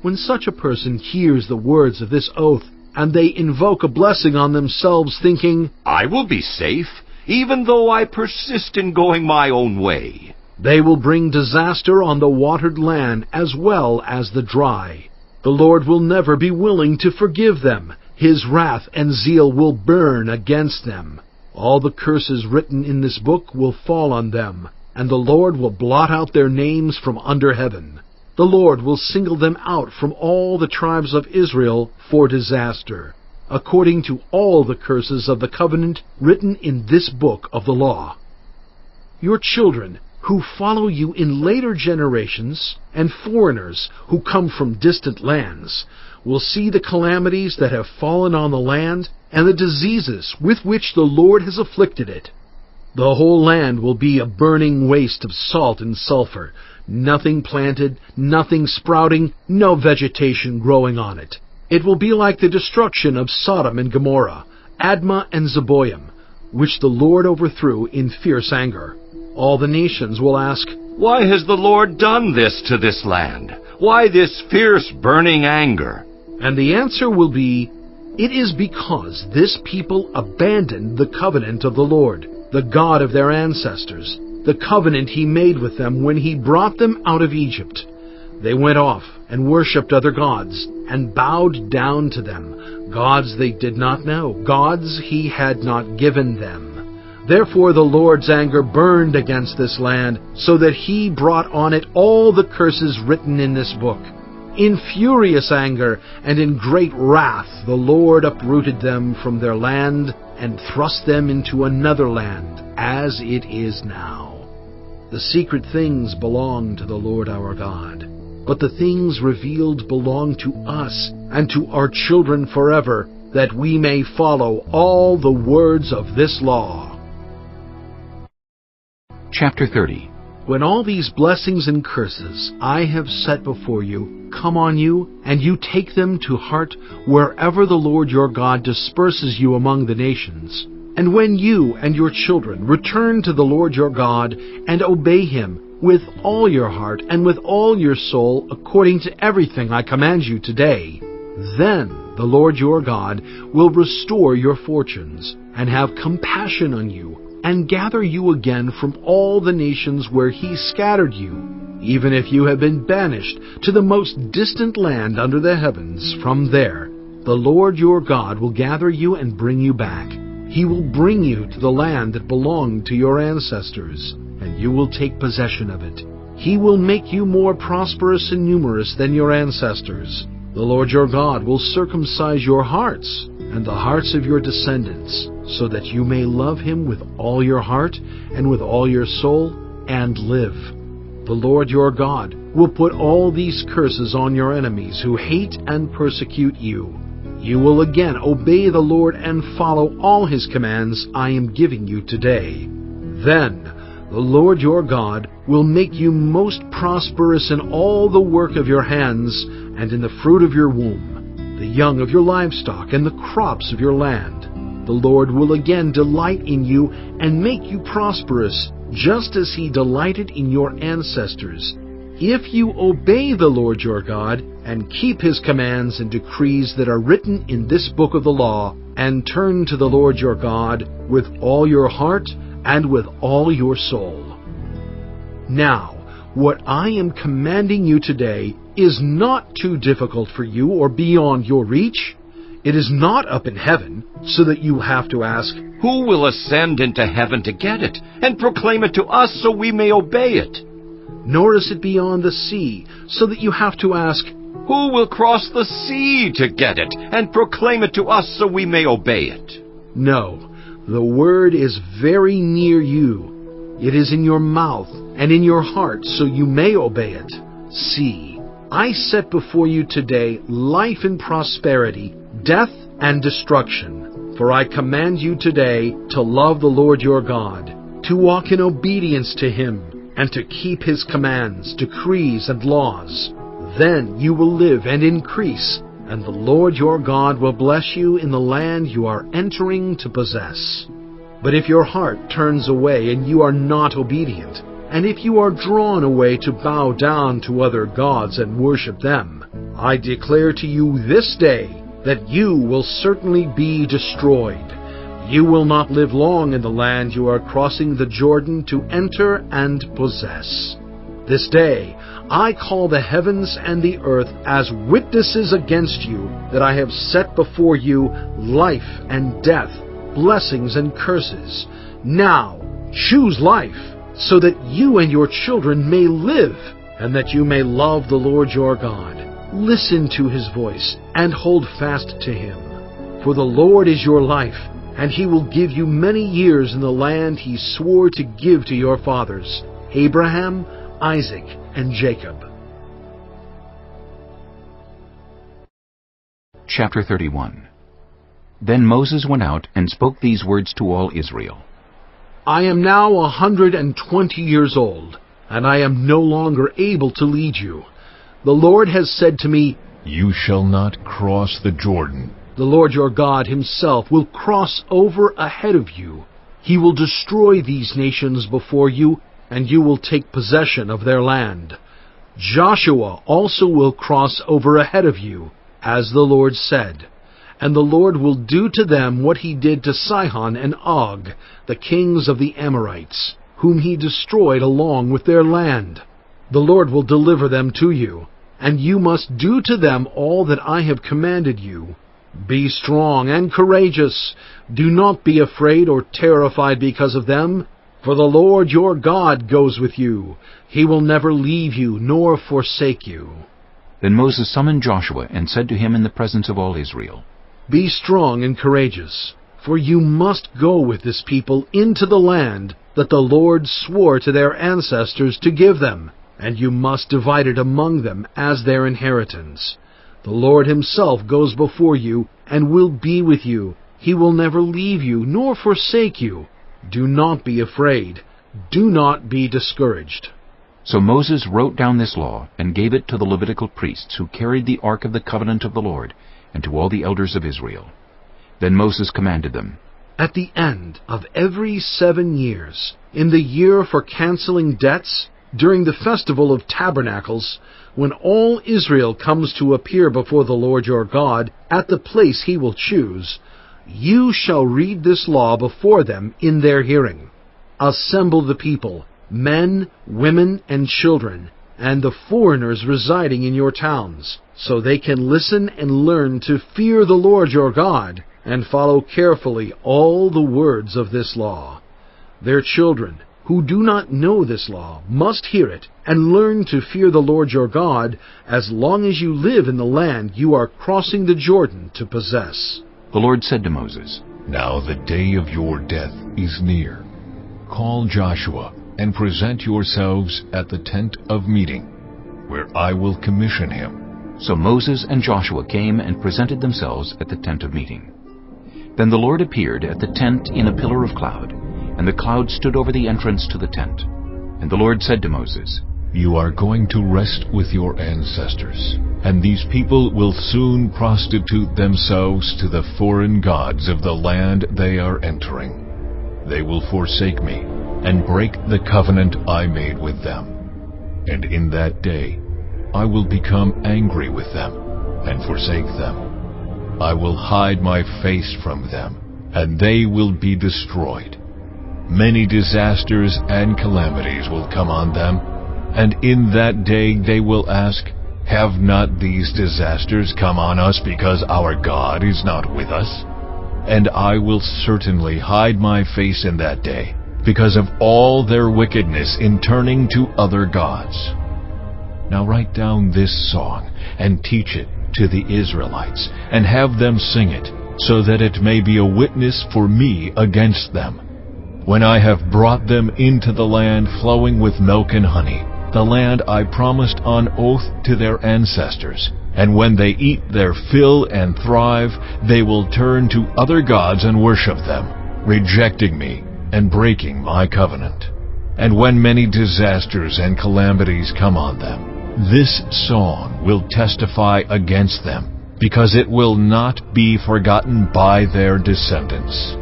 When such a person hears the words of this oath, and they invoke a blessing on themselves, thinking, I will be safe, even though I persist in going my own way, they will bring disaster on the watered land as well as the dry. The Lord will never be willing to forgive them. His wrath and zeal will burn against them. All the curses written in this book will fall on them, and the Lord will blot out their names from under heaven. the Lord will single them out from all the tribes of Israel for disaster, according to all the curses of the covenant written in this book of the law. Your children, who follow you in later generations, and foreigners who come from distant lands, will see the calamities that have fallen on the land and the diseases with which the Lord has afflicted it. The whole land will be a burning waste of salt and sulfur, nothing planted, nothing sprouting, no vegetation growing on it. It will be like the destruction of Sodom and Gomorrah, Admah and Zeboim, which the Lord overthrew in fierce anger. All the nations will ask, Why has the Lord done this to this land? Why this fierce burning anger? And the answer will be, It is because this people abandoned the covenant of the Lord, the God of their ancestors, the covenant He made with them when He brought them out of Egypt. They went off and worshipped other gods and bowed down to them, gods they did not know, gods He had not given them. Therefore the Lord's anger burned against this land, so that He brought on it all the curses written in this book. In furious anger and in great wrath the Lord uprooted them from their land and thrust them into another land, as it is now. The secret things belong to the Lord our God, but the things revealed belong to us and to our children forever, that we may follow all the words of this law. Chapter 30. When all these blessings and curses I have set before you come on you, and you take them to heart wherever the Lord your God disperses you among the nations, and when you and your children return to the Lord your God and obey Him with all your heart and with all your soul according to everything I command you today, then the Lord your God will restore your fortunes and have compassion on you, and gather you again from all the nations where He scattered you, even if you have been banished to the most distant land under the heavens. From there, the Lord your God will gather you and bring you back. He will bring you to the land that belonged to your ancestors, and you will take possession of it. He will make you more prosperous and numerous than your ancestors. The Lord your God will circumcise your hearts and the hearts of your descendants, so that you may love Him with all your heart and with all your soul and live. The Lord your God will put all these curses on your enemies who hate and persecute you. You will again obey the Lord and follow all His commands I am giving you today. Then the Lord your God will make you most prosperous in all the work of your hands and in the fruit of your womb, the young of your livestock and the crops of your land. The Lord will again delight in you and make you prosperous, just as He delighted in your ancestors, if you obey the Lord your God and keep His commands and decrees that are written in this book of the law, and turn to the Lord your God with all your heart and with all your soul. Now, what I am commanding you today is not too difficult for you or beyond your reach. It is not up in heaven, so that you have to ask, Who will ascend into heaven to get it, and proclaim it to us so we may obey it? Nor is it beyond the sea, so that you have to ask, Who will cross the sea to get it, and proclaim it to us so we may obey it? No, the word is very near you. It is in your mouth and in your heart, so you may obey it. See, I set before you today life and prosperity, death and destruction. For I command you today to love the Lord your God, to walk in obedience to Him, and to keep His commands, decrees, and laws. Then you will live and increase, and the Lord your God will bless you in the land you are entering to possess. But if your heart turns away and you are not obedient, and if you are drawn away to bow down to other gods and worship them, I declare to you this day that you will certainly be destroyed. You will not live long in the land you are crossing the Jordan to enter and possess. This day I call the heavens and the earth as witnesses against you that I have set before you life and death, blessings and curses. Now choose life, so that you and your children may live, and that you may love the Lord your God. Listen to his voice, and hold fast to him. For the Lord is your life, and he will give you many years in the land he swore to give to your fathers, Abraham, Isaac, and Jacob. Chapter 31. Then Moses went out and spoke these words to all Israel. I am now 120 years old, and I am no longer able to lead you. The Lord has said to me, You shall not cross the Jordan. The Lord your God himself will cross over ahead of you. He will destroy these nations before you, and you will take possession of their land. Joshua also will cross over ahead of you, as the Lord said. And the Lord will do to them what he did to Sihon and Og, the kings of the Amorites, whom he destroyed along with their land. The Lord will deliver them to you, and you must do to them all that I have commanded you. Be strong and courageous. Do not be afraid or terrified because of them, for the Lord your God goes with you. He will never leave you nor forsake you. Then Moses summoned Joshua and said to him in the presence of all Israel, Be strong and courageous, for you must go with this people into the land that the Lord swore to their ancestors to give them, and you must divide it among them as their inheritance. The Lord himself goes before you and will be with you. He will never leave you nor forsake you. Do not be afraid. Do not be discouraged. So Moses wrote down this law and gave it to the Levitical priests who carried the ark of the covenant of the Lord, and to all the elders of Israel. Then Moses commanded them, At the end of every 7 years, in the year for canceling debts, during the festival of tabernacles, when all Israel comes to appear before the Lord your God at the place he will choose, you shall read this law before them in their hearing. Assemble the people, men, women, and children, and the foreigners residing in your towns, so they can listen and learn to fear the Lord your God, and follow carefully all the words of this law. Their children, who do not know this law, must hear it, and learn to fear the Lord your God, as long as you live in the land you are crossing the Jordan to possess. The Lord said to Moses, Now the day of your death is near. Call Joshua, and present yourselves at the tent of meeting, where I will commission him. So Moses and Joshua came and presented themselves at the tent of meeting. Then the Lord appeared at the tent in a pillar of cloud, and the cloud stood over the entrance to the tent. And the Lord said to Moses, You are going to rest with your ancestors, and these people will soon prostitute themselves to the foreign gods of the land they are entering. They will forsake me, and break the covenant I made with them. And in that day I will become angry with them, and forsake them. I will hide my face from them, and they will be destroyed. Many disasters and calamities will come on them, and in that day they will ask, Have not these disasters come on us because our God is not with us? And I will certainly hide my face in that day, because of all their wickedness in turning to other gods. Now write down this song, and teach it to the Israelites, and have them sing it, so that it may be a witness for me against them. When I have brought them into the land flowing with milk and honey, the land I promised on oath to their ancestors, and when they eat their fill and thrive, they will turn to other gods and worship them, rejecting me and breaking my covenant. And when many disasters and calamities come on them, this song will testify against them, because it will not be forgotten by their descendants.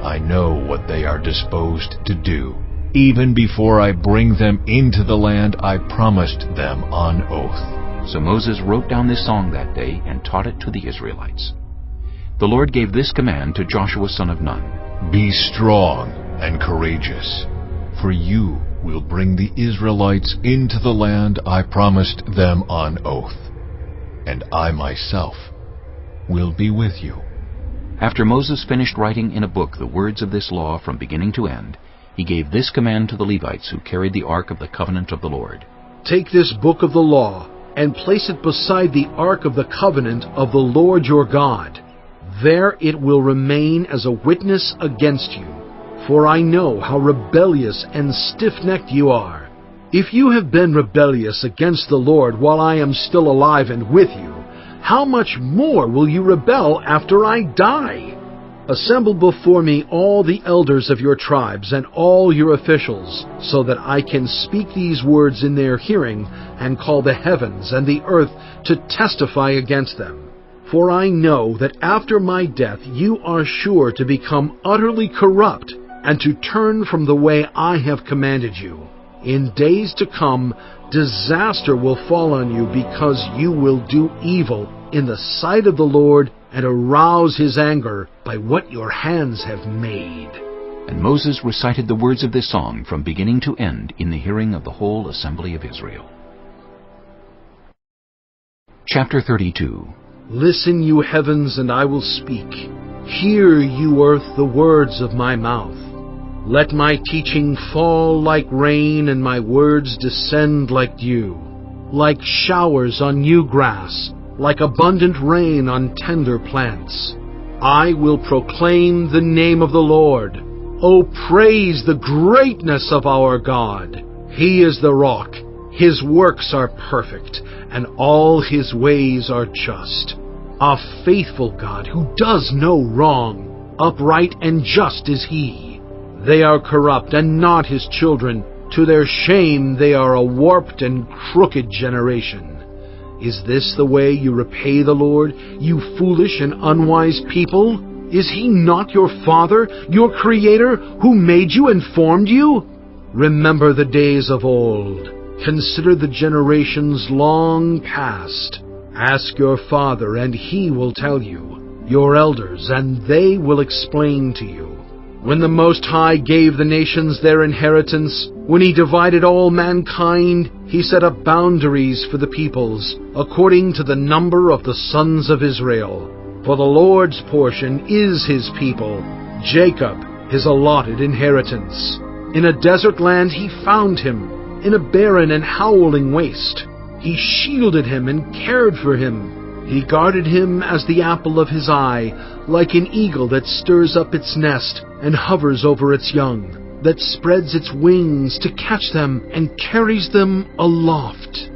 I know what they are disposed to do, even before I bring them into the land I promised them on oath. So Moses wrote down this song that day and taught it to the Israelites. The Lord gave this command to Joshua son of Nun, Be strong and courageous, for you will bring the Israelites into the land I promised them on oath, and I myself will be with you. After Moses finished writing in a book the words of this law from beginning to end, he gave this command to the Levites who carried the ark of the covenant of the Lord. Take this book of the law and place it beside the ark of the covenant of the Lord your God. There it will remain as a witness against you, for I know how rebellious and stiff-necked you are. If you have been rebellious against the Lord while I am still alive and with you, how much more will you rebel after I die? Assemble before me all the elders of your tribes and all your officials, so that I can speak these words in their hearing and call the heavens and the earth to testify against them. For I know that after my death you are sure to become utterly corrupt and to turn from the way I have commanded you. In days to come, disaster will fall on you because you will do evil in the sight of the Lord and arouse his anger by what your hands have made. And Moses recited the words of this song from beginning to end in the hearing of the whole assembly of Israel. Chapter 32. Listen, you heavens, and I will speak. Hear, you earth, the words of my mouth. Let my teaching fall like rain, and my words descend like dew, like showers on new grass, like abundant rain on tender plants. I will proclaim the name of the Lord. O praise the greatness of our God. He is the rock. His works are perfect, and all his ways are just. A faithful God who does no wrong. Upright and just is he. They are corrupt and not his children. To their shame they are a warped and crooked generation. Is this the way you repay the Lord, you foolish and unwise people? Is he not your Father, your Creator, who made you and formed you? Remember the days of old. Consider the generations long past. Ask your father, and he will tell you, your elders, and they will explain to you. When the Most High gave the nations their inheritance, when he divided all mankind, he set up boundaries for the peoples, according to the number of the sons of Israel. For the Lord's portion is his people, Jacob his allotted inheritance. In a desert land he found him, in a barren and howling waste. He shielded him and cared for him. He guarded him as the apple of his eye, like an eagle that stirs up its nest and hovers over its young, that spreads its wings to catch them and carries them aloft.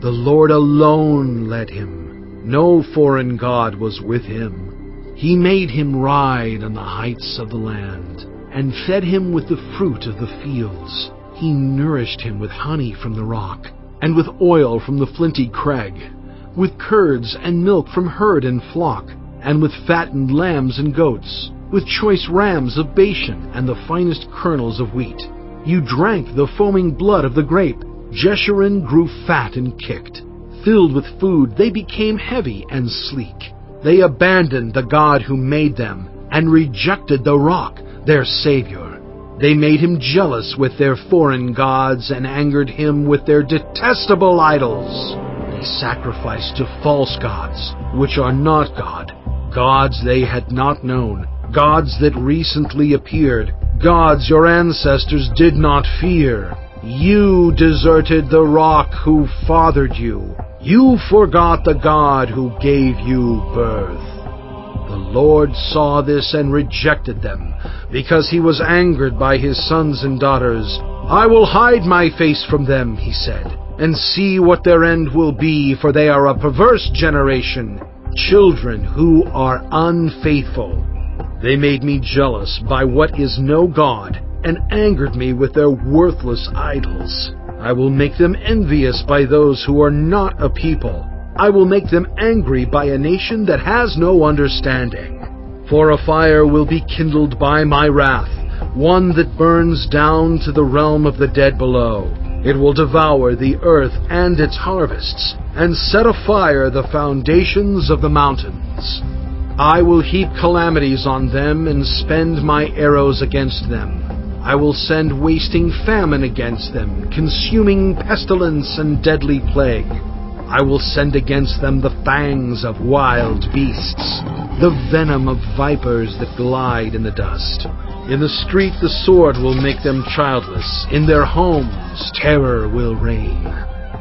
The Lord alone led him. No foreign god was with him. He made him ride on the heights of the land, and fed him with the fruit of the fields. He nourished him with honey from the rock, and with oil from the flinty crag, with curds and milk from herd and flock, and with fattened lambs and goats, with choice rams of Bashan and the finest kernels of wheat. You drank the foaming blood of the grape. Jeshurun grew fat and kicked. Filled with food, they became heavy and sleek. They abandoned the God who made them and rejected the rock, their Savior. They made him jealous with their foreign gods and angered him with their detestable idols. They sacrificed to false gods, which are not God, gods they had not known, gods that recently appeared, gods your ancestors did not fear. You deserted the rock who fathered you. You forgot the God who gave you birth. The Lord saw this and rejected them, because he was angered by his sons and daughters. I will hide my face from them, he said, and see what their end will be, for they are a perverse generation, children who are unfaithful. They made me jealous by what is no God, and angered me with their worthless idols. I will make them envious by those who are not a people. I will make them angry by a nation that has no understanding. For a fire will be kindled by my wrath, one that burns down to the realm of the dead below. It will devour the earth and its harvests, and set afire the foundations of the mountains. I will heap calamities on them and spend my arrows against them. I will send wasting famine against them, consuming pestilence and deadly plague. I will send against them the fangs of wild beasts, the venom of vipers that glide in the dust. In the street the sword will make them childless. In their homes terror will reign.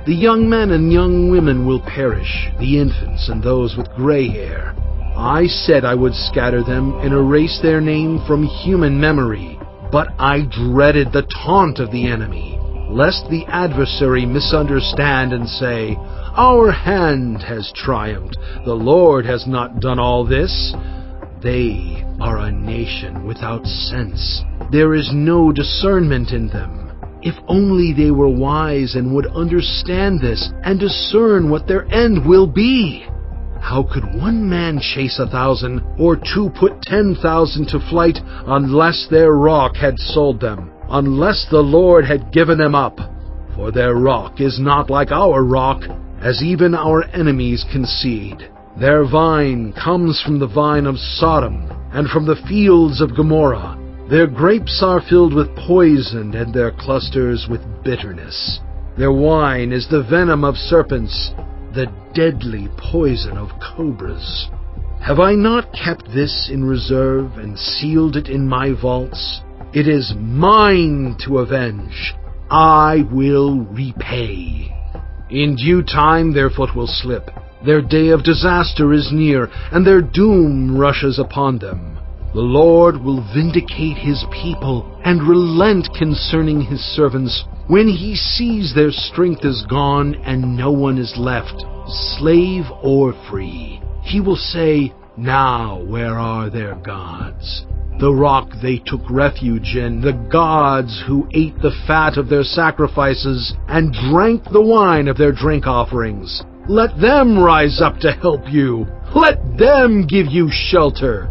The young men and young women will perish, the infants and those with gray hair. I said I would scatter them and erase their name from human memory, but I dreaded the taunt of the enemy, lest the adversary misunderstand and say, "Our hand has triumphed, the Lord has not done all this." They are a nation without sense. There is no discernment in them. If only they were wise and would understand this and discern what their end will be. How could one man chase 1,000 or two put 10,000 to flight unless their rock had sold them, unless the Lord had given them up? For their rock is not like our rock, as even our enemies concede. Their vine comes from the vine of Sodom and from the fields of Gomorrah. Their grapes are filled with poison and their clusters with bitterness. Their wine is the venom of serpents, the deadly poison of cobras. Have I not kept this in reserve and sealed it in my vaults? It is mine to avenge. I will repay. In due time their foot will slip. Their day of disaster is near, and their doom rushes upon them. The Lord will vindicate his people and relent concerning his servants when he sees their strength is gone and no one is left, slave or free. He will say, "Now where are their gods? The rock they took refuge in, the gods who ate the fat of their sacrifices and drank the wine of their drink offerings. Let them rise up to help you. Let them give you shelter.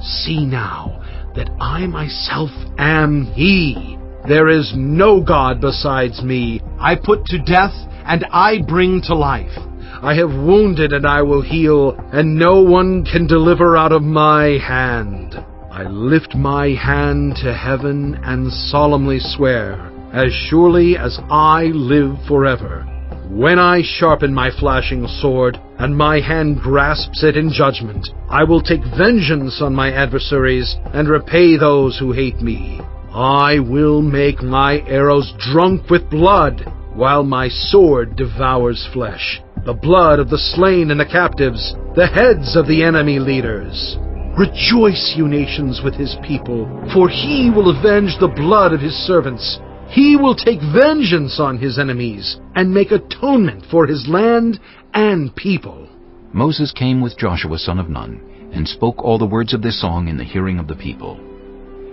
See now that I myself am he. There is no God besides me. I put to death and I bring to life. I have wounded and I will heal, and no one can deliver out of my hand. I lift my hand to heaven and solemnly swear, as surely as I live forever, when I sharpen my flashing sword, and my hand grasps it in judgment, I will take vengeance on my adversaries, and repay those who hate me. I will make my arrows drunk with blood, while my sword devours flesh, the blood of the slain and the captives, the heads of the enemy leaders. Rejoice, you nations, with his people, for he will avenge the blood of his servants. He will take vengeance on his enemies and make atonement for his land and people. Moses came with Joshua son of Nun and spoke all the words of this song in the hearing of the people.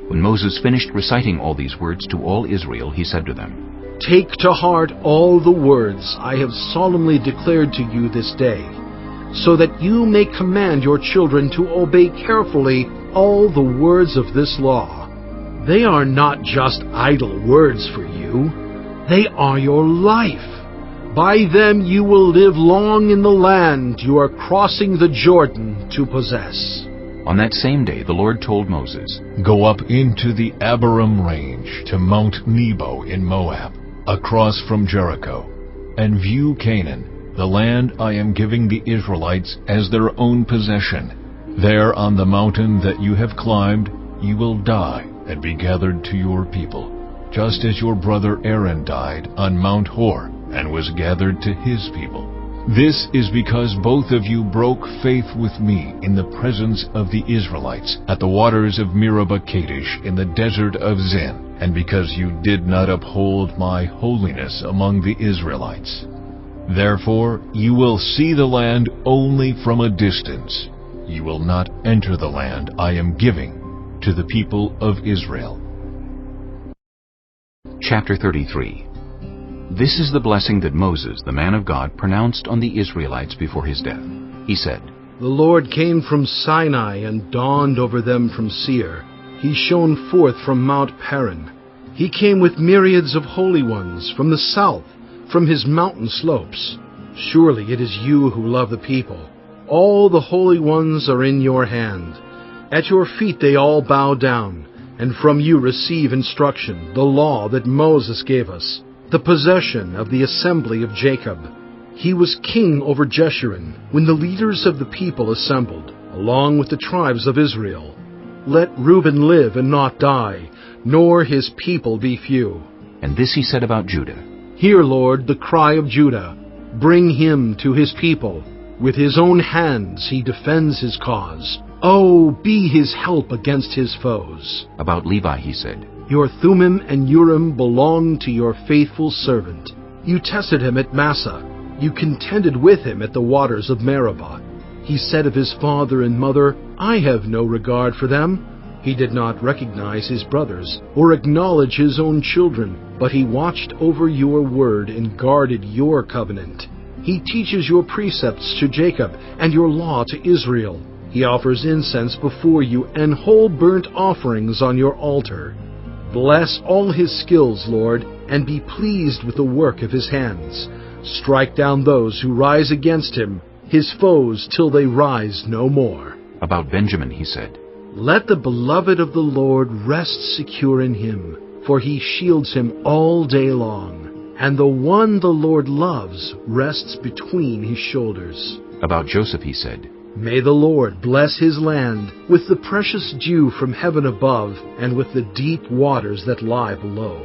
When Moses finished reciting all these words to all Israel, he said to them, "Take to heart all the words I have solemnly declared to you this day, so that you may command your children to obey carefully all the words of this law. They are not just idle words for you. They are your life. By them you will live long in the land you are crossing the Jordan to possess." On that same day the Lord told Moses, "Go up into the Abarim range to Mount Nebo in Moab, across from Jericho, and view Canaan, the land I am giving the Israelites as their own possession. There on the mountain that you have climbed, you will die and be gathered to your people, just as your brother Aaron died on Mount Hor and was gathered to his people. This is because both of you broke faith with me in the presence of the Israelites at the waters of Meribah Kadesh in the desert of Zin, and because you did not uphold my holiness among the Israelites. Therefore you will see the land only from a distance. You will not enter the land I am giving to the people of Israel." Chapter 33. This is the blessing that Moses, the man of God, pronounced on the Israelites before his death. He said, "The Lord came from Sinai and dawned over them from Seir. He shone forth from Mount Paran. He came with myriads of holy ones from the south, from his mountain slopes. Surely it is you who love the people. All the holy ones are in your hand. At your feet they all bow down, and from you receive instruction, the law that Moses gave us, the possession of the assembly of Jacob. He was king over Jeshurun when the leaders of the people assembled, along with the tribes of Israel. Let Reuben live and not die, nor his people be few." And this he said about Judah, Hear, Lord, the cry of Judah. Bring him to his people. With his own hands he defends his cause. Oh, be his help against his foes. About Levi he said, Your Thummim and Urim belong to your faithful servant. You tested him at Massah. You contended with him at the waters of Meribah. He said of his father and mother, I have no regard for them. He did not recognize his brothers or acknowledge his own children, but he watched over your word and guarded your covenant. He teaches your precepts to Jacob and your law to Israel. He offers incense before you and whole burnt offerings on your altar. Bless all his skills, Lord, and be pleased with the work of his hands. Strike down those who rise against him, his foes, till they rise no more. About Benjamin he said, Let the beloved of the Lord rest secure in him, for he shields him all day long, and the one the Lord loves rests between his shoulders. About Joseph he said, May the Lord bless his land with the precious dew from heaven above and with the deep waters that lie below.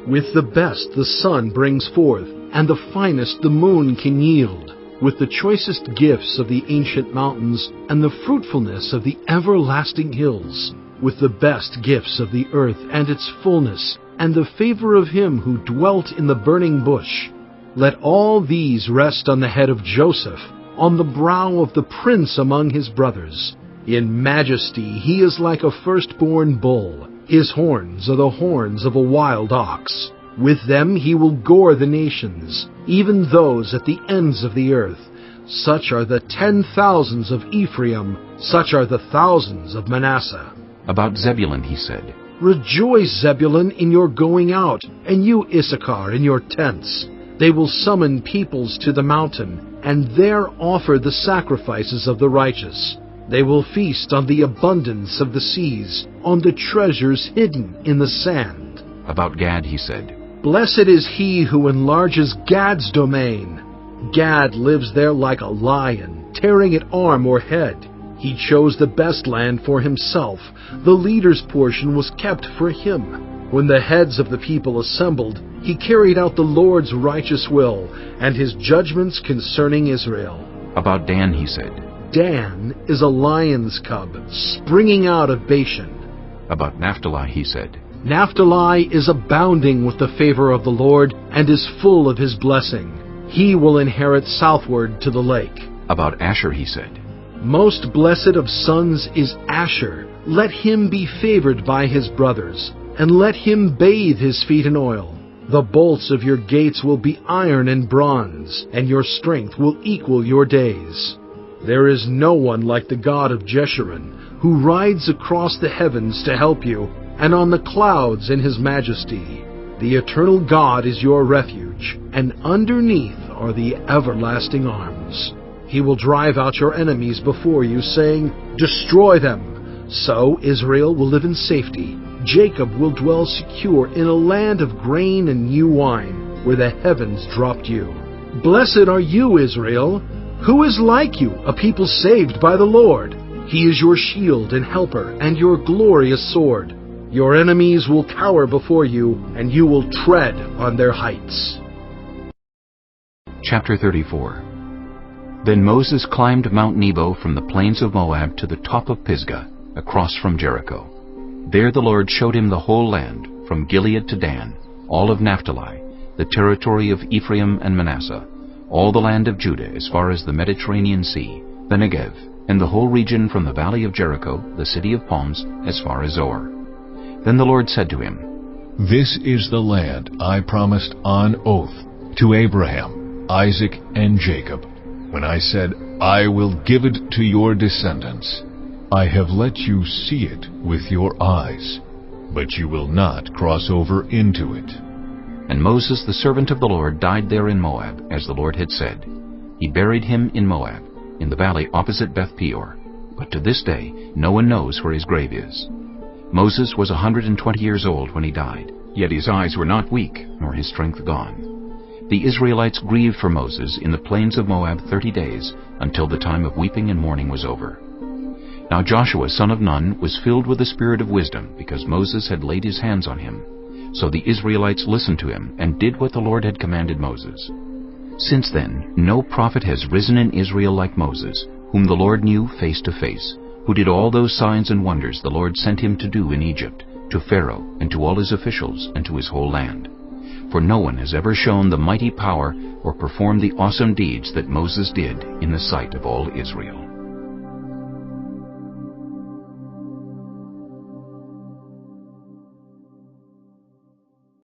With the best the sun brings forth, and the finest the moon can yield, with the choicest gifts of the ancient mountains and the fruitfulness of the everlasting hills, with the best gifts of the earth and its fullness, and the favor of him who dwelt in the burning bush. Let all these rest on the head of Joseph, on the brow of the prince among his brothers. In majesty he is like a firstborn bull. His horns are the horns of a wild ox. With them he will gore the nations, even those at the ends of the earth. Such are the 10,000s of Ephraim, such are the thousands of Manasseh. About Zebulun he said, Rejoice, Zebulun, in your going out, and you, Issachar, in your tents. They will summon peoples to the mountain, and there offer the sacrifices of the righteous. They will feast on the abundance of the seas, on the treasures hidden in the sand. About Gad he said, Blessed is he who enlarges Gad's domain. Gad lives there like a lion, tearing at arm or head. He chose the best land for himself. The leader's portion was kept for him. When the heads of the people assembled, he carried out the Lord's righteous will and his judgments concerning Israel. About Dan he said, Dan is a lion's cub, springing out of Bashan. About Naphtali he said, Naphtali is abounding with the favor of the Lord and is full of his blessing. He will inherit southward to the lake. About Asher he said, Most blessed of sons is Asher. Let him be favored by his brothers, and let him bathe his feet in oil. The bolts of your gates will be iron and bronze, and your strength will equal your days. There is no one like the God of Jeshurun, who rides across the heavens to help you, and on the clouds in his majesty. The eternal God is your refuge, and underneath are the everlasting arms. He will drive out your enemies before you, saying, Destroy them. So Israel will live in safety. Jacob will dwell secure in a land of grain and new wine, where the heavens dropped you. Blessed are you, Israel. Who is like you, a people saved by the Lord? He is your shield and helper, and your glorious sword. Your enemies will cower before you, and you will tread on their heights. Chapter 34. Then Moses climbed Mount Nebo from the plains of Moab to the top of Pisgah, across from Jericho. There the Lord showed him the whole land, from Gilead to Dan, all of Naphtali, the territory of Ephraim and Manasseh, all the land of Judah as far as the Mediterranean Sea, the Negev, and the whole region from the valley of Jericho, the city of palms, as far as Zoar. Then the Lord said to him, This is the land I promised on oath to Abraham, Isaac, and Jacob, when I said, I will give it to your descendants. I have let you see it with your eyes, but you will not cross over into it. And Moses the servant of the Lord died there in Moab, as the Lord had said. He buried him in Moab, in the valley opposite Beth Peor. But to this day no one knows where his grave is. Moses was 120 years old when he died, yet his eyes were not weak, nor his strength gone. The Israelites grieved for Moses in the plains of Moab 30 days, until the time of weeping and mourning was over. Now Joshua son of Nun was filled with the spirit of wisdom, because Moses had laid his hands on him. So the Israelites listened to him and did what the Lord had commanded Moses. Since then, no prophet has risen in Israel like Moses, whom the Lord knew face to face, who did all those signs and wonders the Lord sent him to do in Egypt, to Pharaoh and to all his officials and to his whole land. For no one has ever shown the mighty power or performed the awesome deeds that Moses did in the sight of all Israel.